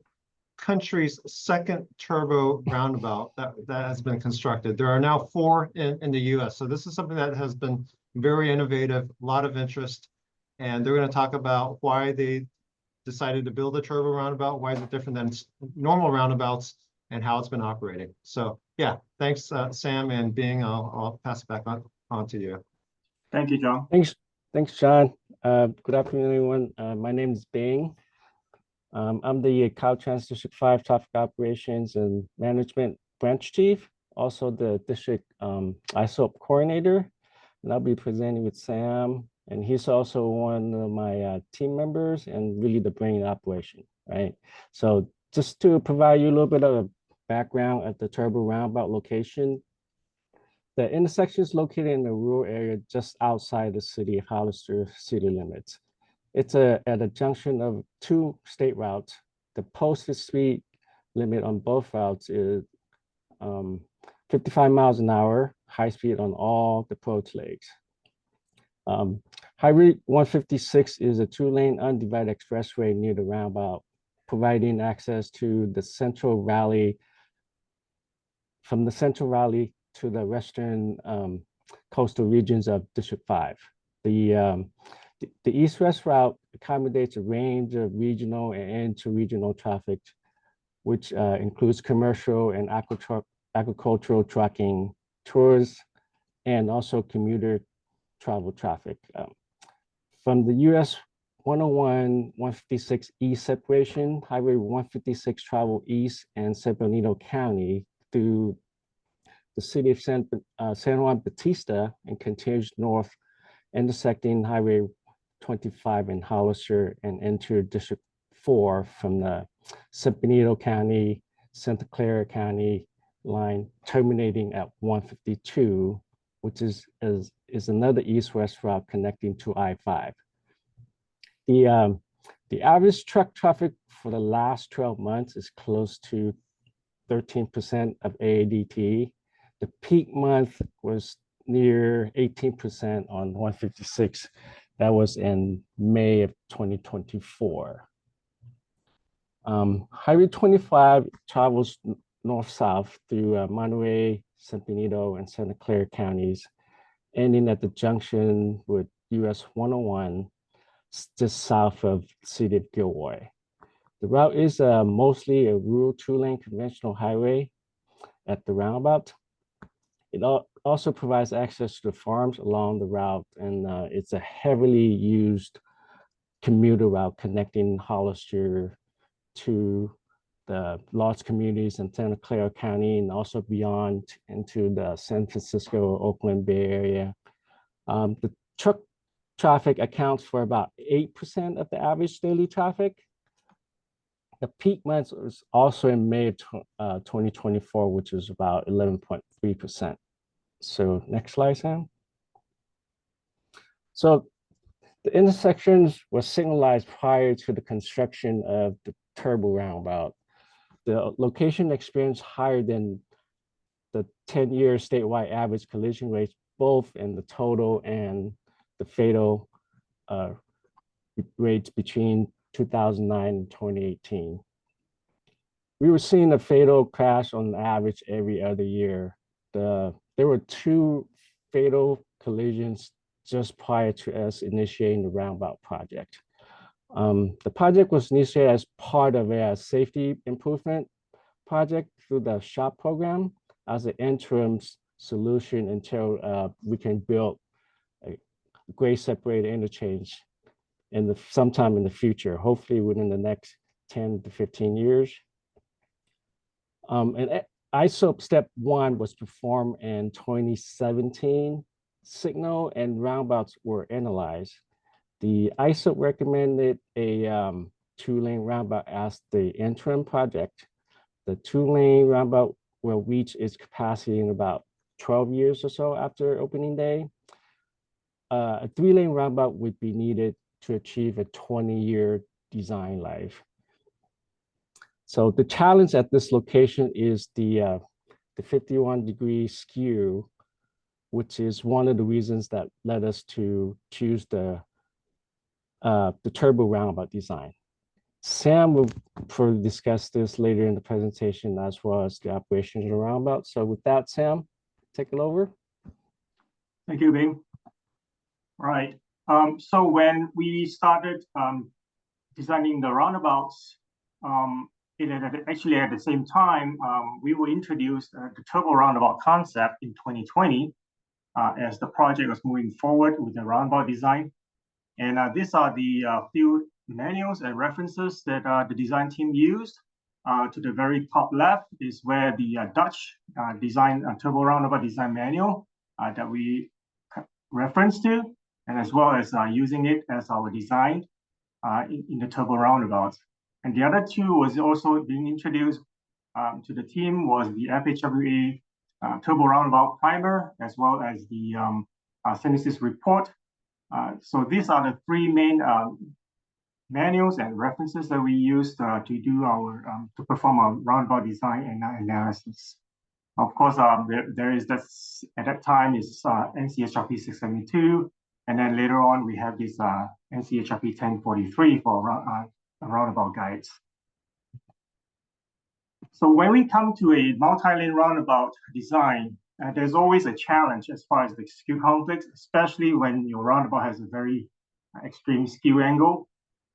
Speaker 2: country's second turbo roundabout that has been constructed. There are now 4 in the US. So this is something that has been very innovative, a lot of interest. And they're going to talk about why they decided to build a turbo roundabout, why is it different than normal roundabouts, and how it's been operating. So yeah, thanks, Sam and Bing. I'll pass it back on to you.
Speaker 5: Thank you, John.
Speaker 6: Thanks, John. Good afternoon, everyone. My name is Bing. I'm the Caltrans District 5 Traffic Operations and Management Branch Chief, also the District ISOAP Coordinator. And I'll be presenting with Sam and he's also one of my team members and really the brain operation, right? So just to provide you a little bit of a background at the Turbo Roundabout location, the intersection is located in a rural area just outside the city of Hollister city limits. It's at a junction of two state routes. The posted speed limit on both routes is 55 miles an hour, high speed on all the approach legs. Highway 156 is a two-lane undivided expressway near the roundabout, providing access to the Central Valley, from the Central Valley to the western coastal regions of District 5. The east-west route accommodates a range of regional and inter-regional traffic, which includes commercial and agricultural trucking, tours, and also commuter travel traffic. From the US 101-156 east separation, Highway 156 travel east and San Benito County through the city of San Juan Bautista and continues north, intersecting Highway 25 in Hollister and enter District 4 from the San Benito County, Santa Clara County line, terminating at 152, which is another east-west route connecting to I-5. The average truck traffic for the last 12 months is close to 13% of AADT. The peak month was near 18% on 156. That was in May of 2024. Highway 25 travels north-south through Monterey, San Benito, and Santa Clara counties, ending at the junction with US 101, just south of the city of Gilroy. The route is mostly a rural two-lane conventional highway at the roundabout. It also provides access to the farms along the route, and it's a heavily used commuter route connecting Hollister to the large communities in Santa Clara County and also beyond into the San Francisco, Oakland Bay Area. The truck traffic accounts for about 8% of the average daily traffic. The peak months was also in May of 2024, which is about 11.3%. So next slide, Sam. So the intersections were signalized prior to the construction of the Turbo Roundabout. The location experienced higher than the 10-year statewide average collision rates, both in the total and the fatal rates between 2009 and 2018. We were seeing a fatal crash on average every other year. There were 2 fatal collisions just prior to us initiating the Roundabout project. The project was initiated as part of a safety improvement project through the SHOP program as an interim solution until we can build a grade separated interchange sometime in the future, hopefully within the next 10 to 15 years. And ISOAP step 1 was performed in 2017. Signal and roundabouts were analyzed. The ISOAP recommended a 2-lane roundabout as the interim project. The 2-lane roundabout will reach its capacity in about 12 years or so after opening day. A 3-lane roundabout would be needed to achieve a 20-year design life. So the challenge at this location is the 51-degree skew, which is one of the reasons that led us to choose the Turbo Roundabout design. Sam will further discuss this later in the presentation, as well as the operations of the roundabout. So with that, Sam, take it over.
Speaker 7: Thank you, Bing. All right. So when we started designing the roundabouts, actually at the same time, we will introduce the Turbo Roundabout concept in 2020 as the project was moving forward with the roundabout design. And these are the few manuals and references that the design team used. To the very top left is where the Dutch design Turbo Roundabout design manual that we reference to. and as well as using it as our design in the turbo roundabouts. And the other two was also being introduced to the team was the FHWA turbo roundabout primer, as well as the synthesis report. So these are the three main manuals and references that we use to do our to perform our roundabout design and analysis. Of course, there is this at that time is NCHRP 672, and then later on we have this NCHRP 1043 for roundabout guides. So when we come to a multi-lane roundabout design, there's always a challenge as far as the skew conflicts, especially when your roundabout has a very extreme skew angle.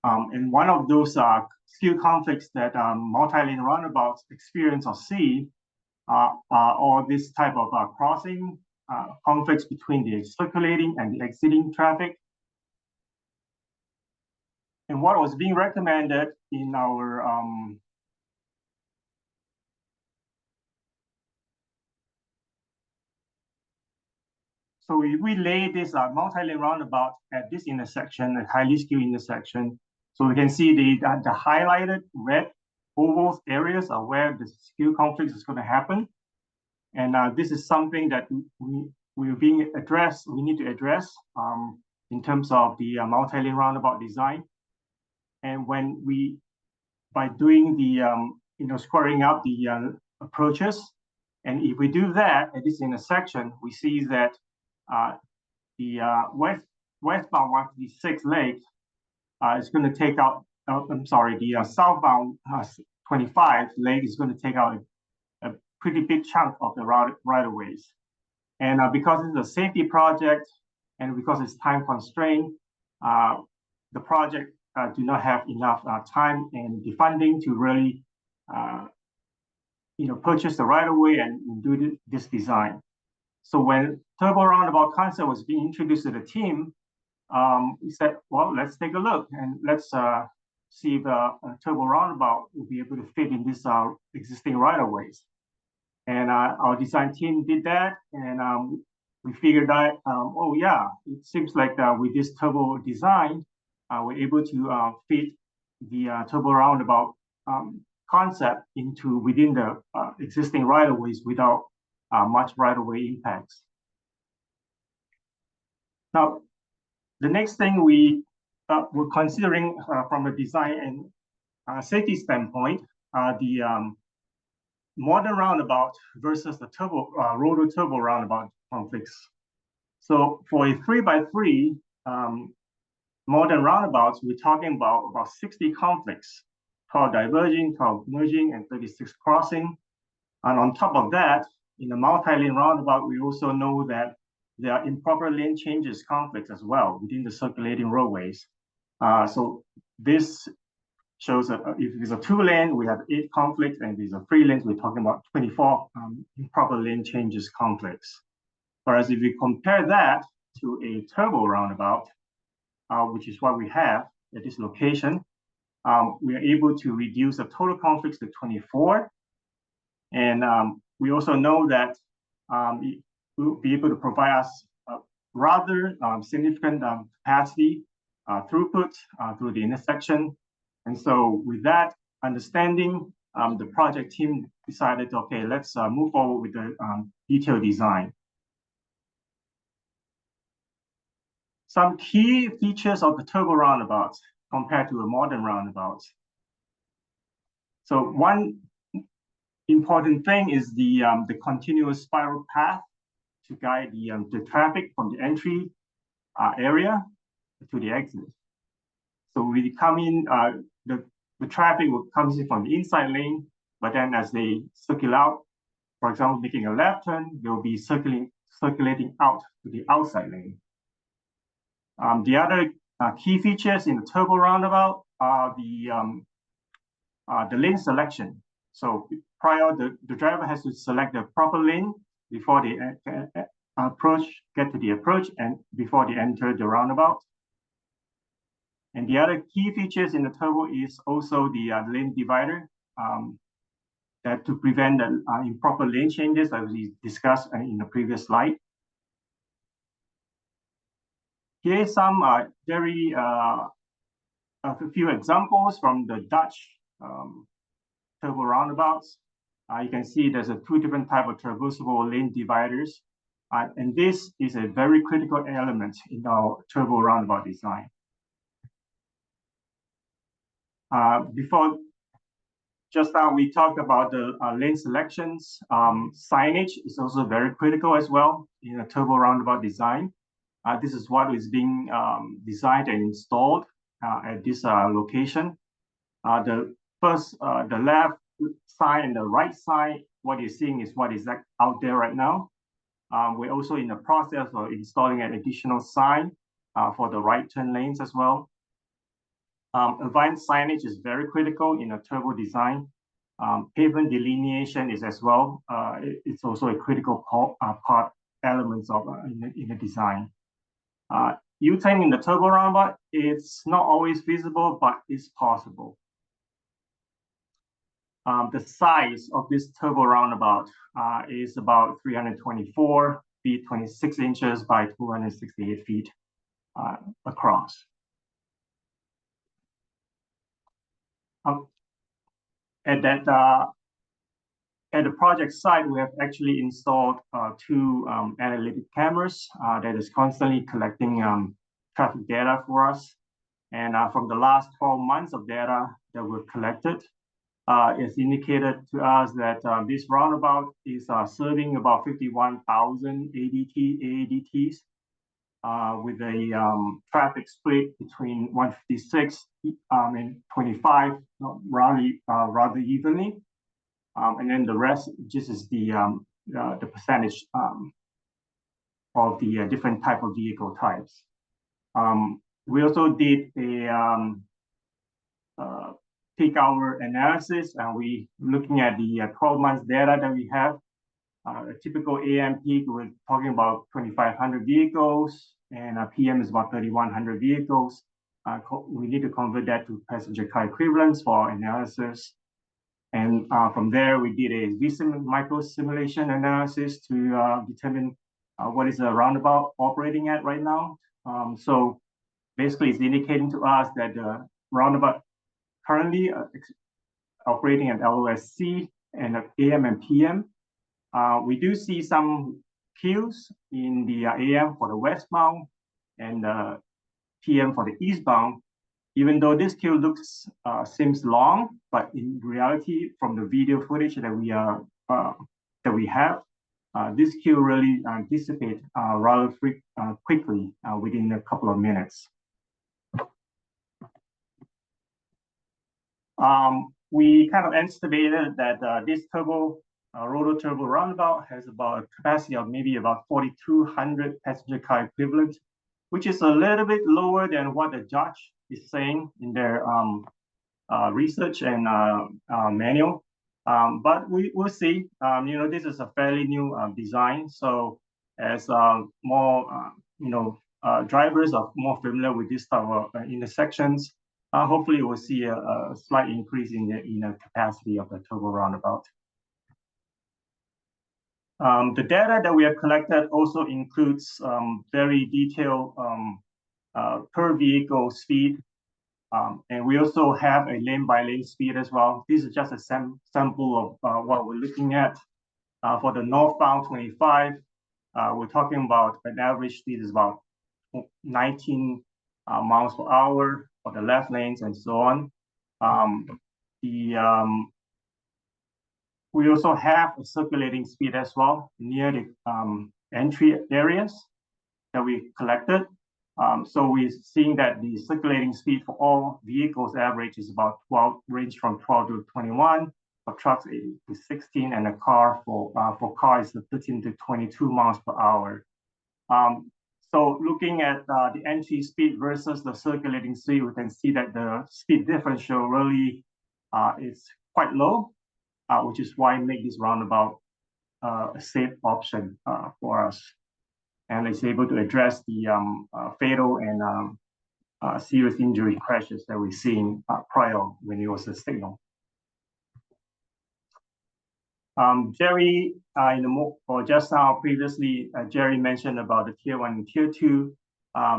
Speaker 7: And one of those skew conflicts that multi-lane roundabouts experience or see are this type of crossing conflicts between the circulating and the exiting traffic. And what was being recommended in our so if we lay this multi-lane roundabout at this intersection, a highly skewed intersection, so we can see the highlighted red oval areas are where the skew conflict is going to happen. And this is something that we're being addressed, we need to address in terms of the multi-lane roundabout design. And when by doing the, squaring up the approaches, and if we do that at this intersection, we see that the westbound 156 leg is going to take out, the southbound 25 leg is going to take out a pretty big chunk of the right-of-ways. And because it's a safety project and because it's time constrained, the project do not have enough time and the funding to really purchase the right-of-way and do this design. So when turbo roundabout concept was being introduced to the team, we said, well, let's take a look and let's see if a turbo roundabout will be able to fit in this existing right-of-ways. And our design team did that, and we figured that, oh yeah, it seems like with this turbo design, we're able to fit the turbo roundabout concept within the existing right-of-ways without much right-of-way impacts. Now, the next thing we're considering from a design and safety standpoint are the modern roundabout versus the rotor turbo roundabout conflicts. So for a 3x3 modern roundabouts, we're talking about 60 conflicts, 12 diverging, 12 merging, and 36 crossing. And on top of that, in a multi-lane roundabout, we also know that there are improper lane changes conflicts as well within the circulating roadways. So this shows that if it's a 2-lane, we have 8 conflicts, and if it's a 3-lane, we're talking about 24 improper lane changes conflicts. Whereas if we compare that to a turbo roundabout, which is what we have at this location, we are able to reduce the total conflicts to 24. And we also know that it will be able to provide us rather significant capacity throughput through the intersection. And so with that understanding, the project team decided, okay, let's move forward with the detailed design. Some key features of the turbo roundabouts compared to a modern roundabout. So one important thing is the continuous spiral path to guide the traffic from the entry area to the exit. So we come in, the traffic will come in from the inside lane, but then as they circle out, for example, making a left turn, they'll be circulating out to the outside lane. The other key features in the turbo roundabout are the lane selection. So prior, the driver has to select the proper lane before they get to the approach and before they enter the roundabout. And the other key features in the turbo is also the lane divider that to prevent the improper lane changes that we discussed in the previous slide. Here's some very a few examples from the Dutch turbo roundabouts. You can see there's two different type of traversable lane dividers. And this is a very critical element in our turbo roundabout design. Before, just now we talked about the lane selections. Signage is also very critical as well in a turbo roundabout design. This is what is being designed and installed at this location. The left side and the right side, what you're seeing is what is out there right now. We're also in the process of installing an additional sign for the right turn lanes as well. Advanced signage is very critical in a turbo design. Pavement delineation is as well. It's also a critical part elements of in the design. U-turn in the turbo roundabout, it's not always feasible, but it's possible. The size of this turbo roundabout is about 324 feet, 26 inches by 268 feet across. At the project site, we have actually installed two analytic cameras that is constantly collecting traffic data for us. And from the last 12 months of data that we've collected, it's indicated to us that this roundabout is serving about 51,000 ADTs with a traffic split between 156 and 25, rather evenly. And then the rest just is the percentage of the different type of vehicle types. We also did a peak hour analysis, and we looking at the 12 months data that we have. A typical AM peak, we're talking about 2,500 vehicles, and a PM is about 3,100 vehicles. We need to convert that to passenger car equivalents for our analysis. And from there, we did a micro simulation analysis to determine what is the roundabout operating at right now. So basically, it's indicating to us that the roundabout currently operating at LOSC and at AM and PM. We do see some queues in the AM for the westbound and PM for the eastbound. Even though this queue seems long, but in reality, from the video footage that we have, this queue really dissipates rather quickly within a couple of minutes. We kind of estimated that this roto turbo roundabout has about a capacity of maybe about 4,200 passenger car equivalent, which is a little bit lower than what the judge is saying in their research and manual. But we'll see. This is a fairly new design, so as more drivers are more familiar with this type of intersections, hopefully we'll see a slight increase in the capacity of the turbo roundabout. The data that we have collected also includes very detailed per vehicle speed. And we also have a lane by lane speed as well. This is just a sample of what we're looking at. For the northbound 25, we're talking about an average speed is about 19 miles per hour for the left lanes and so on. We also have a circulating speed as well near the entry areas that we collected. So we're seeing that the circulating speed for all vehicles average is about 12, range from 12 to 21, for trucks 8 to 16, and a car for cars 13 to 22 miles per hour. So looking at the entry speed versus the circulating speed, we can see that the speed differential really is quite low, which is why it makes this roundabout a safe option for us. And it's able to address the fatal and serious injury crashes that we're seeing prior when it was a signal. Jerry, just now previously, Jerry mentioned about the tier 1 and tier 2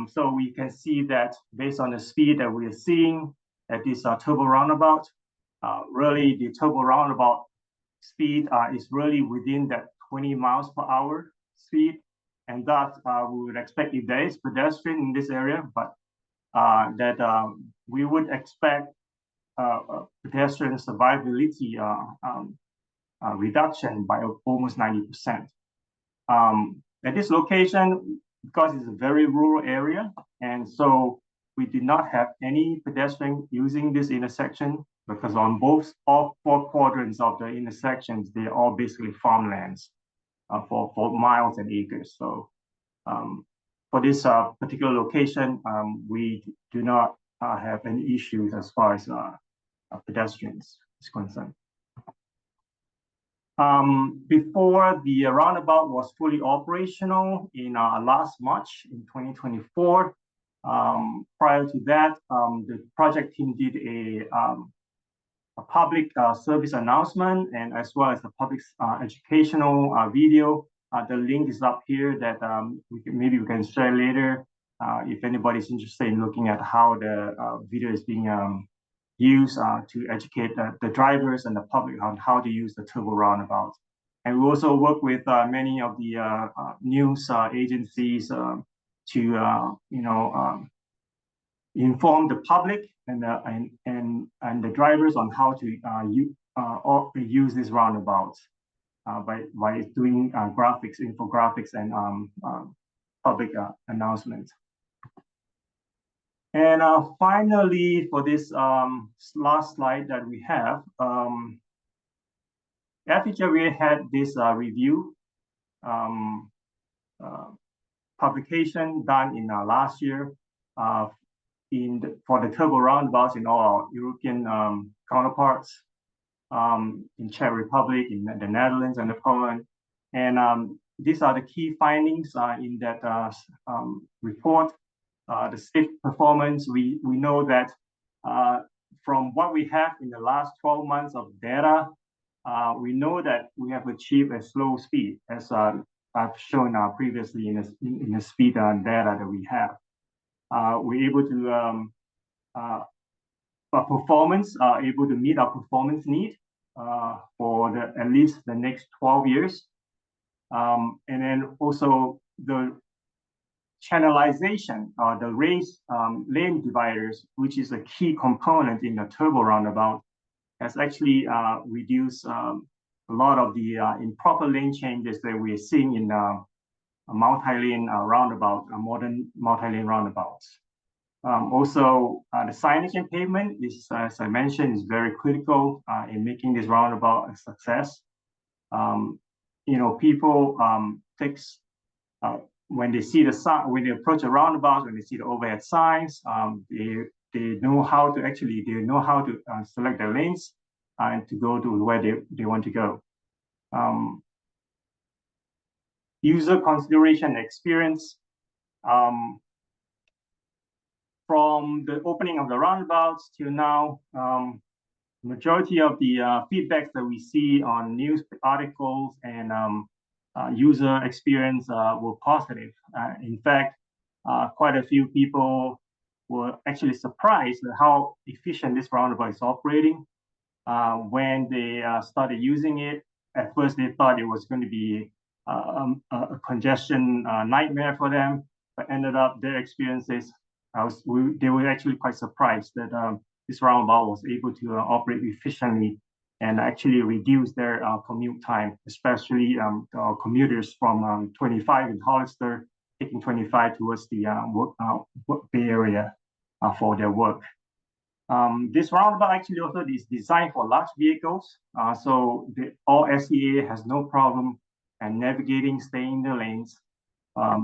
Speaker 7: So we can see that based on the speed that we are seeing at this turbo roundabout, really the turbo roundabout speed is really within that 20 miles per hour speed. And thus we would expect, if there is pedestrian in this area, but that we would expect pedestrian survivability reduction by almost 90%. At this location, because it's a very rural area, and so we did not have any pedestrian using this intersection, because on all four quadrants of the intersections, they're all basically farmlands for miles and acres. So for this particular location, we do not have any issues as far as pedestrians is concerned. Before the roundabout was fully operational in last March in 2024, prior to that, the project team did a public service announcement, and as well as a public educational video. The link is up here that maybe we can share later if anybody's interested in looking at how the video is being used to educate the drivers and the public on how to use the turbo roundabout. And we also work with many of the news agencies to inform the public and the drivers on how to use these roundabouts by doing graphics, infographics, and public announcements. And finally, for this last slide that we have, FHWA had this review publication done in last year for the turbo roundabouts in all our European counterparts, in Czech Republic, in the Netherlands, and Poland. And these are the key findings in that report. The safe performance, we know that from what we have in the last 12 months of data, we know that we have achieved a slow speed, as I've shown previously in the speed data that we have. We're able to able to meet our performance need for at least the next 12 years. And then also the channelization, the lane dividers, which is a key component in the turbo roundabout, has actually reduced a lot of the improper lane changes that we are seeing in a multi-lane roundabout, modern multi-lane roundabouts. Also, the signage and pavement is, as I mentioned, is very critical in making this roundabout a success. People when they see the sign, when they approach a roundabout, when they see the overhead signs, they know how to select their lanes and to go to where they want to go. User consideration experience. From the opening of the roundabouts till now, majority of the feedbacks that we see on news articles and user experience were positive. In fact, quite a few people were actually surprised at how efficient this roundabout is operating. When they started using it, at first they thought it was going to be a congestion nightmare for them, but ended up their experiences, they were actually quite surprised that this roundabout was able to operate efficiently and actually reduce their commute time, especially commuters from 25 in Hollister, taking 25 towards the Bay Area for their work. This roundabout actually also is designed for large vehicles, so all SEA has no problem and navigating, staying in the lanes.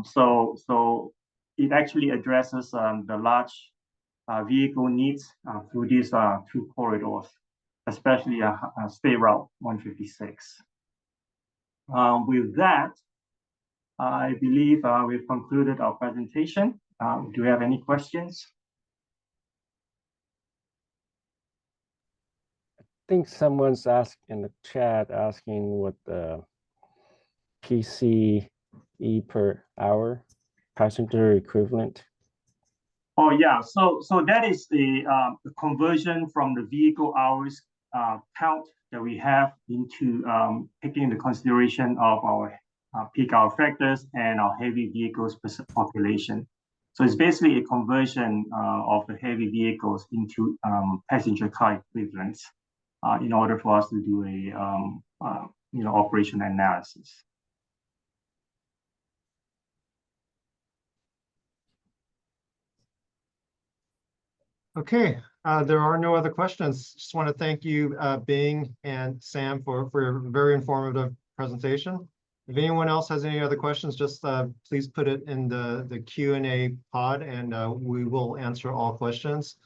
Speaker 7: So it actually addresses the large vehicle needs through these two corridors, especially State Route 156. With that, I believe we've concluded our presentation. Do we have any questions?
Speaker 6: I think someone's asked in the chat asking what the PCE per hour passenger equivalent?
Speaker 7: Oh yeah, so that is the conversion from the vehicle hours count that we have into taking the consideration of our peak hour factors and our heavy vehicles population. So it's basically a conversion of the heavy vehicles into passenger car equivalents in order for us to do a operation analysis.
Speaker 2: Okay, there are no other questions. Just want to thank you, Bing and Sam, for a very informative presentation. If anyone else has any other questions, just please put it in the Q&A pod, and we will answer all questions.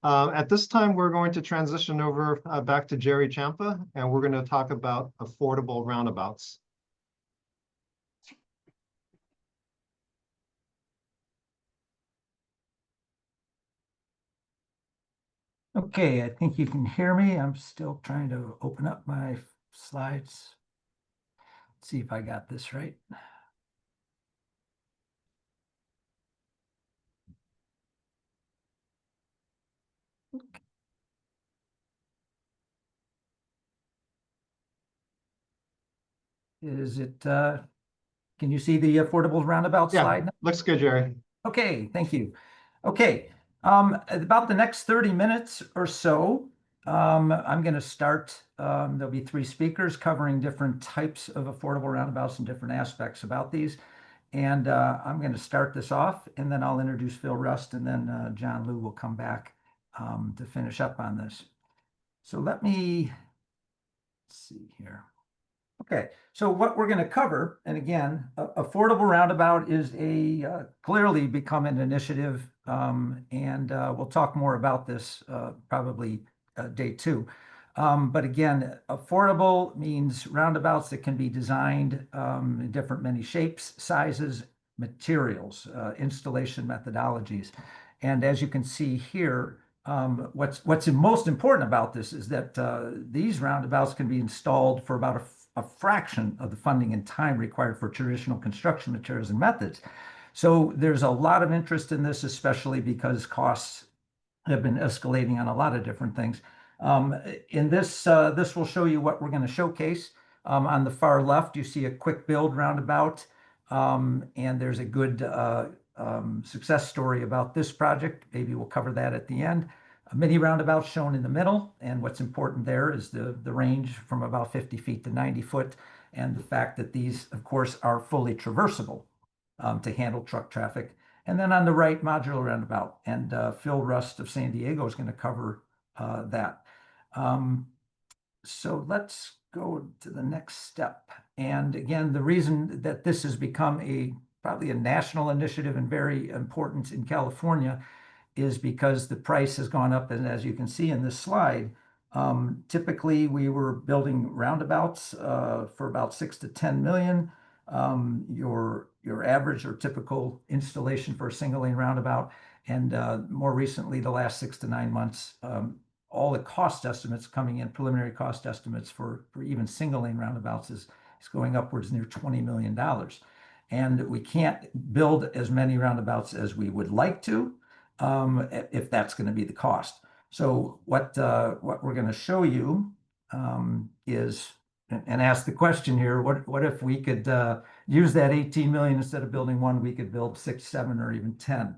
Speaker 2: At this time, we're going to transition over back to Jerry Champa, and we're going to talk about affordable roundabouts.
Speaker 4: Okay, I think you can hear me. I'm still trying to open up my slides. Let's see if I got this right. Is it, can you see the affordable roundabout slide?
Speaker 2: Yeah, looks good, Jerry.
Speaker 4: Okay, thank you. Okay, about the next 30 minutes or so, I'm going to start. There'll be 3 speakers covering different types of affordable roundabouts and different aspects about these. And I'm going to start this off, and then I'll introduce Phil Rust, and then John Liu will come back to finish up on this. So let's see here. Okay, so what we're going to cover, and again, affordable roundabout is clearly become an initiative, and we'll talk more about this probably day 2. But again, affordable means roundabouts that can be designed in different many shapes, sizes, materials, installation methodologies. And as you can see here, what's most important about this is that these roundabouts can be installed for about a fraction of the funding and time required for traditional construction materials and methods. So there's a lot of interest in this, especially because costs have been escalating on a lot of different things. In this will show you what we're going to showcase. On the far left, you see a quick build roundabout, and there's a good success story about this project. Maybe we'll cover that at the end. A mini roundabout shown in the middle, and what's important there is the range from about 50 feet to 90 foot, and the fact that these, of course, are fully traversable to handle truck traffic. And then on the right, modular roundabout, and Phil Rust of San Diego is going to cover that. So let's go to the next step. And again, the reason that this has become probably a national initiative and very important in California is because the price has gone up. And as you can see in this slide, typically we were building roundabouts for about 6 to 10 million. Your average or typical installation for a single lane roundabout. And more recently, the last 6 to 9 months, all the cost estimates coming in, preliminary cost estimates for even single lane roundabouts is going upwards near $20 million. And we can't build as many roundabouts as we would like to, if that's going to be the cost. So what we're going to show you is, and ask the question here, what if we could use that 18 million, instead of building one, we could build 6, 7, or even 10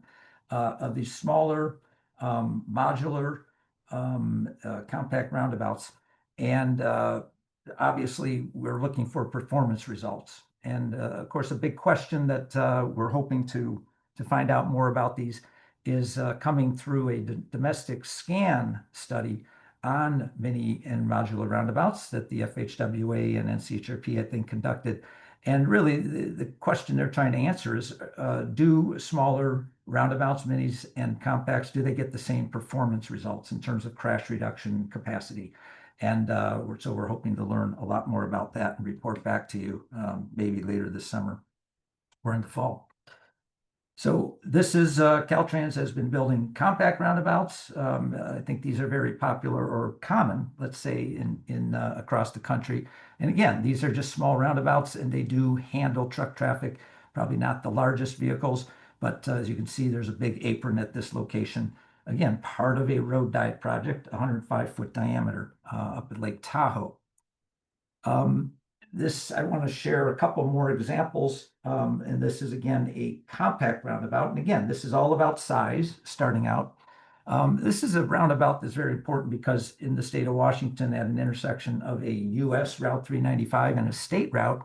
Speaker 4: of these smaller modular compact roundabouts. And obviously we're looking for performance results. And of course, a big question that we're hoping to find out more about these is coming through a domestic scan study on mini and modular roundabouts that the FHWA and NCHRP, I think, conducted. And really, the question they're trying to answer is, do smaller roundabouts, minis, and compacts, do they get the same performance results in terms of crash reduction capacity? And so we're hoping to learn a lot more about that and report back to you maybe later this summer or in the fall. So this is Caltrans has been building compact roundabouts. I think these are very popular or common, let's say, in across the country. And again, these are just small roundabouts, and they do handle truck traffic probably not the largest vehicles, but as you can see, there's a big apron at this location. Again, part of a road diet project, 105-foot diameter up at Lake Tahoe. I want to share a couple more examples. And this is, again, a compact roundabout. And again, this is all about size starting out. This is a roundabout that's very important because in the state of Washington, at an intersection of a US Route 395 and a state route,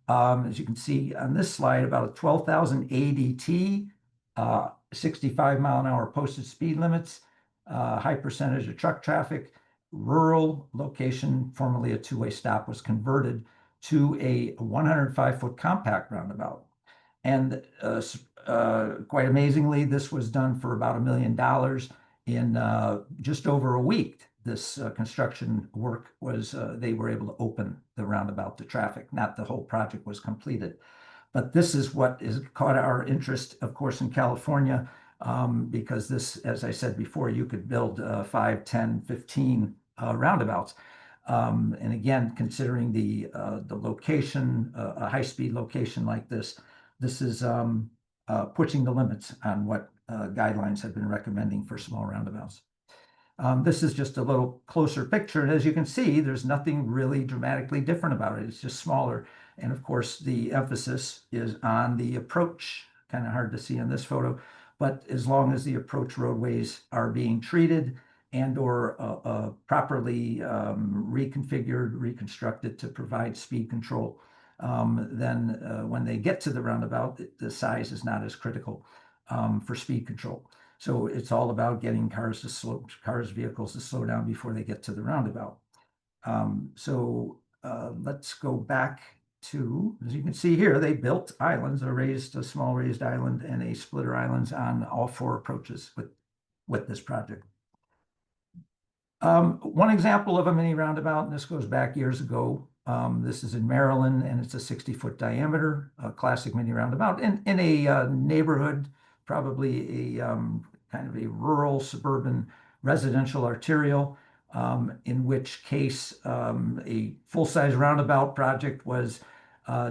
Speaker 4: as you can see on this slide, about a 12,000 ADT, 65-mile-an-hour posted speed limits, high percentage of truck traffic, rural location, formerly a two-way stop, was converted to a 105-foot compact roundabout. And quite amazingly, this was done for about $1 million in just over a week. This construction work was, they were able to open the roundabout to traffic. Not the whole project was completed. But this is what has caught our interest, of course, in California, because this, as I said before, you could build 5, 10, 15 roundabouts. And again, considering the location, a high-speed location like this is pushing the limits on what guidelines have been recommending for small roundabouts. This is just a little closer picture. And as you can see, there's nothing really dramatically different about it. It's just smaller. And of course, the emphasis is on the approach. Kind of hard to see in this photo, but as long as the approach roadways are being treated and or properly reconfigured, reconstructed to provide speed control, then when they get to the roundabout, the size is not as critical for speed control. So it's all about getting vehicles to slow down before they get to the roundabout. Let's go back to, as you can see here, they built islands, a small raised island and a splitter islands on all 4 approaches with this project. One example of a mini roundabout, and this goes back years ago. This is in Maryland, and it's a 60-foot diameter, a classic mini roundabout in a neighborhood, probably a kind of a rural, suburban, residential arterial, in which case a full-size roundabout project was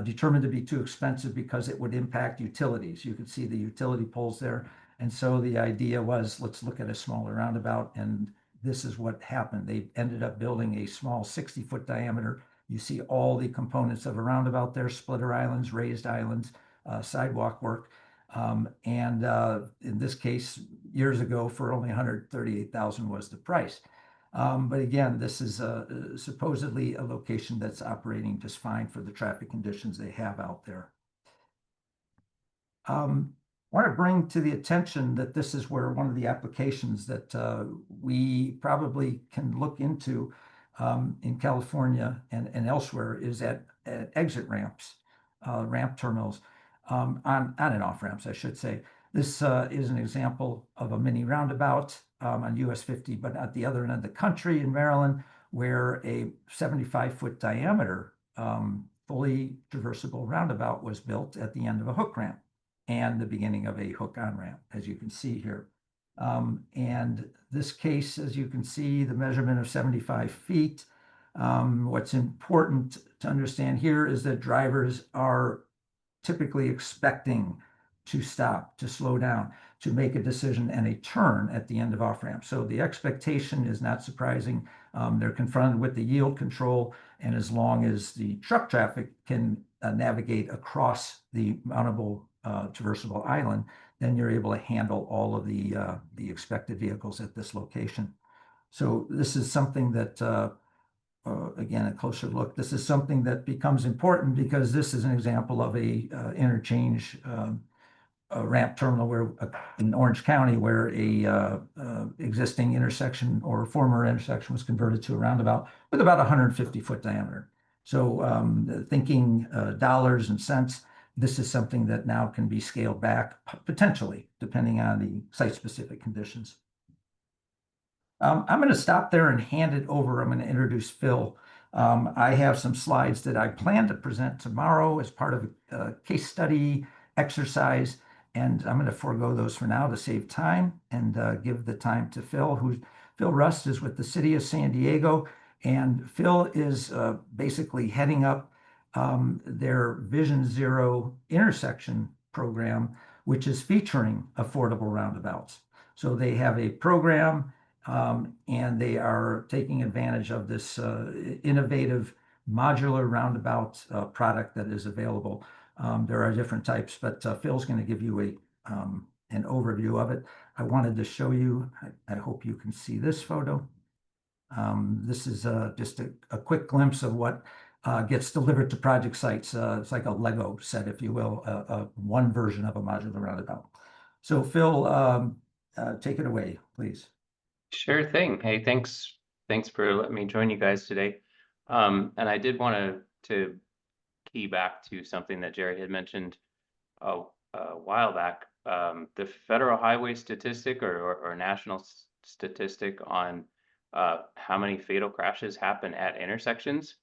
Speaker 4: determined to be too expensive because it would impact utilities. You could see the utility poles there. And so the idea was, let's look at a smaller roundabout. And this is what happened. They ended up building a small 60-foot diameter. You see all the components of a roundabout there, splitter islands, raised islands, sidewalk work. And in this case, years ago, for only $138,000 was the price. But again, this is supposedly a location that's operating just fine for the traffic conditions they have out there. I want to bring to the attention that this is where one of the applications that we probably can look into in California and elsewhere is at exit ramps, ramp terminals, on and off ramps, I should say. This is an example of a mini roundabout on US 50, but at the other end of the country in Maryland, where a 75-foot diameter, fully traversable roundabout was built at the end of a hook ramp and the beginning of a hook on ramp, as you can see here. And this case, as you can see, the measurement of 75 feet. What's important to understand here is that drivers are typically expecting to stop, to slow down, to make a decision and a turn at the end of off-ramp. So the expectation is not surprising. They're confronted with the yield control, and as long as the truck traffic can navigate across the mountable traversable island, then you're able to handle all of the expected vehicles at this location. So this is something that, again, a closer look, this is something that becomes important because this is an example of a interchange ramp terminal where in Orange County, where a existing intersection or former intersection was converted to a roundabout with about 150-foot diameter. So thinking dollars and cents, this is something that now can be scaled back potentially, depending on the site-specific conditions. I'm going to stop there and hand it over. I'm going to introduce Phil. I have some slides that I plan to present tomorrow as part of a case study exercise, and I'm going to forego those for now to save time and give the time to Phil. Phil Rust is with the City of San Diego, and Phil is basically heading up their Vision Zero intersection program, which is featuring affordable roundabouts. So they have a program, and they are taking advantage of this innovative modular roundabout product that is available. There are different types, but Phil's going to give you an overview of it. I wanted to show you, I hope you can see this photo. This is just a quick glimpse of what gets delivered to project sites. It's like a Lego set, if you will, one version of a modular roundabout. So Phil, take it away, please.
Speaker 5: Sure thing. Hey, thanks for letting me join you guys today. And I did want to key back to something that Jerry had mentioned a while back. The federal highway statistic or national statistic on how many fatal crashes happen at intersections.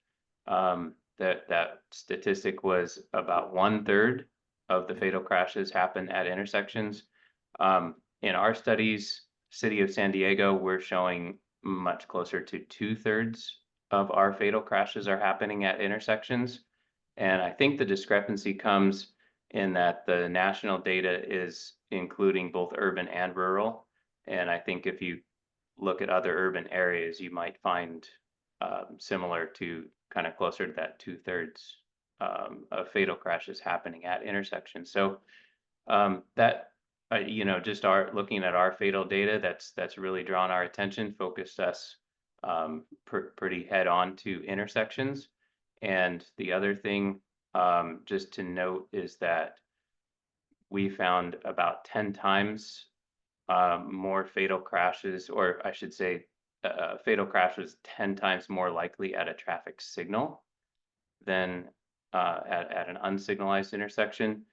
Speaker 5: That statistic was about 1/3 of the fatal crashes happen at intersections. In our studies, City of San Diego, we're showing much closer to 2/3 of our fatal crashes are happening at intersections. And I think the discrepancy comes in that the national data is including both urban and rural. And I think if you look at other urban areas, you might find similar to kind of closer to that 2/3 of fatal crashes happening at intersections. So that just looking at our fatal data, that's really drawn our attention, focused us pretty head on to intersections. And the other thing just to note is that we found about 10 times more fatal crashes, or I should say fatal crash was 10 times more likely at a traffic signal than at an unsignalized intersection.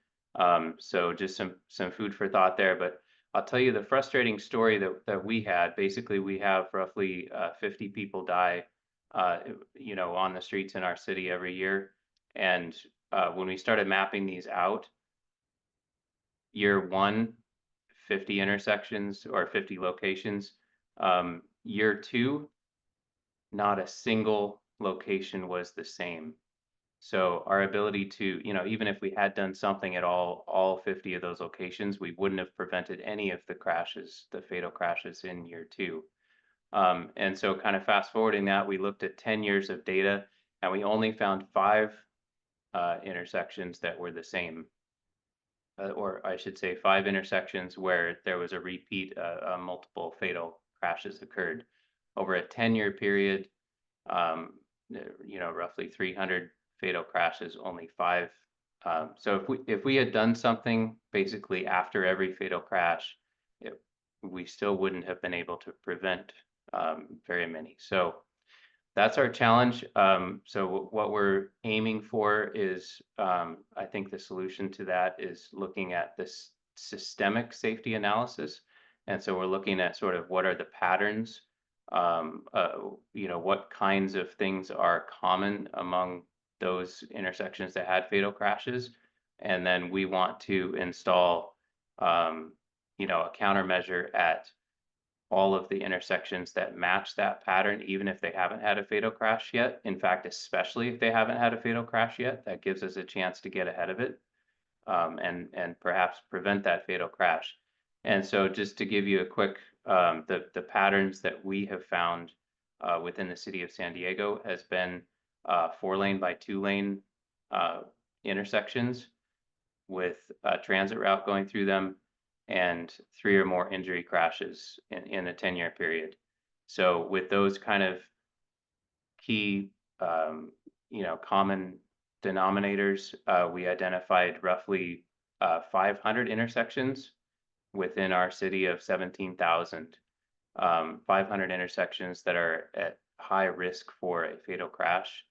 Speaker 5: So just some food for thought there. But I'll tell you the frustrating story that we had. Basically, we have roughly 50 people die, on the streets in our city every year. And when we started mapping these out, year one, 50 intersections or 50 locations. Year two, not a single location was the same. So our ability to, even if we had done something at all 50 of those locations, we wouldn't have prevented any of the crashes, the fatal crashes in year two. And so kind of fast forwarding that, we looked at 10 years of data and we only found 5 intersections that were the same. Or I should say 5 intersections where there was a repeat, multiple fatal crashes occurred. Over a 10-year period, roughly 300 fatal crashes, only 5. So if we had done something basically after every fatal crash, we still wouldn't have been able to prevent very many. So that's our challenge. So what we're aiming for is, I think the solution to that is looking at this systemic safety analysis. And so we're looking at sort of what are the patterns, what kinds of things are common among those intersections that had fatal crashes. And then we want to install, a countermeasure at all of the intersections that match that pattern, even if they haven't had a fatal crash yet. In fact, especially if they haven't had a fatal crash yet, that gives us a chance to get ahead of it, and perhaps prevent that fatal crash. And so just to give you a quick, the patterns that we have found within the city of San Diego has been 4-lane by 2-lane intersections with a transit route going through them, and 3 or more injury crashes in a 10-year period. So with those kind of key, common denominators, we identified roughly 500 intersections within our city of 17,000, 500 intersections that are at high risk for a fatal crash.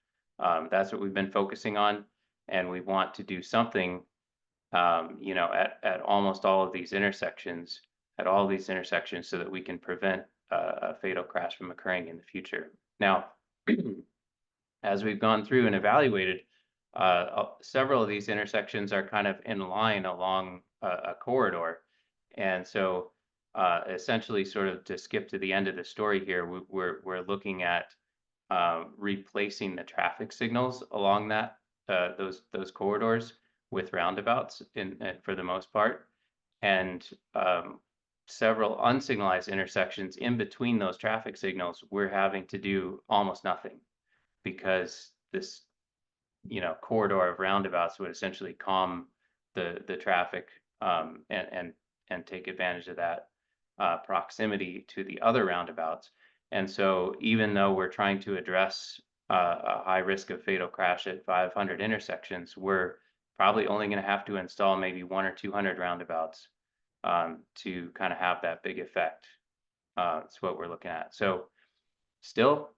Speaker 5: That's what we've been focusing on, and we want to do something at almost all of these intersections, so that we can prevent a fatal crash from occurring in the future. Now, as we've gone through and evaluated, several of these intersections are kind of in line along a corridor. And so essentially, sort of to skip to the end of the story here, we're looking at replacing the traffic signals along that those corridors with roundabouts for the most part, and several unsignalized intersections in between those traffic signals, we're having to do almost nothing because this, corridor of roundabouts would essentially calm the traffic and take advantage of that proximity to the other roundabouts. And so even though we're trying to address a high risk of fatal crash at 500 intersections, we're probably only going to have to install maybe 100 or 200 roundabouts to kind of have that big effect. That's what we're looking at. So still,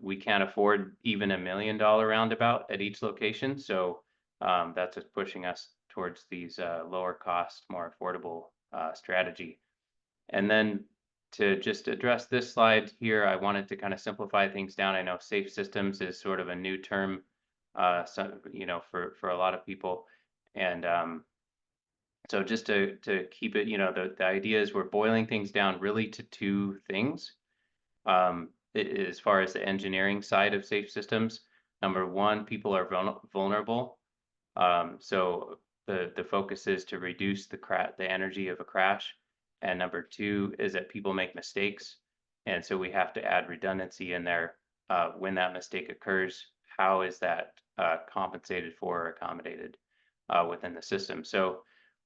Speaker 5: we can't afford even $1 million roundabout at each location. So that's just pushing us towards these lower cost, more affordable strategy. And then to just address this slide here, I wanted to kind of simplify things down. I know safe systems is sort of a new term, for a lot of people. And so just to keep it, the idea is we're boiling things down really to two things. As far as the engineering side of safe systems, number one, people are vulnerable. So the focus is to reduce the energy of a crash. And number two is that people make mistakes. And so we have to add redundancy in there. When that mistake occurs, how is that compensated for or accommodated within the system? So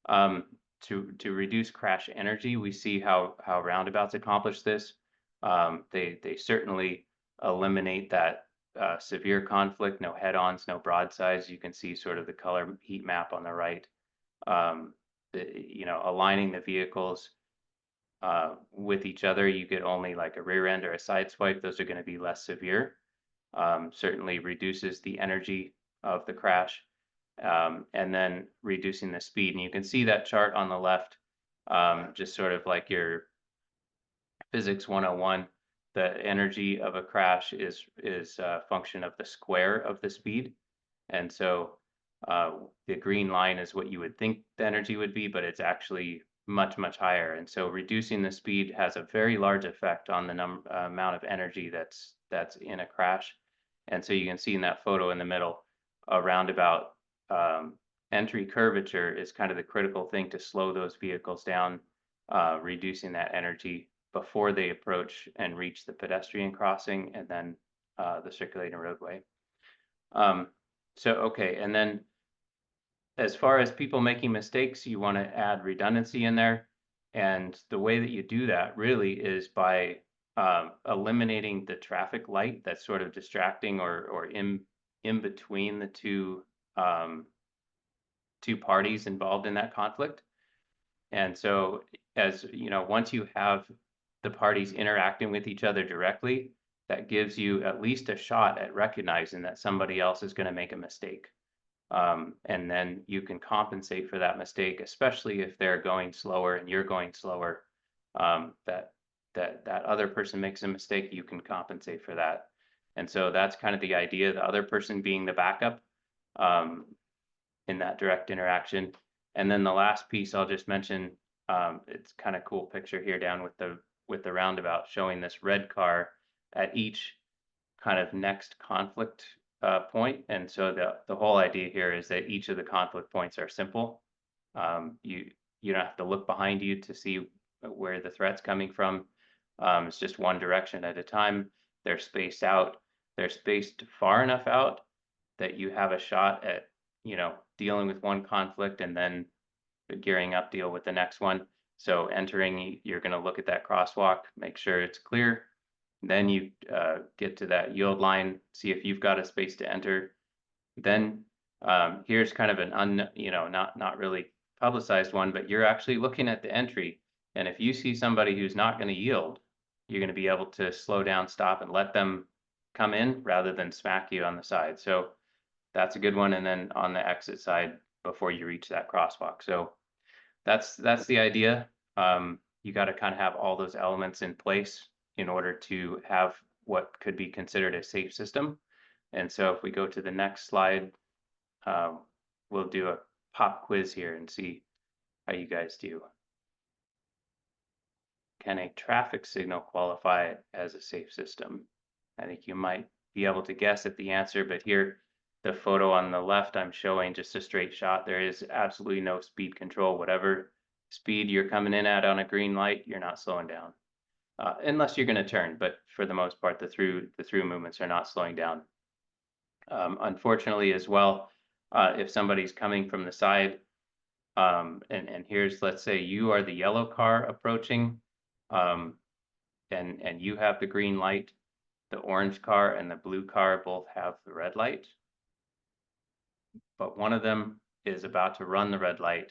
Speaker 5: to reduce crash energy, we see how roundabouts accomplish this. They certainly eliminate that severe conflict, no head-ons, no broadsides. You can see sort of the color heat map on the right. Aligning the vehicles with each other, you get only like a rear end or a side swipe. Those are going to be less severe. Certainly reduces the energy of the crash, and then reducing the speed. And you can see that chart on the left, just sort of like your Physics 101. The energy of a crash is a function of the square of the speed. And so the green line is what you would think the energy would be, but it's actually much, much higher. And so reducing the speed has a very large effect on the amount of energy that's in a crash. And so you can see in that photo in the middle, a roundabout entry curvature is kind of the critical thing to slow those vehicles down, reducing that energy before they approach and reach the pedestrian crossing and then the circulating roadway. Okay, and then as far as people making mistakes, you want to add redundancy in there. And the way that you do that really is by eliminating the traffic light that's sort of distracting or in between the two parties involved in that conflict. And so as once you have the parties interacting with each other directly, that gives you at least a shot at recognizing that somebody else is going to make a mistake. And then you can compensate for that mistake, especially if they're going slower and you're going slower. That other person makes a mistake, you can compensate for that. And so that's kind of the idea, the other person being the backup in that direct interaction. And then the last piece I'll just mention, it's kind of cool picture here down with the roundabout showing this red car at each kind of next conflict point. And so the whole idea here is that each of the conflict points are simple. You don't have to look behind you to see where the threat's coming from. It's just one direction at a time. They're spaced out. They're spaced far enough out that you have a shot at dealing with one conflict and then gearing up, deal with the next one. So entering, you're going to look at that crosswalk, make sure it's clear. Then you get to that yield line, see if you've got a space to enter. Then here's kind of an not really publicized one, but you're actually looking at the entry. And if you see somebody who's not going to yield, you're going to be able to slow down, stop, and let them come in rather than smack you on the side. So that's a good one. And then on the exit side before you reach that crosswalk. So that's the idea. You got to kind of have all those elements in place in order to have what could be considered a safe system. And so if we go to the next slide, we'll do a pop quiz here and see how you guys do. Can a traffic signal qualify as a safe system? I think you might be able to guess at the answer, but here the photo on the left, I'm showing just a straight shot. There is absolutely no speed control. Whatever speed you're coming in at on a green light, you're not slowing down. Unless you're going to turn, but for the most part, the through movements are not slowing down. Unfortunately as well, if somebody's coming from the side, and here's, let's say you are the yellow car approaching, and you have the green light, the orange car and the blue car both have the red light, but one of them is about to run the red light.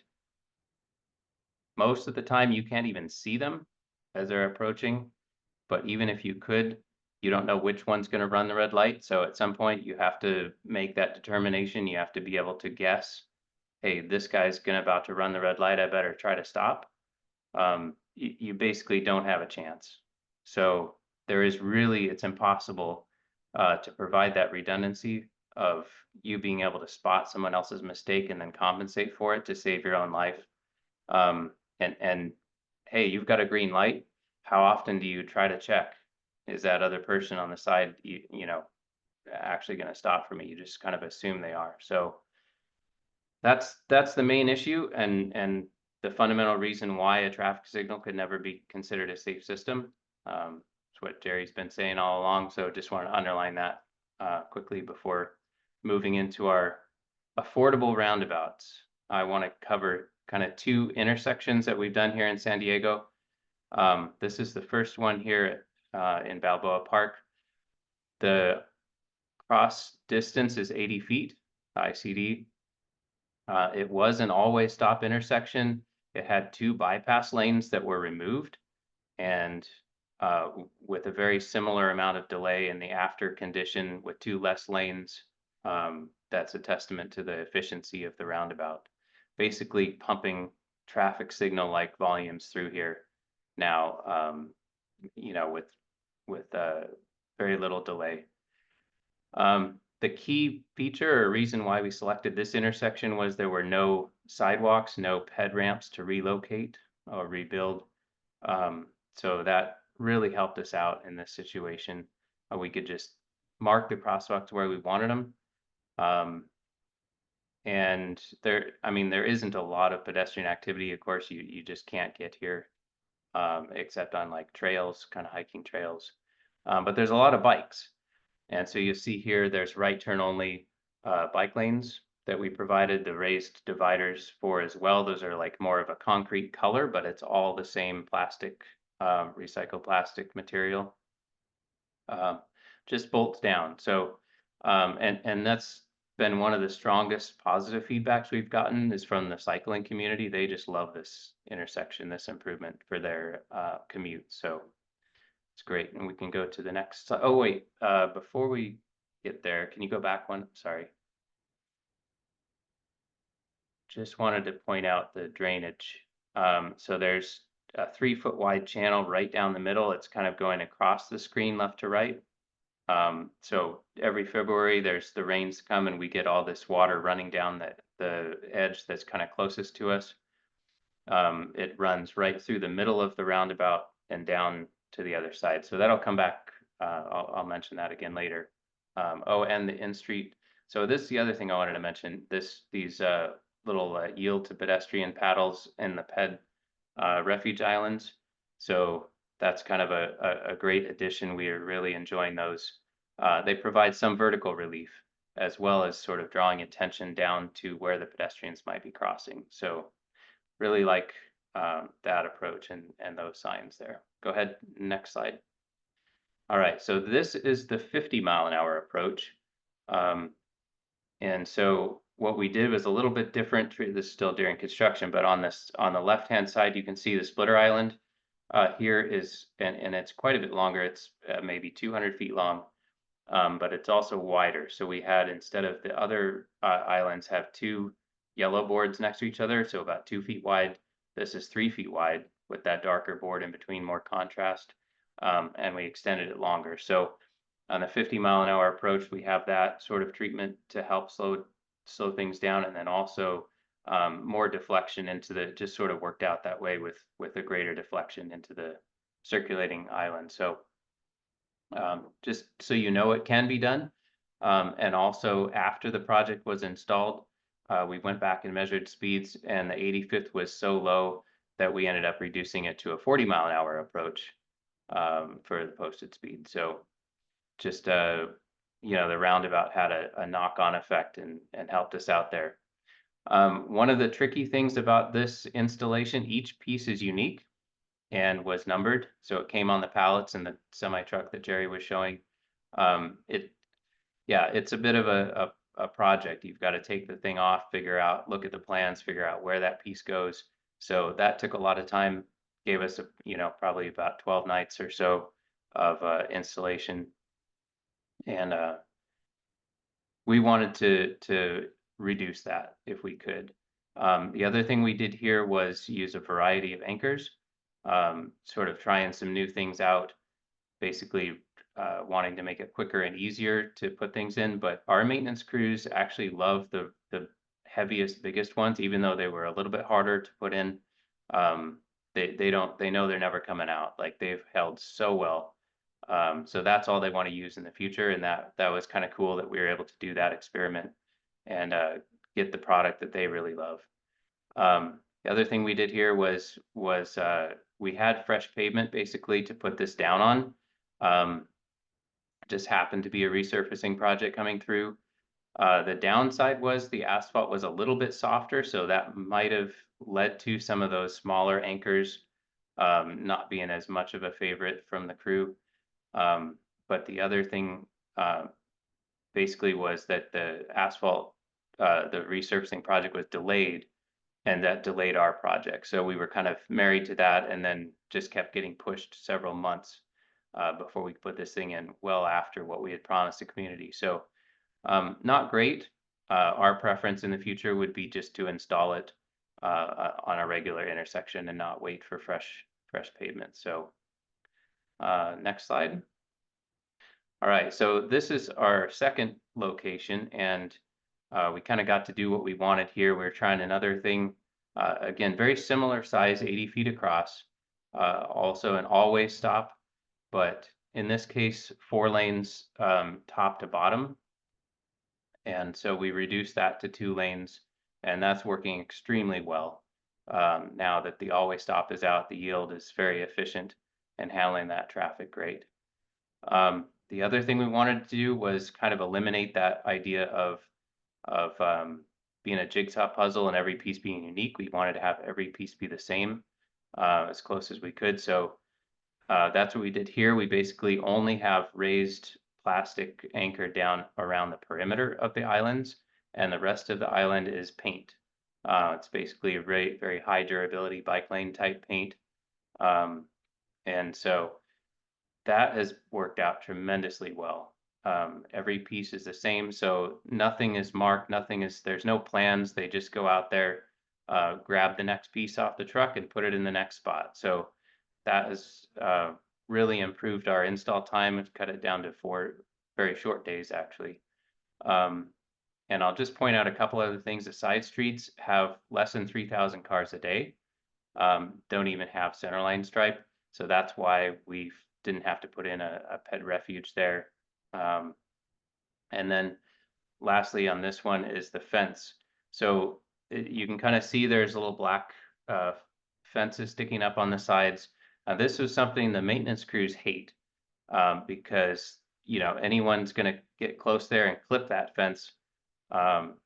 Speaker 5: Most of the time you can't even see them as they're approaching, but even if you could, you don't know which one's going to run the red light. So at some point you have to make that determination. You have to be able to guess, hey, this guy's about to run the red light, I better try to stop. You basically don't have a chance. So there is really, it's impossible to provide that redundancy of you being able to spot someone else's mistake and then compensate for it to save your own life. And hey, you've got a green light. How often do you try to check? Is that other person on the side, you know, actually going to stop for me? You just kind of assume they are. So that's the main issue, and the fundamental reason why a traffic signal could never be considered a safe system. It's what Jerry's been saying all along. So just want to underline that quickly before moving into our affordable roundabouts. I want to cover kind of two intersections that we've done here in San Diego. This is the first one here in Balboa Park. The cross distance is 80 feet, ICD. It was an always stop intersection. It had 2 bypass lanes that were removed, and with a very similar amount of delay in the after condition with 2 less lanes. That's a testament to the efficiency of the roundabout. Basically pumping traffic signal like volumes through here now, you know, with very little delay. The key feature or reason why we selected this intersection was there were no sidewalks, no ped ramps to relocate or rebuild. So that really helped us out in this situation. We could just mark the crosswalks where we wanted them. And there, I mean, there isn't a lot of pedestrian activity. Of course, you just can't get here, except on like trails, kind of hiking trails. But there's a lot of bikes. And so you see here, there's right turn only bike lanes that we provided the raised dividers for as well. Those are like more of a concrete color, but it's all the same plastic, recycled plastic material. Just bolts down. So, and that's been one of the strongest positive feedbacks we've gotten is from the cycling community. They just love this intersection, this improvement for their commute. So it's great. And we can go to the next. Oh, wait, before we get there, can you go back one? Sorry. Just wanted to point out the drainage. So there's a 3-foot wide channel right down the middle. It's kind of going across the screen left to right. So every February there's the rains come and we get all this water running down the edge that's kind of closest to us. It runs right through the middle of the roundabout and down to the other side. So that'll come back. I'll mention that again later. Oh, and the in-street. So this is the other thing I wanted to mention. These little yield to pedestrian paddles in the ped refuge islands. So that's kind of a great addition. We are really enjoying those. They provide some vertical relief as well as sort of drawing attention down to where the pedestrians might be crossing. So really like that approach and those signs there. Go ahead, next slide. All right, so this is the 50-mile-an-hour approach. And so what we did was a little bit different. This is still during construction, but on the left-hand side, you can see the splitter island. Here is, and it's quite a bit longer. It's maybe 200 feet long, but it's also wider. So we had, instead of the other islands have 2 yellow boards next to each other, so about 2 feet wide. This is 3 feet wide with that darker board in between, more contrast, and we extended it longer. So on the 50-mile-an-hour approach, we have that sort of treatment to help slow things down, and then also more deflection into the, just sort of worked out that way with a greater deflection into the circulating island. So just so you know, it can be done. And also after the project was installed, we went back and measured speeds, and the 85th was so low that we ended up reducing it to a 40-mile-an-hour approach for the posted speed. So just, you know, the roundabout had a knock-on effect and helped us out there. One of the tricky things about this installation, each piece is unique and was numbered. So it came on the pallets in the semi-truck that Jerry was showing. Yeah, it's a bit of a project. You've got to take the thing off, figure out, look at the plans, figure out where that piece goes. So that took a lot of time, gave us, you know, probably about 12 nights or so of installation. And we wanted to reduce that if we could. The other thing we did here was use a variety of anchors, sort of trying some new things out, basically wanting to make it quicker and easier to put things in. But our maintenance crews actually love the heaviest, biggest ones, even though they were a little bit harder to put in. They know they're never coming out. Like, they've held so well. So that's all they want to use in the future, and that was kind of cool that we were able to do that experiment and get the product that they really love. The other thing we did here was we had fresh pavement basically to put this down on. Just happened to be a resurfacing project coming through. The downside was the asphalt was a little bit softer, so that might have led to some of those smaller anchors not being as much of a favorite from the crew. But the other thing basically was that the asphalt, the resurfacing project was delayed, and that delayed our project. So we were kind of married to that, and then just kept getting pushed several months before we put this thing in, well after what we had promised the community. So not great. Our preference in the future would be just to install it on a regular intersection and not wait for fresh pavement. So next slide. All right, so this is our second location, and we kind of got to do what we wanted here. We're trying another thing, again, very similar size, 80 feet across, also an all-way stop, but in this case, 4 lanes top to bottom. And so we reduced that to 2 lanes, and that's working extremely well. Now that the all-way stop is out, the yield is very efficient and handling that traffic great. The other thing we wanted to do was kind of eliminate that idea of being a jigsaw puzzle and every piece being unique. We wanted to have every piece be the same as close as we could. So that's what we did here. We basically only have raised plastic anchored down around the perimeter of the islands, and the rest of the island is paint. It's basically a very, very high durability bike lane type paint. And so that has worked out tremendously well. Every piece is the same, so nothing is marked, there's no plans. They just go out there, grab the next piece off the truck and put it in the next spot. So that has really improved our install time and cut it down to 4 very short days, actually. And I'll just point out a couple other things. The side streets have less than 3,000 cars a day, don't even have centerline stripe. So that's why we didn't have to put in a ped refuge there. And then lastly on this one is the fence. So you can kind of see there's a little black fences sticking up on the sides. This was something the maintenance crews hate because, you know, anyone's going to get close there and clip that fence.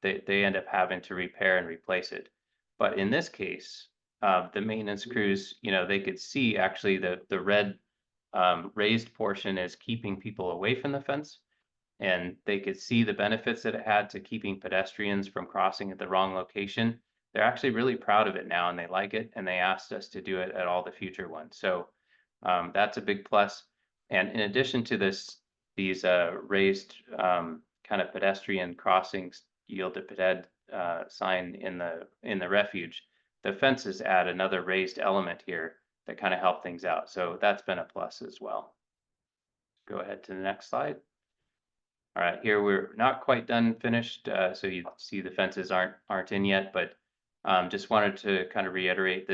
Speaker 5: They end up having to repair and replace it. But in this case, the maintenance crews, you know, they could see actually the red raised portion is keeping people away from the fence, and they could see the benefits that it had to keeping pedestrians from crossing at the wrong location. They're actually really proud of it now, and they like it, and they asked us to do it at all the future ones. So that's a big plus. And in addition to these raised kind of pedestrian crossings, yield to peded sign in the refuge, the fences add another raised element here that kind of help things out. So that's been a plus as well. Go ahead to the next slide. All right, here we're not quite done finished. So you see the fences aren't in yet, but just wanted to kind of reiterate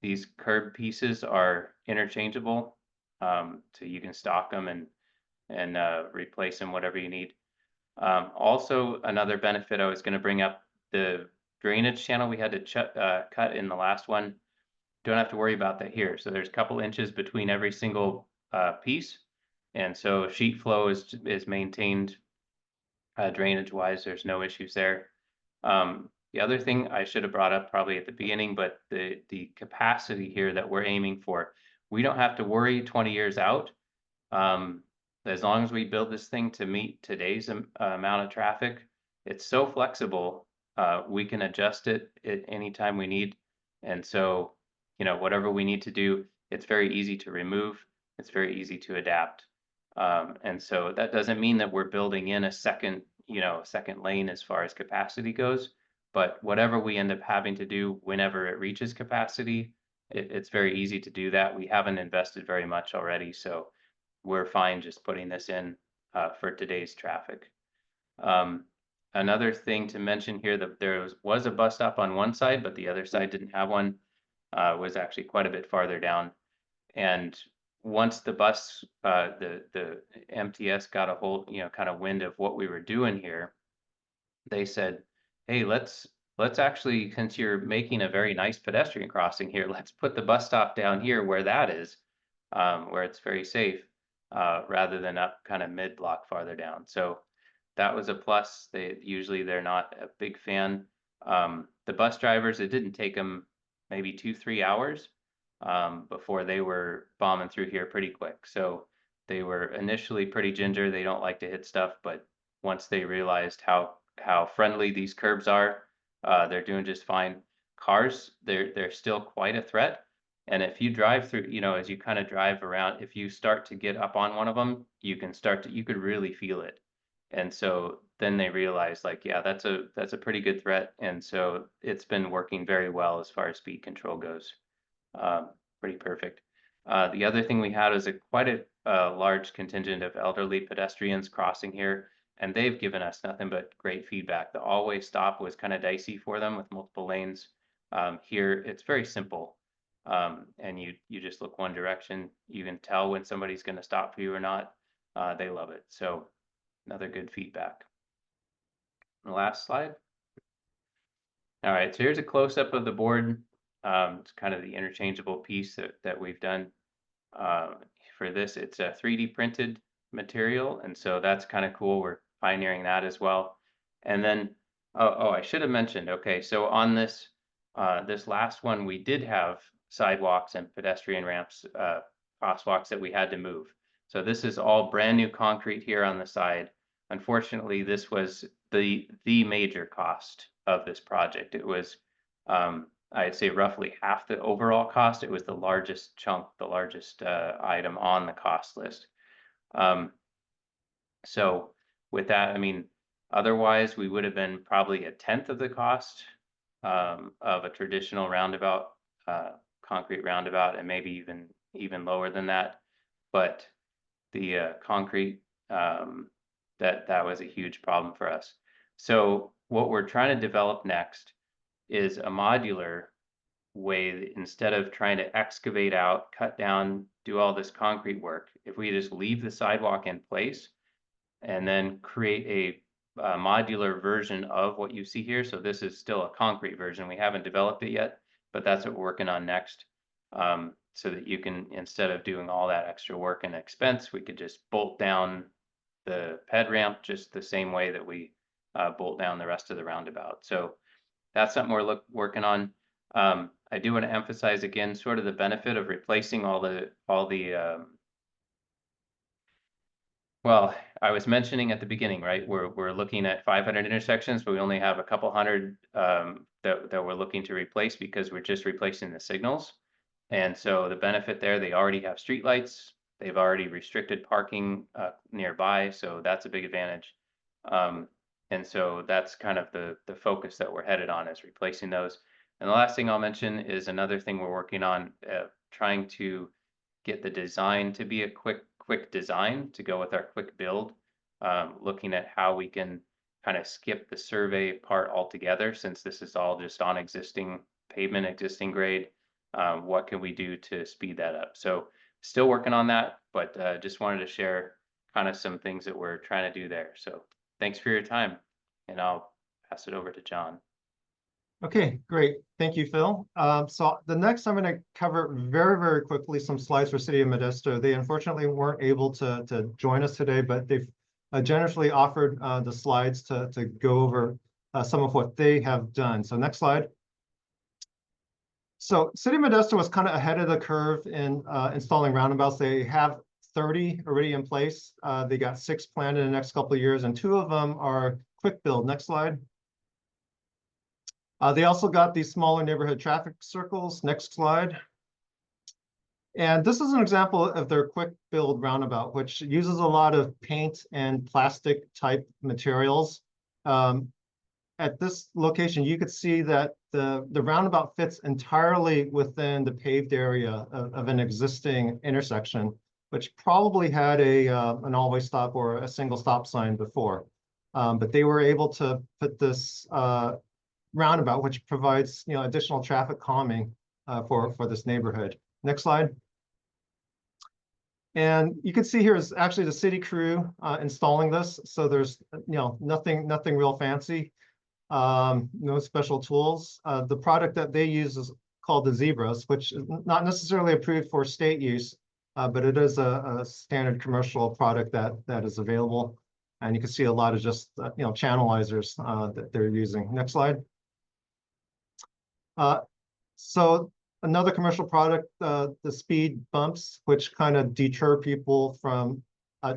Speaker 5: these curb pieces are interchangeable. So you can stock them and replace them whatever you need. Also, another benefit I was going to bring up, the drainage channel we had to cut in the last one. Don't have to worry about that here. So there's a couple inches between every single piece. And so sheet flow is maintained drainage wise. There's no issues there. The other thing I should have brought up probably at the beginning, but the capacity here that we're aiming for, we don't have to worry 20 years out. As long as we build this thing to meet today's amount of traffic, it's so flexible. We can adjust it at any time we need. And so, you know, whatever we need to do, it's very easy to remove. It's very easy to adapt. And so that doesn't mean that we're building in a second lane as far as capacity goes, but whatever we end up having to do whenever it reaches capacity, it's very easy to do that. We haven't invested very much already, so we're fine just putting this in for today's traffic. Another thing to mention here, that there was a bus stop on one side, but the other side didn't have one, was actually quite a bit farther down. And once the bus, the MTS got a hold, kind of wind of what we were doing here, they said, hey, let's actually, since you're making a very nice pedestrian crossing here, let's put the bus stop down here where that is, where it's very safe, rather than up kind of mid-block farther down. So that was a plus. They're not a big fan. The bus drivers, it didn't take them maybe 2-3 hours before they were bombing through here pretty quick. So they were initially pretty ginger. They don't like to hit stuff, but once they realized how friendly these curbs are, they're doing just fine. Cars, they're still quite a threat. And if you drive through, as you kind of drive around, if you start to get up on one of them, you could really feel it. And so then they realize, like, yeah, that's a pretty good threat. And so it's been working very well as far as speed control goes. Pretty perfect. The other thing we had is quite a large contingent of elderly pedestrians crossing here, and they've given us nothing but great feedback. The all-way stop was kind of dicey for them with multiple lanes. Here, it's very simple. And you just look one direction. You can tell when somebody's going to stop for you or not. They love it. So another good feedback. The last slide. All right, so here's a close-up of the board. It's kind of the interchangeable piece that we've done. For this, it's a 3D printed material, and so that's kind of cool. We're pioneering that as well. And then, I should have mentioned, okay, so on this last one, we did have sidewalks and pedestrian ramps, crosswalks that we had to move. So this is all brand new concrete here on the side. Unfortunately, this was the major cost of this project. It was, I'd say, roughly half the overall cost. It was the largest chunk, the largest item on the cost list. So with that, I mean, otherwise we would have been probably 1/10 of the cost of a traditional roundabout, concrete roundabout, and maybe even lower than that. But the concrete, that was a huge problem for us. So what we're trying to develop next is a modular way that instead of trying to excavate out, cut down, do all this concrete work, if we just leave the sidewalk in place and then create a modular version of what you see here. So this is still a concrete version. We haven't developed it yet, but that's what we're working on next. So that you can, instead of doing all that extra work and expense, we could just bolt down the ped ramp just the same way that we bolt down the rest of the roundabout. So that's something we're working on. I do want to emphasize again, sort of the benefit of replacing all the well, I was mentioning at the beginning, right? We're looking at 500 intersections, but we only have a couple hundred that we're looking to replace because we're just replacing the signals. And so the benefit there, they already have streetlights. They've already restricted parking nearby, so that's a big advantage. And so that's kind of the focus that we're headed on, is replacing those. And the last thing I'll mention is another thing we're working on, trying to get the design to be a quick design to go with our quick build, looking at how we can kind of skip the survey part altogether, since this is all just on existing pavement, existing grade. What can we do to speed that up? So still working on that, but just wanted to share kind of some things that we're trying to do there. So thanks for your time, and I'll pass it over to John.
Speaker 2: Okay, great. Thank you, Phil. So the next I'm going to cover very, very quickly some slides for City of Modesto. They unfortunately weren't able to join us today, but they've generously offered the slides to go over some of what they have done. So next slide. So City of Modesto was kind of ahead of the curve in installing roundabouts. They have 30 already in place. They got 6 planned in the next couple of years, and 2 of them are quick build. Next slide. They also got these smaller neighborhood traffic circles. Next slide. And this is an example of their quick build roundabout, which uses a lot of paint and plastic type materials. At this location, you could see that the roundabout fits entirely within the paved area of an existing intersection, which probably had an all-way stop or a single stop sign before. But they were able to put this roundabout, which provides additional traffic calming for this neighborhood. Next slide. And you can see here is actually the city crew installing this. So there's nothing real fancy, no special tools. The product that they use is called the Zebras, which is not necessarily approved for state use, but it is a standard commercial product that is available. And you can see a lot of just channelizers that they're using. Next slide. So another commercial product, the speed bumps, which kind of deter people from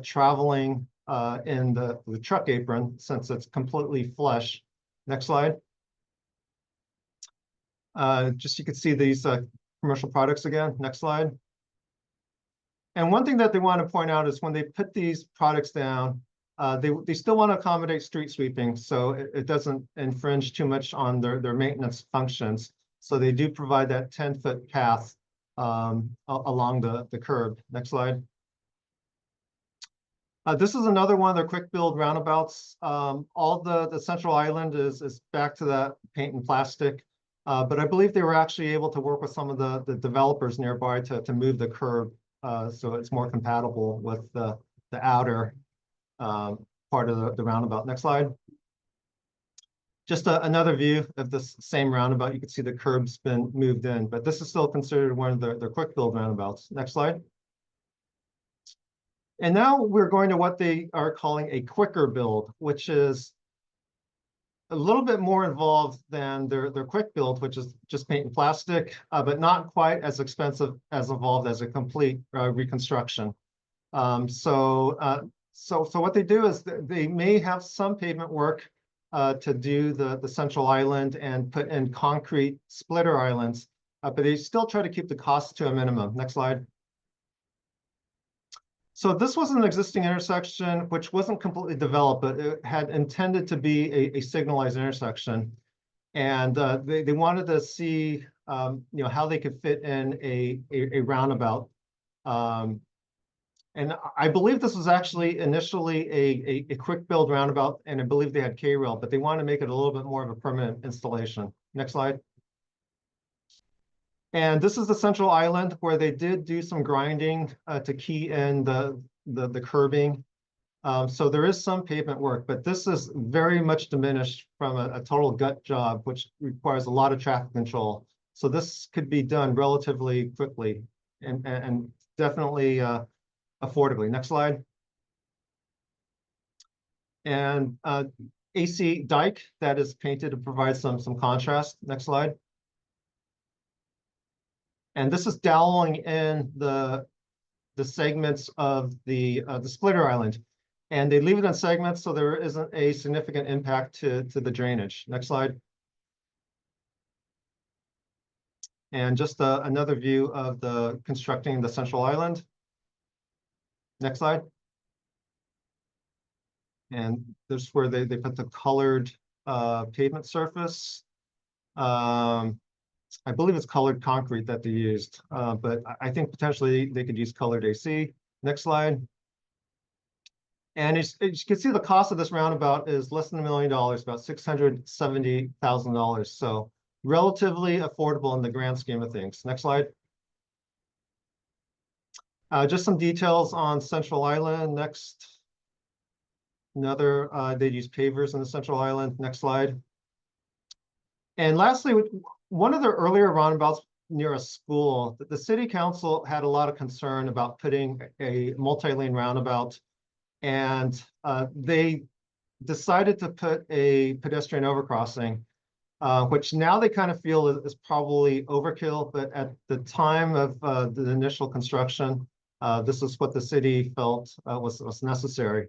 Speaker 2: traveling in the truck apron since it's completely flush. Next slide. Just you can see these commercial products again. Next slide. And one thing that they want to point out is when they put these products down, they still want to accommodate street sweeping, so it doesn't infringe too much on their maintenance functions. So they do provide that 10-foot path along the curb. Next slide. This is another one of their quick build roundabouts. All the central island is back to that paint and plastic, but I believe they were actually able to work with some of the developers nearby to move the curb so it's more compatible with the outer part of the roundabout. Next slide. Just another view of this same roundabout. You can see the curb's been moved in, but this is still considered one of their quick build roundabouts. Next slide. And now we're going to what they are calling a quicker build, which is a little bit more involved than their quick build, which is just paint and plastic, but not quite as expensive as involved as a complete reconstruction. So what they do is they may have some pavement work to do the central island and put in concrete splitter islands, but they still try to keep the cost to a minimum. Next slide. So this was an existing intersection which wasn't completely developed, but it had intended to be a signalized intersection. And they wanted to see how they could fit in a roundabout. And I believe this was actually initially a quick build roundabout, and I believe they had K-rail, but they wanted to make it a little bit more of a permanent installation. Next slide. And this is the central island where they did do some grinding to key in the curbing. So there is some pavement work, but this is very much diminished from a total gut job, which requires a lot of traffic control. So this could be done relatively quickly and definitely affordably. Next slide. And AC dike that is painted to provide some contrast. Next slide. And this is doweling in the segments of the splitter island. And they leave it in segments so there isn't a significant impact to the drainage. Next slide. And just another view of the constructing the central island. Next slide. And this is where they put the colored pavement surface. I believe it's colored concrete that they used, but I think potentially they could use colored AC. Next slide. And as you can see, the cost of this roundabout is less than $1 million, about $670,000. So relatively affordable in the grand scheme of things. Next slide. Just some details on Central Island. Next. They use pavers in the Central Island. Next slide. And lastly, one of the earlier roundabouts near a school, the city council had a lot of concern about putting a multi-lane roundabout, and they decided to put a pedestrian overcrossing, which now they kind of feel is probably overkill, but at the time of the initial construction, this is what the city felt was necessary.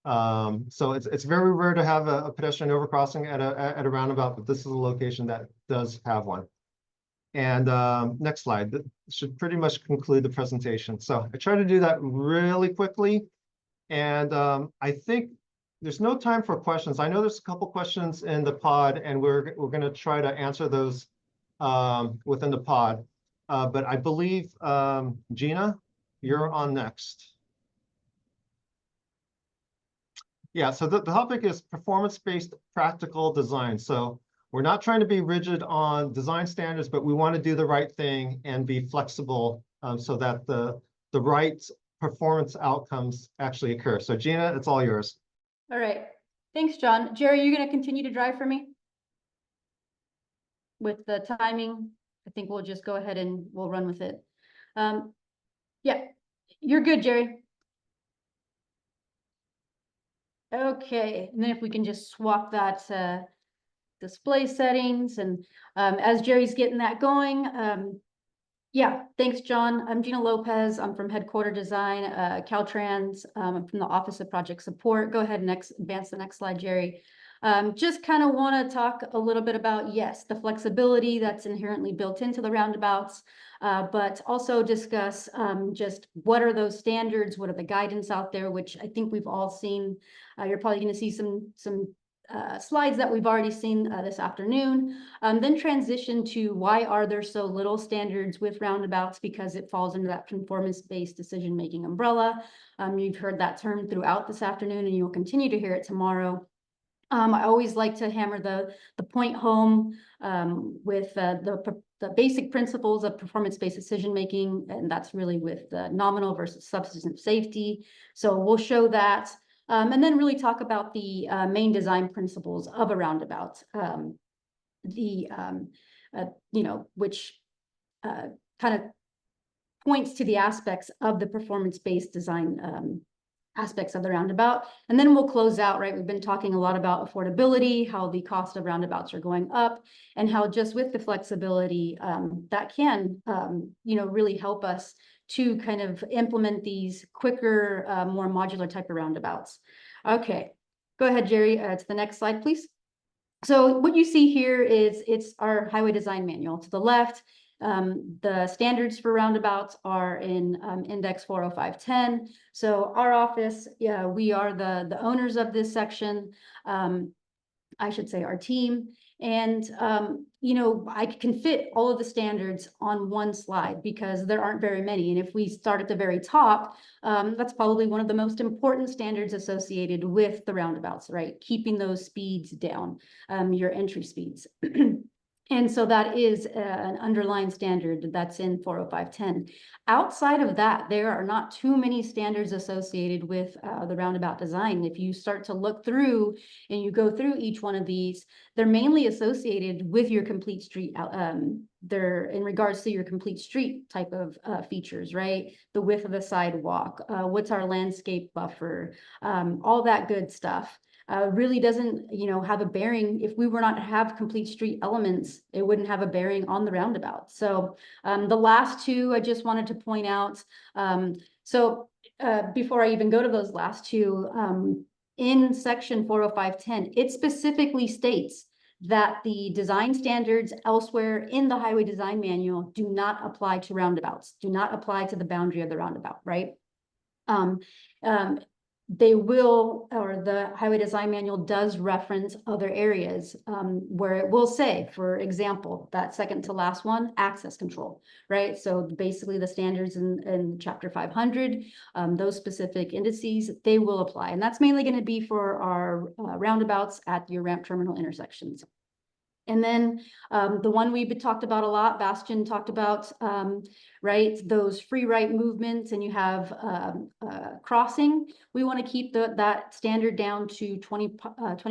Speaker 2: So it's very rare to have a pedestrian overcrossing at a roundabout, but this is a location that does have one. And next slide. That should pretty much conclude the presentation. So I try to do that really quickly. And I think there's no time for questions. I know there's a couple questions in the pod, and we're going to try to answer those within the pod. But I believe, Gina, you're on next. Yeah, so the topic is performance-based practical design. So we're not trying to be rigid on design standards, but we want to do the right thing and be flexible so that the right performance outcomes actually occur. So Gina, it's all yours.
Speaker 8: All right. Thanks, John. Jerry, you're going to continue to drive for me? With the timing, I think we'll just go ahead and we'll run with it. Yeah, you're good, Jerry. Okay, and then if we can just swap that display settings, and as Jerry's getting that going, yeah, thanks, John. I'm Gina Lopez. I'm from Headquarter Design, Caltrans. I'm from the Office of Project Support. Go ahead and advance the next slide, Jerry. Just kind of want to talk a little bit about, yes, the flexibility that's inherently built into the roundabouts, but also discuss just what are those standards, what are the guidance out there, which I think we've all seen. You're probably going to see some slides that we've already seen this afternoon. Then transition to why are there so little standards with roundabouts, because it falls into that conformance-based decision-making umbrella. You've heard that term throughout this afternoon, and you'll continue to hear it tomorrow. I always like to hammer the point home with the basic principles of performance-based decision-making, and that's really with the nominal versus substantive safety. So we'll show that. And then really talk about the main design principles of a roundabout, which kind of points to the aspects of the performance-based design aspects of the roundabout. And then we'll close out, right? We've been talking a lot about affordability, how the cost of roundabouts are going up, and how just with the flexibility that can, really help us to kind of implement these quicker, more modular type of roundabouts. Okay, go ahead, Jerry, to the next slide, please. So what you see here is it's our highway design manual. To the left, the standards for roundabouts are in Index 40510. So our office, we are the owners of this section. I should say our team. And, I can fit all of the standards on one slide because there aren't very many. And if we start at the very top, that's probably one of the most important standards associated with the roundabouts, right? Keeping those speeds down, your entry speeds. And so that is an underlying standard that's in 40510. Outside of that, there are not too many standards associated with the roundabout design. If you start to look through and you go through each one of these, they're mainly associated with your complete street. They're in regards to your complete street type of features, right? The width of the sidewalk, what's our landscape buffer, all that good stuff. Really doesn't, have a bearing. If we were not to have complete street elements, it wouldn't have a bearing on the roundabout. So the last two, I just wanted to point out. Before I even go to those last two, in section 40510, it specifically states that the design standards elsewhere in the highway design manual do not apply to roundabouts, do not apply to the boundary of the roundabout, right? They will, or the highway design manual does reference other areas where it will say, for example, that second to last one, access control, right? So basically the standards in chapter 500, those specific indices, they will apply. And that's mainly going to be for our roundabouts at your ramp terminal intersections. And then the one we've talked about a lot, Bastian talked about, right, those free right movements, and you have crossing. We want to keep that standard down to 20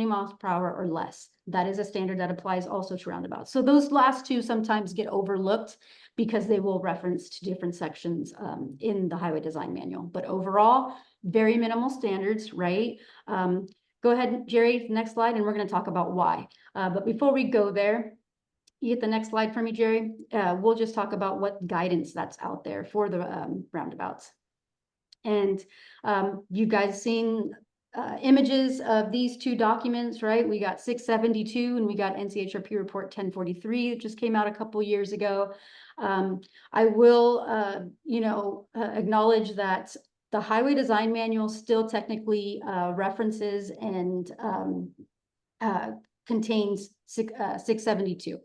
Speaker 8: miles per hour or less. That is a standard that applies also to roundabouts. So those last two sometimes get overlooked because they will reference to different sections in the highway design manual. But overall, very minimal standards, right? Go ahead, Jerry, next slide, and we're going to talk about why. But before we go there, you get the next slide for me, Jerry. We'll just talk about what guidance that's out there for the roundabouts. And you guys seen images of these two documents, right? We got 672 and we got NCHRP report 1043 that just came out a couple years ago. I will, acknowledge that the highway design manual still technically references and contains 672.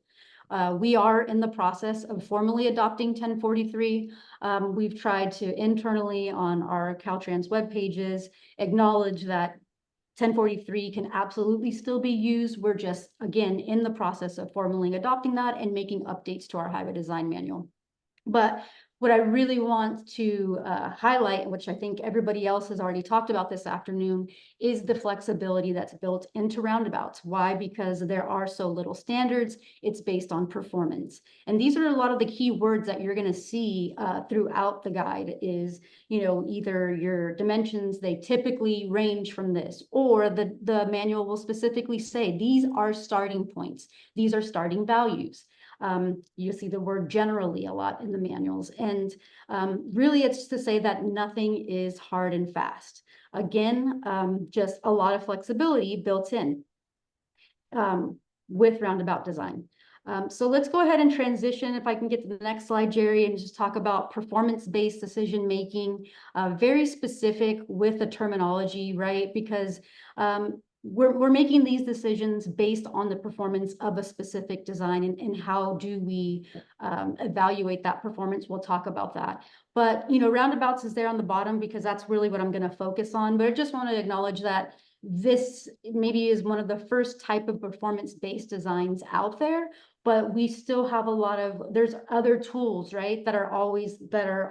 Speaker 8: We are in the process of formally adopting 1043. We've tried to internally on our Caltrans web pages acknowledge that 1043 can absolutely still be used. We're just, again, in the process of formally adopting that and making updates to our highway design manual. But what I really want to highlight, which I think everybody else has already talked about this afternoon, is the flexibility that's built into roundabouts. Why? Because there are so little standards. It's based on performance. And these are a lot of the key words that you're going to see throughout the guide is, either your dimensions, they typically range from this, or the manual will specifically say, these are starting points. These are starting values. You'll see the word generally a lot in the manuals. And really, it's to say that nothing is hard and fast. Again, just a lot of flexibility built in with roundabout design. So let's go ahead and transition, if I can get to the next slide, Jerry, and just talk about performance-based decision-making, very specific with the terminology, right? Because we're making these decisions based on the performance of a specific design, and how do we evaluate that performance. We'll talk about that. But, roundabouts is there on the bottom because that's really what I'm going to focus on. But I just want to acknowledge that this maybe is one of the first type of performance-based designs out there, but we still have a lot of, there's other tools, right, that are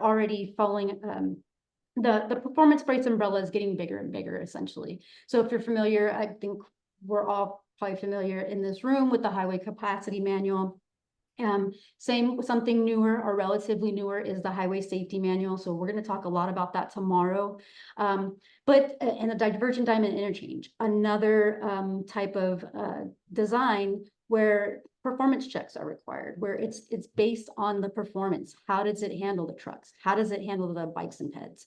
Speaker 8: already following the performance-based umbrella is getting bigger and bigger, essentially. So if you're familiar, I think we're all probably familiar in this room with the Highway Capacity Manual. Something newer or relatively newer is the Highway Safety Manual. So we're going to talk a lot about that tomorrow. But in the divergent diamond interchange, another type of design where performance checks are required, where it's based on the performance. How does it handle the trucks? How does it handle the bikes and peds?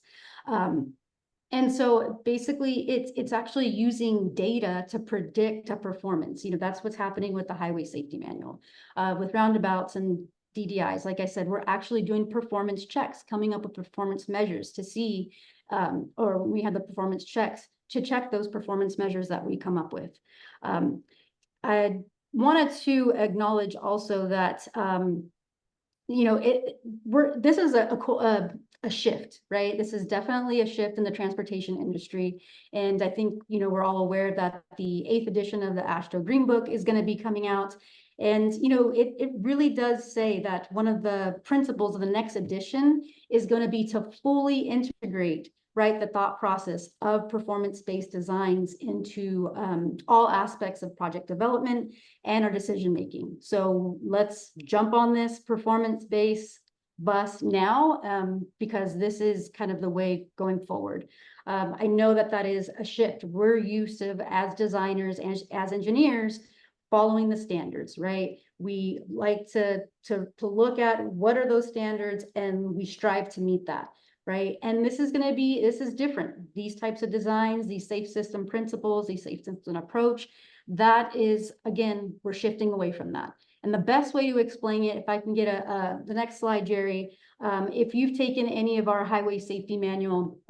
Speaker 8: And so basically it's actually using data to predict a performance. That's what's happening with the Highway Safety Manual. With roundabouts and DDIs, like I said, we're actually doing performance checks, coming up with performance measures to see, or we have the performance checks to check those performance measures that we come up with. I wanted to acknowledge also that, this is a shift, right? This is definitely a shift in the transportation industry. And I think, we're all aware that the 8th edition of the AASHTO Green Book is going to be coming out. And, it really does say that one of the principles of the next edition is going to be to fully integrate, right, the thought process of performance-based designs into all aspects of project development and our decision-making. So let's jump on this performance-based bus now, because this is kind of the way going forward. I know that is a shift. We're used to, as designers and as engineers, following the standards, right? We like to look at what are those standards, and we strive to meet that. Right. And this is different. These types of designs, these safe system principles, these safe system approach, that is, again, we're shifting away from that. And the best way to explain it, if I can get the next slide, Jerry, if you've taken any of our highway safety manual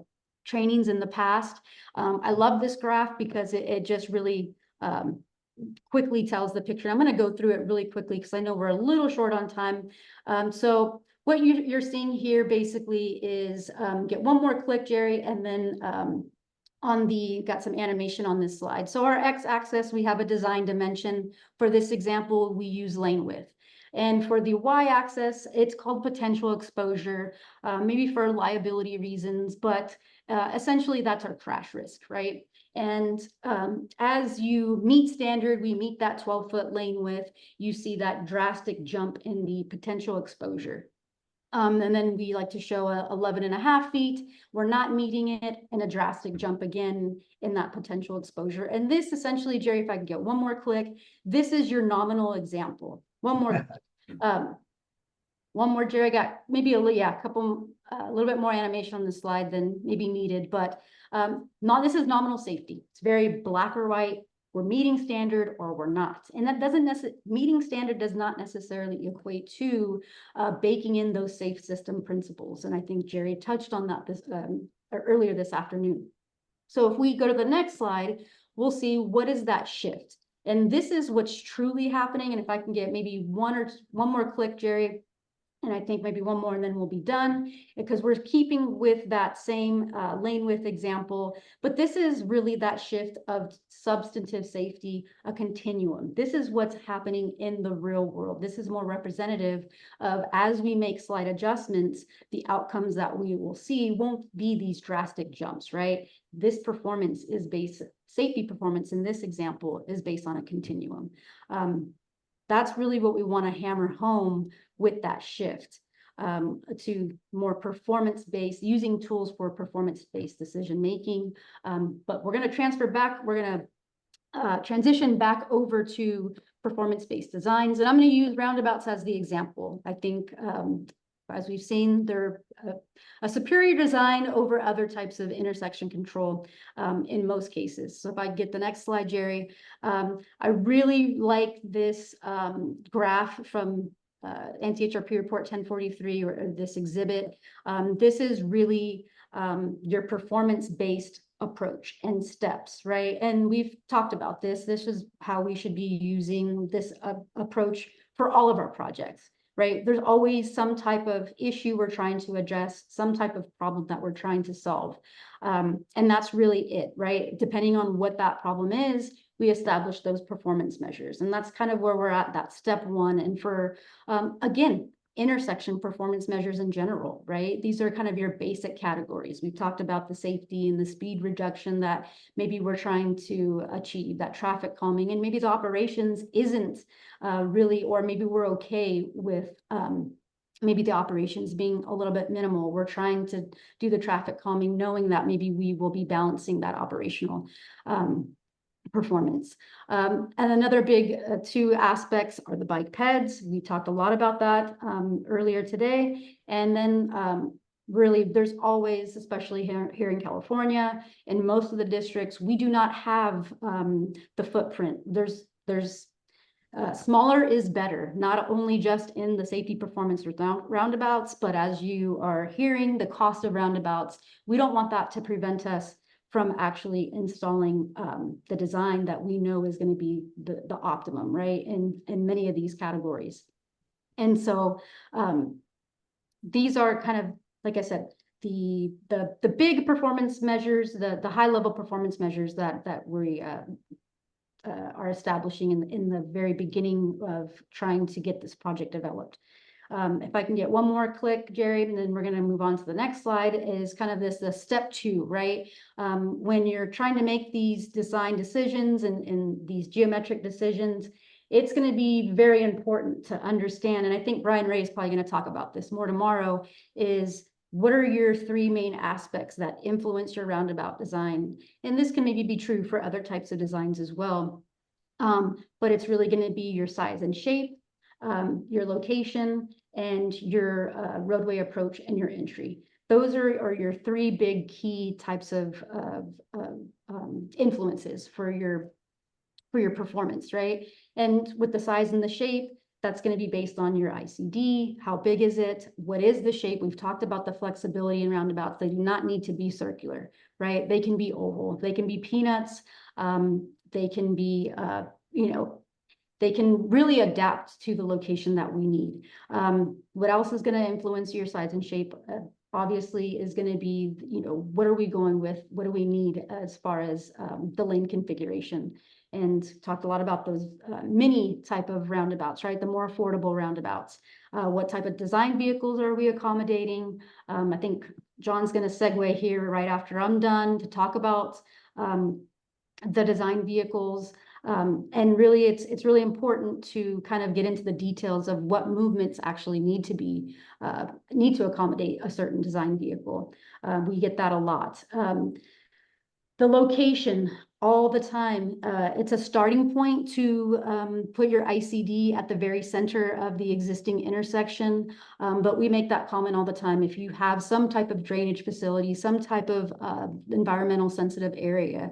Speaker 8: trainings in the past, I love this graph because it just really quickly tells the picture. I'm going to go through it really quickly because I know we're a little short on time. So what you're seeing here basically is, get one more click, Jerry, and then got some animation on this slide. So our x-axis, we have a design dimension. For this example, we use lane width. And for the y-axis, it's called potential exposure, maybe for liability reasons, but essentially that's our crash risk, right? And as you meet standard, we meet that 12-foot lane width, you see that drastic jump in the potential exposure. And then we like to show 11.5 feet. We're not meeting it, and a drastic jump again in that potential exposure. And this essentially, Jerry, if I can get one more click, this is your nominal example. One more, Jerry, got maybe a little bit more animation on the slide than maybe needed, but this is nominal safety. It's very black or white. We're meeting standard or we're not. And that doesn't necessarily, meeting standard does not necessarily equate to baking in those safe system principles. And I think Jerry touched on that earlier this afternoon. So if we go to the next slide, we'll see what is that shift. And this is what's truly happening. And if I can get maybe one more click, Jerry, and I think maybe one more and then we'll be done, because we're keeping with that same lane width example. But this is really that shift of substantive safety, a continuum. This is what's happening in the real world. This is more representative of, as we make slight adjustments, the outcomes that we will see won't be these drastic jumps, right? This performance is safety performance in this example is based on a continuum. That's really what we want to hammer home with that shift to more performance-based, using tools for performance-based decision-making. But we're going to transfer back, we're going to transition back over to performance-based designs. And I'm going to use roundabouts as the example. I think, as we've seen, they're a superior design over other types of intersection control in most cases. So if I get the next slide, Jerry, I really like this graph from NCHRP report 1043, or this exhibit. This is really your performance-based approach and steps, right? And we've talked about this. This is how we should be using this approach for all of our projects, right? There's always some type of issue we're trying to address, some type of problem that we're trying to solve. And that's really it, right? Depending on what that problem is, we establish those performance measures. And that's kind of where we're at, that step one. And for, again, intersection performance measures in general, right? These are kind of your basic categories. We've talked about the safety and the speed reduction that maybe we're trying to achieve, that traffic calming, and maybe the operations isn't really, or maybe we're okay with maybe the operations being a little bit minimal. We're trying to do the traffic calming, knowing that maybe we will be balancing that operational performance. And another big two aspects are the bike peds. We talked a lot about that earlier today. And then really, there's always, especially here in California, in most of the districts, we do not have the footprint. There's smaller is better, not only just in the safety performance roundabouts, but as you are hearing, the cost of roundabouts, we don't want that to prevent us from actually installing the design that we know is going to be the optimum, right? In many of these categories. And so these are kind of, like I said, the big performance measures, the high level performance measures that we are establishing in the very beginning of trying to get this project developed. If I can get one more click, Jerry, and then we're going to move on to the next slide, is kind of the step two, right? When you're trying to make these design decisions and these geometric decisions, it's going to be very important to understand, and I think Brian Ray is probably going to talk about this more tomorrow, is what are your three main aspects that influence your roundabout design? And this can maybe be true for other types of designs as well. But it's really going to be your size and shape, your location, and your roadway approach and your entry. Those are your three big key types of influences for your performance, right? And with the size and the shape, that's going to be based on your ICD. How big is it? What is the shape? We've talked about the flexibility in roundabouts. They do not need to be circular, right? They can be oval. They can be peanuts. They can be, they can really adapt to the location that we need. What else is going to influence your size and shape? Obviously is going to be, what are we going with? What do we need as far as the lane configuration? And talked a lot about those mini type of roundabouts, right? The more affordable roundabouts. What type of design vehicles are we accommodating? I think John's going to segue here right after I'm done to talk about the design vehicles. And really, it's really important to kind of get into the details of what movements actually need to accommodate a certain design vehicle. We get that a lot. The location all the time, it's a starting point to put your ICD at the very center of the existing intersection. But we make that comment all the time. If you have some type of drainage facility, some type of environmental sensitive area,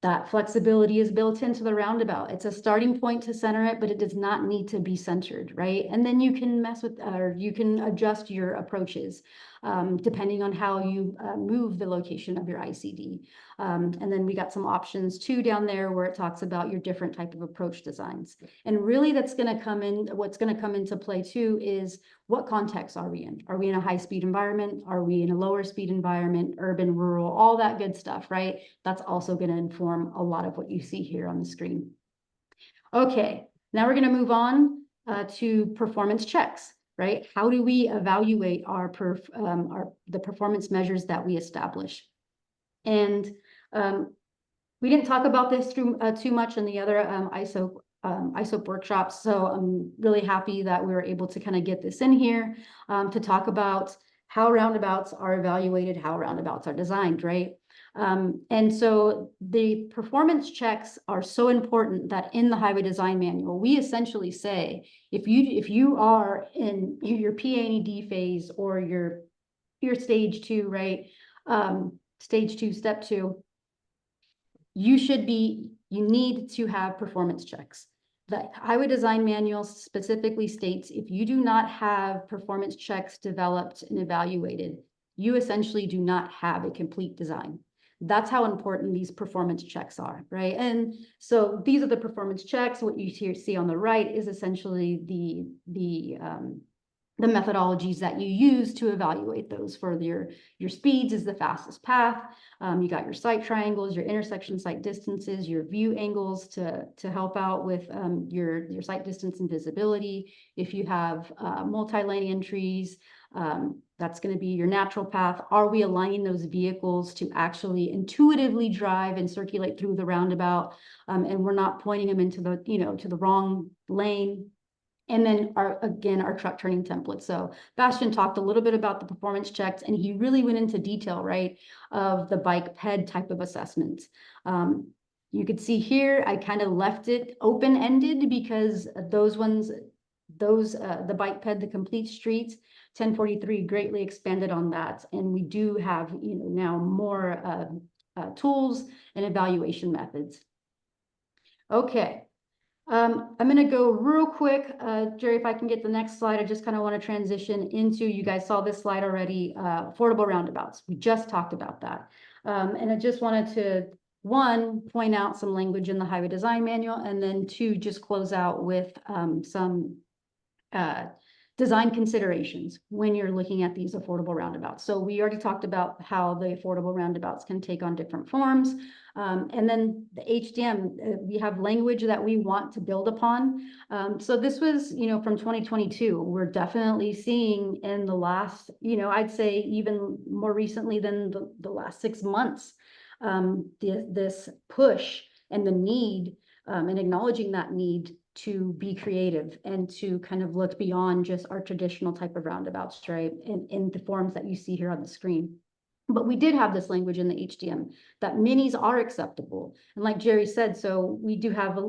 Speaker 8: that flexibility is built into the roundabout. It's a starting point to center it, but it does not need to be centered, right? And then you can you can adjust your approaches depending on how you move the location of your ICD. And then we got some options too down there where it talks about your different type of approach designs. And really what's going to come into play too is what context are we in? Are we in a high-speed environment? Are we in a lower speed environment, urban, rural, all that good stuff, right? That's also going to inform a lot of what you see here on the screen. Okay, now we're going to move on to performance checks, right? How do we evaluate the performance measures that we establish? And we didn't talk about this too much in the other ISOAP workshops, so I'm really happy that we were able to kind of get this in here to talk about how roundabouts are evaluated, how roundabouts are designed, right? And so the performance checks are so important that in the highway design manual, we essentially say, if you are in your PA&D phase or your stage 2, right? Stage 2, step 2, you need to have performance checks. The highway design manual specifically states if you do not have performance checks developed and evaluated, you essentially do not have a complete design. That's how important these performance checks are, right? And so these are the performance checks. What you see on the right is essentially the methodologies that you use to evaluate those. For your speeds is the fastest path. You got your sight triangles, your intersection sight distances, your view angles to help out with your sight distance and visibility. If you have multi-lane entries, that's going to be your natural path. Are we aligning those vehicles to actually intuitively drive and circulate through the roundabout? And we're not pointing them into the, to the wrong lane. And then our truck turning template. So Bastian talked a little bit about the performance checks, and he really went into detail, right, of the bike ped type of assessment. You could see here, I kind of left it open-ended because the bike ped, the complete streets, 1043 greatly expanded on that. And we do have, now more tools and evaluation methods. Okay. I'm going to go real quick. Jerry, if I can get the next slide, I just kind of want to transition into, you guys saw this slide already, affordable roundabouts. We just talked about that. And I just wanted to, one, point out some language in the highway design manual, and then two, just close out with some design considerations when you're looking at these affordable roundabouts. So we already talked about how the affordable roundabouts can take on different forms. And then the HDM, we have language that we want to build upon. So this was, from 2022. We're definitely seeing in the last, I'd say even more recently than the last 6 months, this push and the need and acknowledging that need to be creative and to kind of look beyond just our traditional type of roundabouts, right? In the forms that you see here on the screen. But we did have this language in the HDM that minis are acceptable. And like Jerry said, so we do have,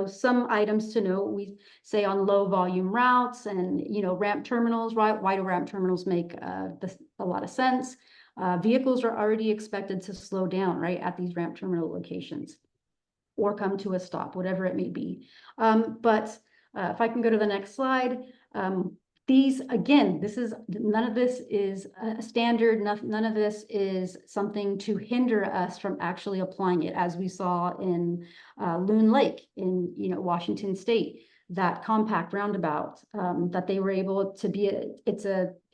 Speaker 8: some items to note. We say on low volume routes and, ramp terminals, right? Why do ramp terminals make a lot of sense? Vehicles are already expected to slow down, right, at these ramp terminal locations, or come to a stop, whatever it may be. But if I can go to the next slide, these, again, none of this is a standard, none of this is something to hinder us from actually applying it, as we saw in Loon Lake in, Washington State, that compact roundabout, that they were able to be,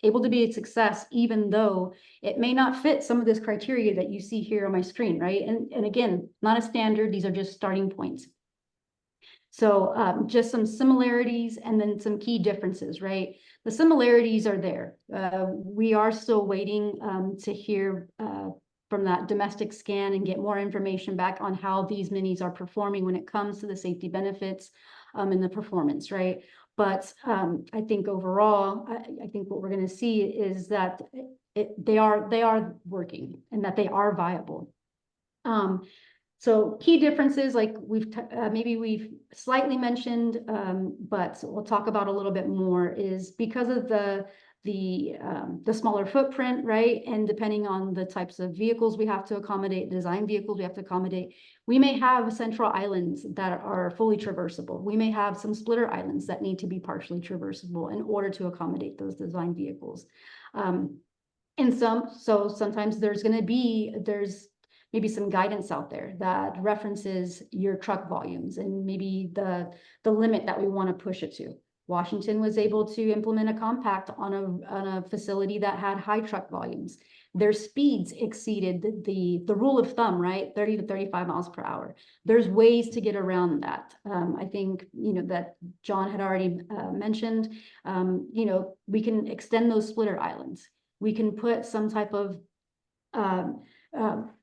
Speaker 8: able to be a success, even though it may not fit some of this criteria that you see here on my screen, right? And again, not a standard, these are just starting points. So just some similarities and then some key differences, right? The similarities are there. We are still waiting to hear from that domestic scan and get more information back on how these minis are performing when it comes to the safety benefits and the performance, right? But I think overall, I think what we're going to see is that they are working and that they are viable. So key differences, like maybe we've slightly mentioned, but we'll talk about a little bit more, is because of the smaller footprint, right? And depending on the types of vehicles we have to accommodate, design vehicles we have to accommodate, we may have central islands that are fully traversable. We may have some splitter islands that need to be partially traversable in order to accommodate those design vehicles. So sometimes there's maybe some guidance out there that references your truck volumes and maybe the limit that we want to push it to. Washington was able to implement a compact on a facility that had high truck volumes. Their speeds exceeded the rule of thumb, right? 30 to 35 miles per hour. There's ways to get around that. I think, that John had already mentioned, we can extend those splitter islands. We can put some type of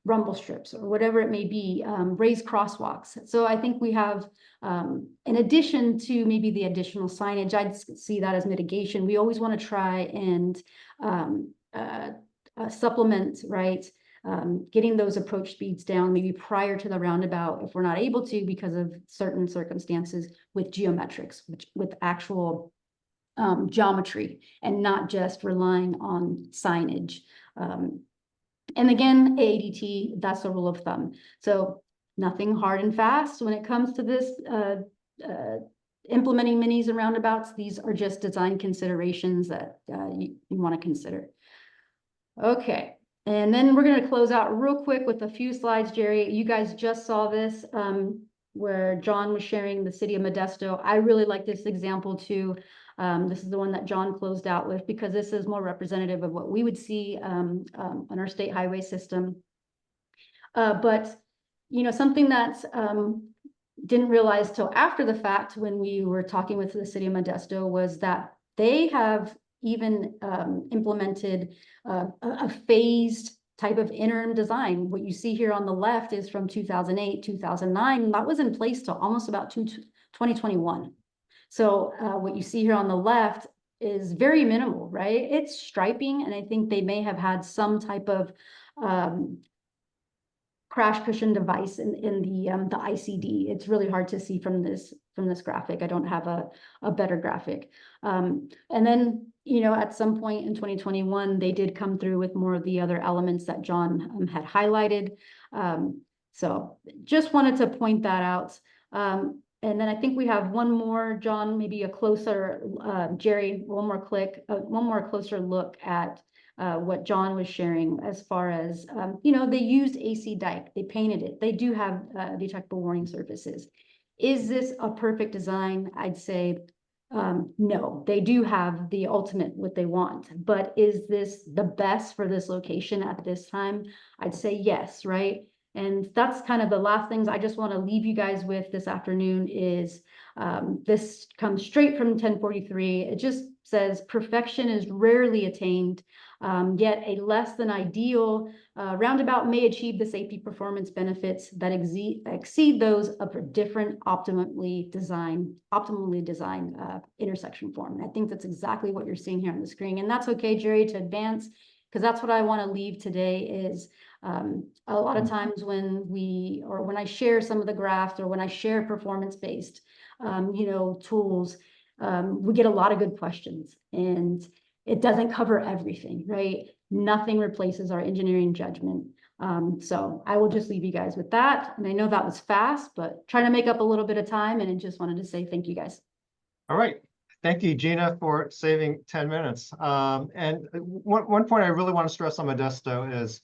Speaker 8: rumble strips or whatever it may be, raised crosswalks. So I think we have, in addition to maybe the additional signage, I'd see that as mitigation. We always want to try and supplement, right? Getting those approach speeds down maybe prior to the roundabout if we're not able to because of certain circumstances, with geometrics, with actual geometry, and not just relying on signage. And again, AADT, that's the rule of thumb. So nothing hard and fast when it comes to this, implementing minis and roundabouts. These are just design considerations that you want to consider. Okay, and then we're going to close out real quick with a few slides, Jerry. You guys just saw this where John was sharing the city of Modesto. I really like this example too. This is the one that John closed out with because this is more representative of what we would see on our state highway system. But, something that didn't realize till after the fact when we were talking with the city of Modesto was that they have even implemented a phased type of interim design. What you see here on the left is from 2008, 2009. That was in place till almost about 2021. So what you see here on the left is very minimal, right? It's striping, and I think they may have had some type of crash cushion device in the ICD. It's really hard to see from this graphic. I don't have a better graphic. And then, at some point in 2021, they did come through with more of the other elements that John had highlighted. So just wanted to point that out. And then I think we have one more, John, maybe a closer, Jerry, one more closer look at what John was sharing as far as, they used AC dike, they painted it, they do have detectable warning surfaces. Is this a perfect design? I'd say no, they do have the ultimate what they want, but is this the best for this location at this time? I'd say yes, right? And that's kind of the last things I just want to leave you guys with this afternoon is this comes straight from 1043. It just says perfection is rarely attained, yet a less than ideal roundabout may achieve the safety performance benefits that exceed those of a different optimally designed intersection form. And I think that's exactly what you're seeing here on the screen. And that's okay, Jerry, to advance, because that's what I want to leave today is a lot of times when I share some of the graphs or when I share performance-based, tools, we get a lot of good questions, and it doesn't cover everything, right? Nothing replaces our engineering judgment. So I will just leave you guys with that. And I know that was fast, but trying to make up a little bit of time, and I just wanted to say thank you guys.
Speaker 2: All right. Thank you, Gina, for saving 10 minutes. And one point I really want to stress on Modesto is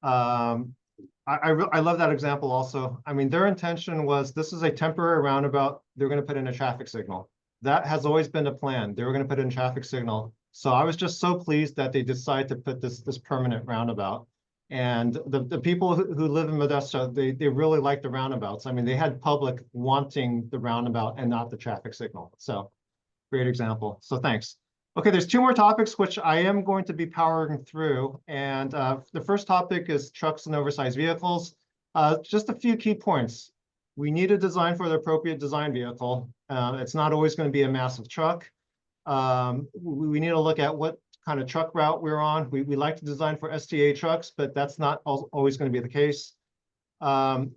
Speaker 2: I love that example also. I mean, their intention was this is a temporary roundabout. They're going to put in a traffic signal. That has always been the plan. They were going to put in traffic signal. So I was just so pleased that they decided to put this permanent roundabout. And the people who live in Modesto, they really like the roundabouts. I mean, they had public wanting the roundabout and not the traffic signal. So great example. So thanks. Okay, there's two more topics which I am going to be powering through. And the first topic is trucks and oversized vehicles. Just a few key points. We need a design for the appropriate design vehicle. It's not always going to be a massive truck. We need to look at what kind of truck route we're on. We like to design for STA trucks, but that's not always going to be the case.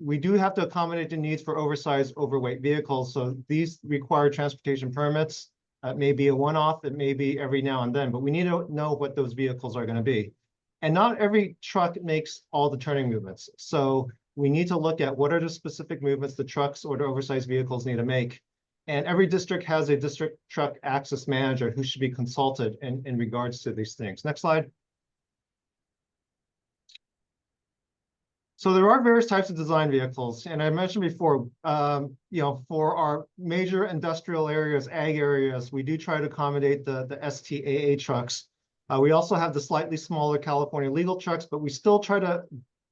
Speaker 2: We do have to accommodate the needs for oversized, overweight vehicles. So these require transportation permits. It may be a one-off, it may be every now and then, but we need to know what those vehicles are going to be. And not every truck makes all the turning movements. So we need to look at what are the specific movements the trucks or the oversized vehicles need to make. And every district has a district truck access manager who should be consulted in regards to these things. Next slide. So there are various types of design vehicles, and I mentioned before, for our major industrial areas, ag areas, we do try to accommodate the STAA trucks. We also have the slightly smaller California legal trucks, but we still try to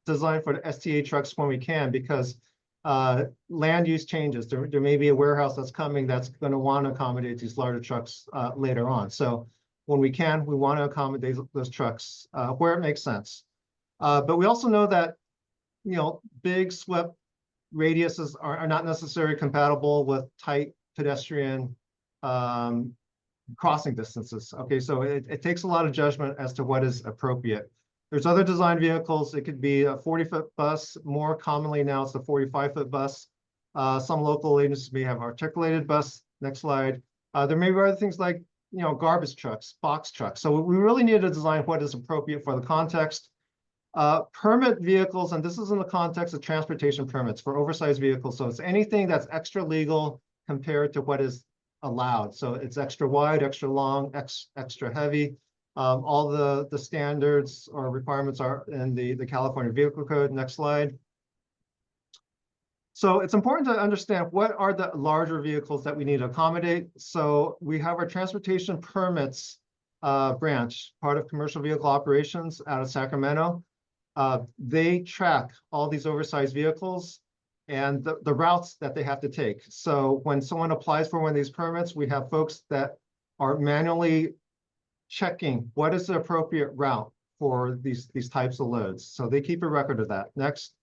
Speaker 2: design for the STA trucks when we can because land use changes. There may be a warehouse that's coming that's going to want to accommodate these larger trucks later on. So when we can, we want to accommodate those trucks where it makes sense. But we also know that big swept radiuses are not necessarily compatible with tight pedestrian crossing distances. Okay, so it takes a lot of judgment as to what is appropriate. There's other design vehicles. It could be a 40-foot bus. More commonly now, it's a 45-foot bus. Some local agencies may have articulated bus. Next slide. There may be other things like garbage trucks, box trucks. So we really need to design what is appropriate for the context. Permit vehicles, and this is in the context of transportation permits for oversized vehicles. So it's anything that's extra legal compared to what is allowed. So it's extra wide, extra long, extra heavy. All the standards or requirements are in the California Vehicle Code. Next slide. So it's important to understand what are the larger vehicles that we need to accommodate. So we have our transportation permits branch, part of commercial vehicle operations out of Sacramento. They track all these oversized vehicles and the routes that they have to take. So when someone applies for one of these permits, we have folks that are manually checking what is the appropriate route for these types of loads. So they keep a record of that. Next.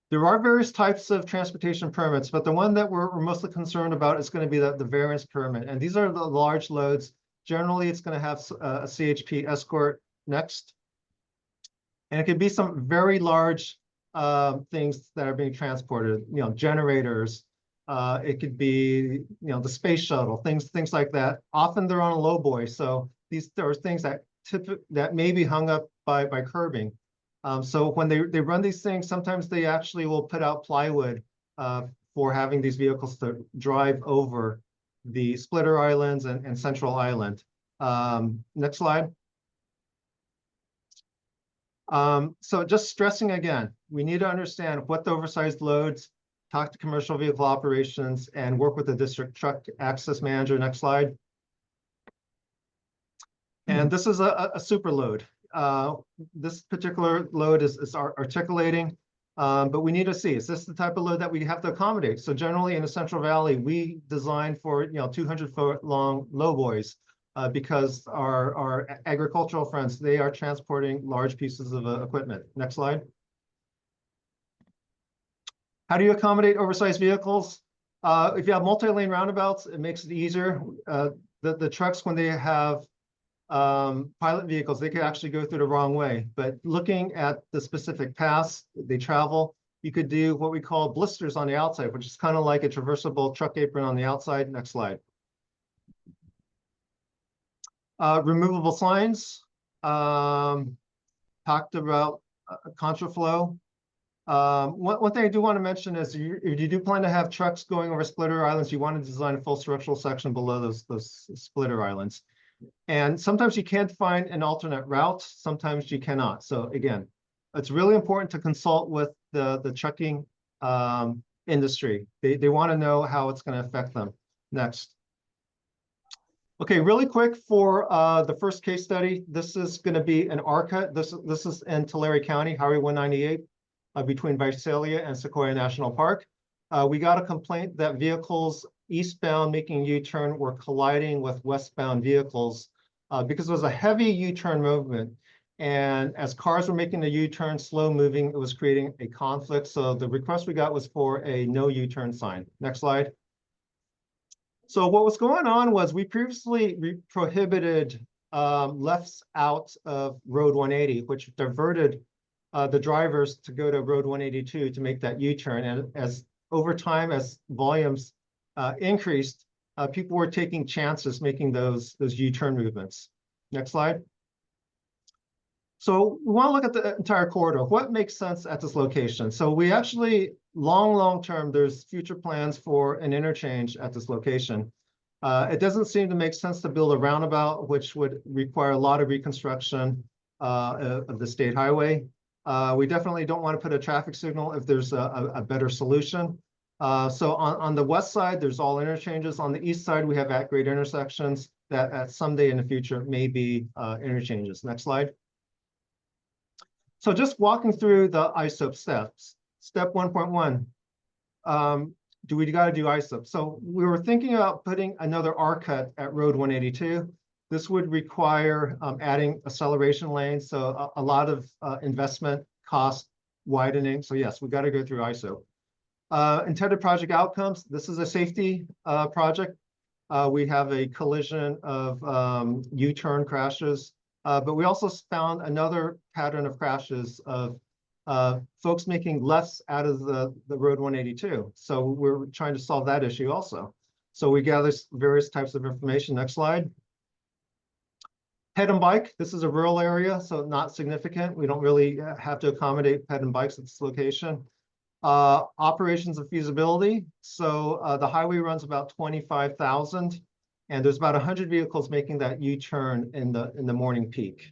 Speaker 2: There are various types of transportation permits, but the one that we're mostly concerned about is going to be the variance permit. And these are the large loads. Generally, it's going to have a CHP escort. Next. And it could be some very large things that are being transported, generators. It could be, the space shuttle, things like that. Often they're on a low buoy. So there are things that may be hung up by curbing. So when they run these things, sometimes they actually will put out plywood for having these vehicles to drive over the splitter islands and central island. Next slide. So just stressing again, we need to understand what the oversized loads, talk to commercial vehicle operations, and work with the district truck access manager. Next slide. And this is a super load. This particular load is articulating, but we need to see, is this the type of load that we have to accommodate? So generally in the Central Valley, we design for 200-foot long low buoys because our agricultural friends, they are transporting large pieces of equipment. Next slide. How do you accommodate oversized vehicles? If you have multi-lane roundabouts, it makes it easier. The trucks, when they have pilot vehicles, they could actually go through the wrong way. But looking at the specific paths they travel, you could do what we call blisters on the outside, which is kind of like a traversable truck apron on the outside. Next slide. Removable signs. Talked about contraflow. One thing I do want to mention is if you do plan to have trucks going over splitter islands, you want to design a full structural section below those splitter islands. And sometimes you can't find an alternate route, sometimes you cannot. So again, it's really important to consult with the trucking industry. They want to know how it's going to affect them. Next. Okay, really quick for the first case study. This is going to be an R-cut. This is in Tulare County, Highway 198, between Visalia and Sequoia National Park. We got a complaint that vehicles eastbound making U-turn were colliding with westbound vehicles because it was a heavy U-turn movement. And as cars were making the U-turn slow moving, it was creating a conflict. So the request we got was for a no U-turn sign. Next slide. So what was going on was we previously prohibited lefts out of Road 180, which diverted the drivers to go to Road 182 to make that U-turn. And as over time, as volumes increased, people were taking chances making those U-turn movements. Next slide. So we want to look at the entire corridor. What makes sense at this location? So we actually, long term, there's future plans for an interchange at this location. It doesn't seem to make sense to build a roundabout, which would require a lot of reconstruction of the state highway. We definitely don't want to put a traffic signal if there's a better solution. So on the west side, there's all interchanges. On the east side, we have at-grade intersections that at someday in the future may be interchanges. Next slide. So just walking through the ISOAP steps. Step 1.1, do we got to do ISOAP? So we were thinking about putting another R-cut at Road 182. This would require adding acceleration lanes, so a lot of investment, cost, widening. So yes, we got to go through ISOAP. Intended project outcomes. This is a safety project. We have a collision of U-turn crashes. But we also found another pattern of crashes of folks making lefts out of the Road 182. So we're trying to solve that issue also. So we gather various types of information. Next slide. Ped and bike. This is a rural area, so not significant. We don't really have to accommodate ped and bikes at this location. Operations of feasibility. So the highway runs about 25,000. And there's about 100 vehicles making that U-turn in the morning peak.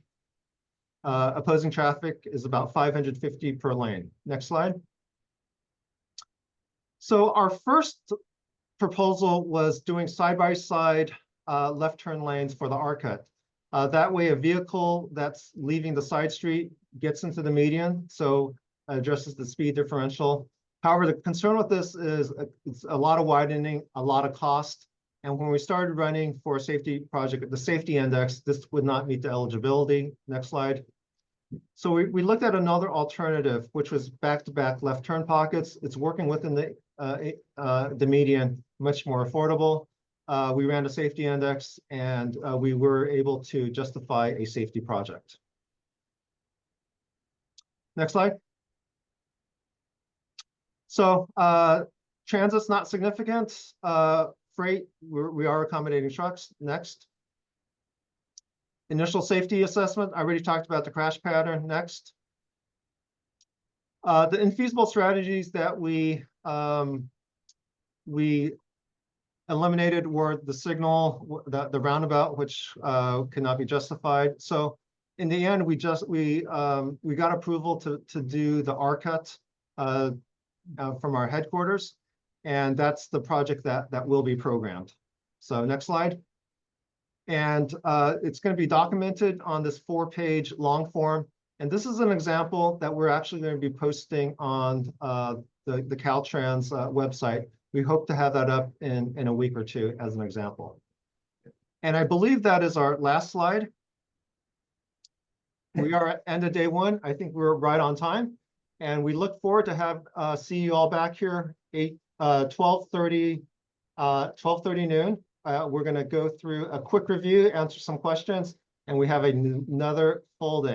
Speaker 2: Opposing traffic is about 550 per lane. Next slide. So our first proposal was doing side-by-side left turn lanes for the R-cut. That way a vehicle that's leaving the side street gets into the median, so addresses the speed differential. However, the concern with this is it's a lot of widening, a lot of cost. And when we started running for a safety project, the safety index, this would not meet the eligibility. Next slide. So we looked at another alternative, which was back-to-back left turn pockets. It's working within the median, much more affordable. We ran a safety index, and we were able to justify a safety project. Next slide. So transit's not significant. Freight, we are accommodating trucks. Next. Initial safety assessment, I already talked about the crash pattern. Next. The infeasible strategies that we eliminated were the signal, the roundabout, which cannot be justified. So in the end, we got approval to do the R-cut from our headquarters. And that's the project that will be programmed. So next slide. And it's going to be documented on this 4-page long form. And this is an example that we're actually going to be posting on the Caltrans website. We hope to have that up in a week or two as an example. And I believe that is our last slide. We are at end of day one. I think we're right on time. And we look forward to see you all back here 12:30 noon. We're going to go through a quick review, answer some questions, and we have another full day.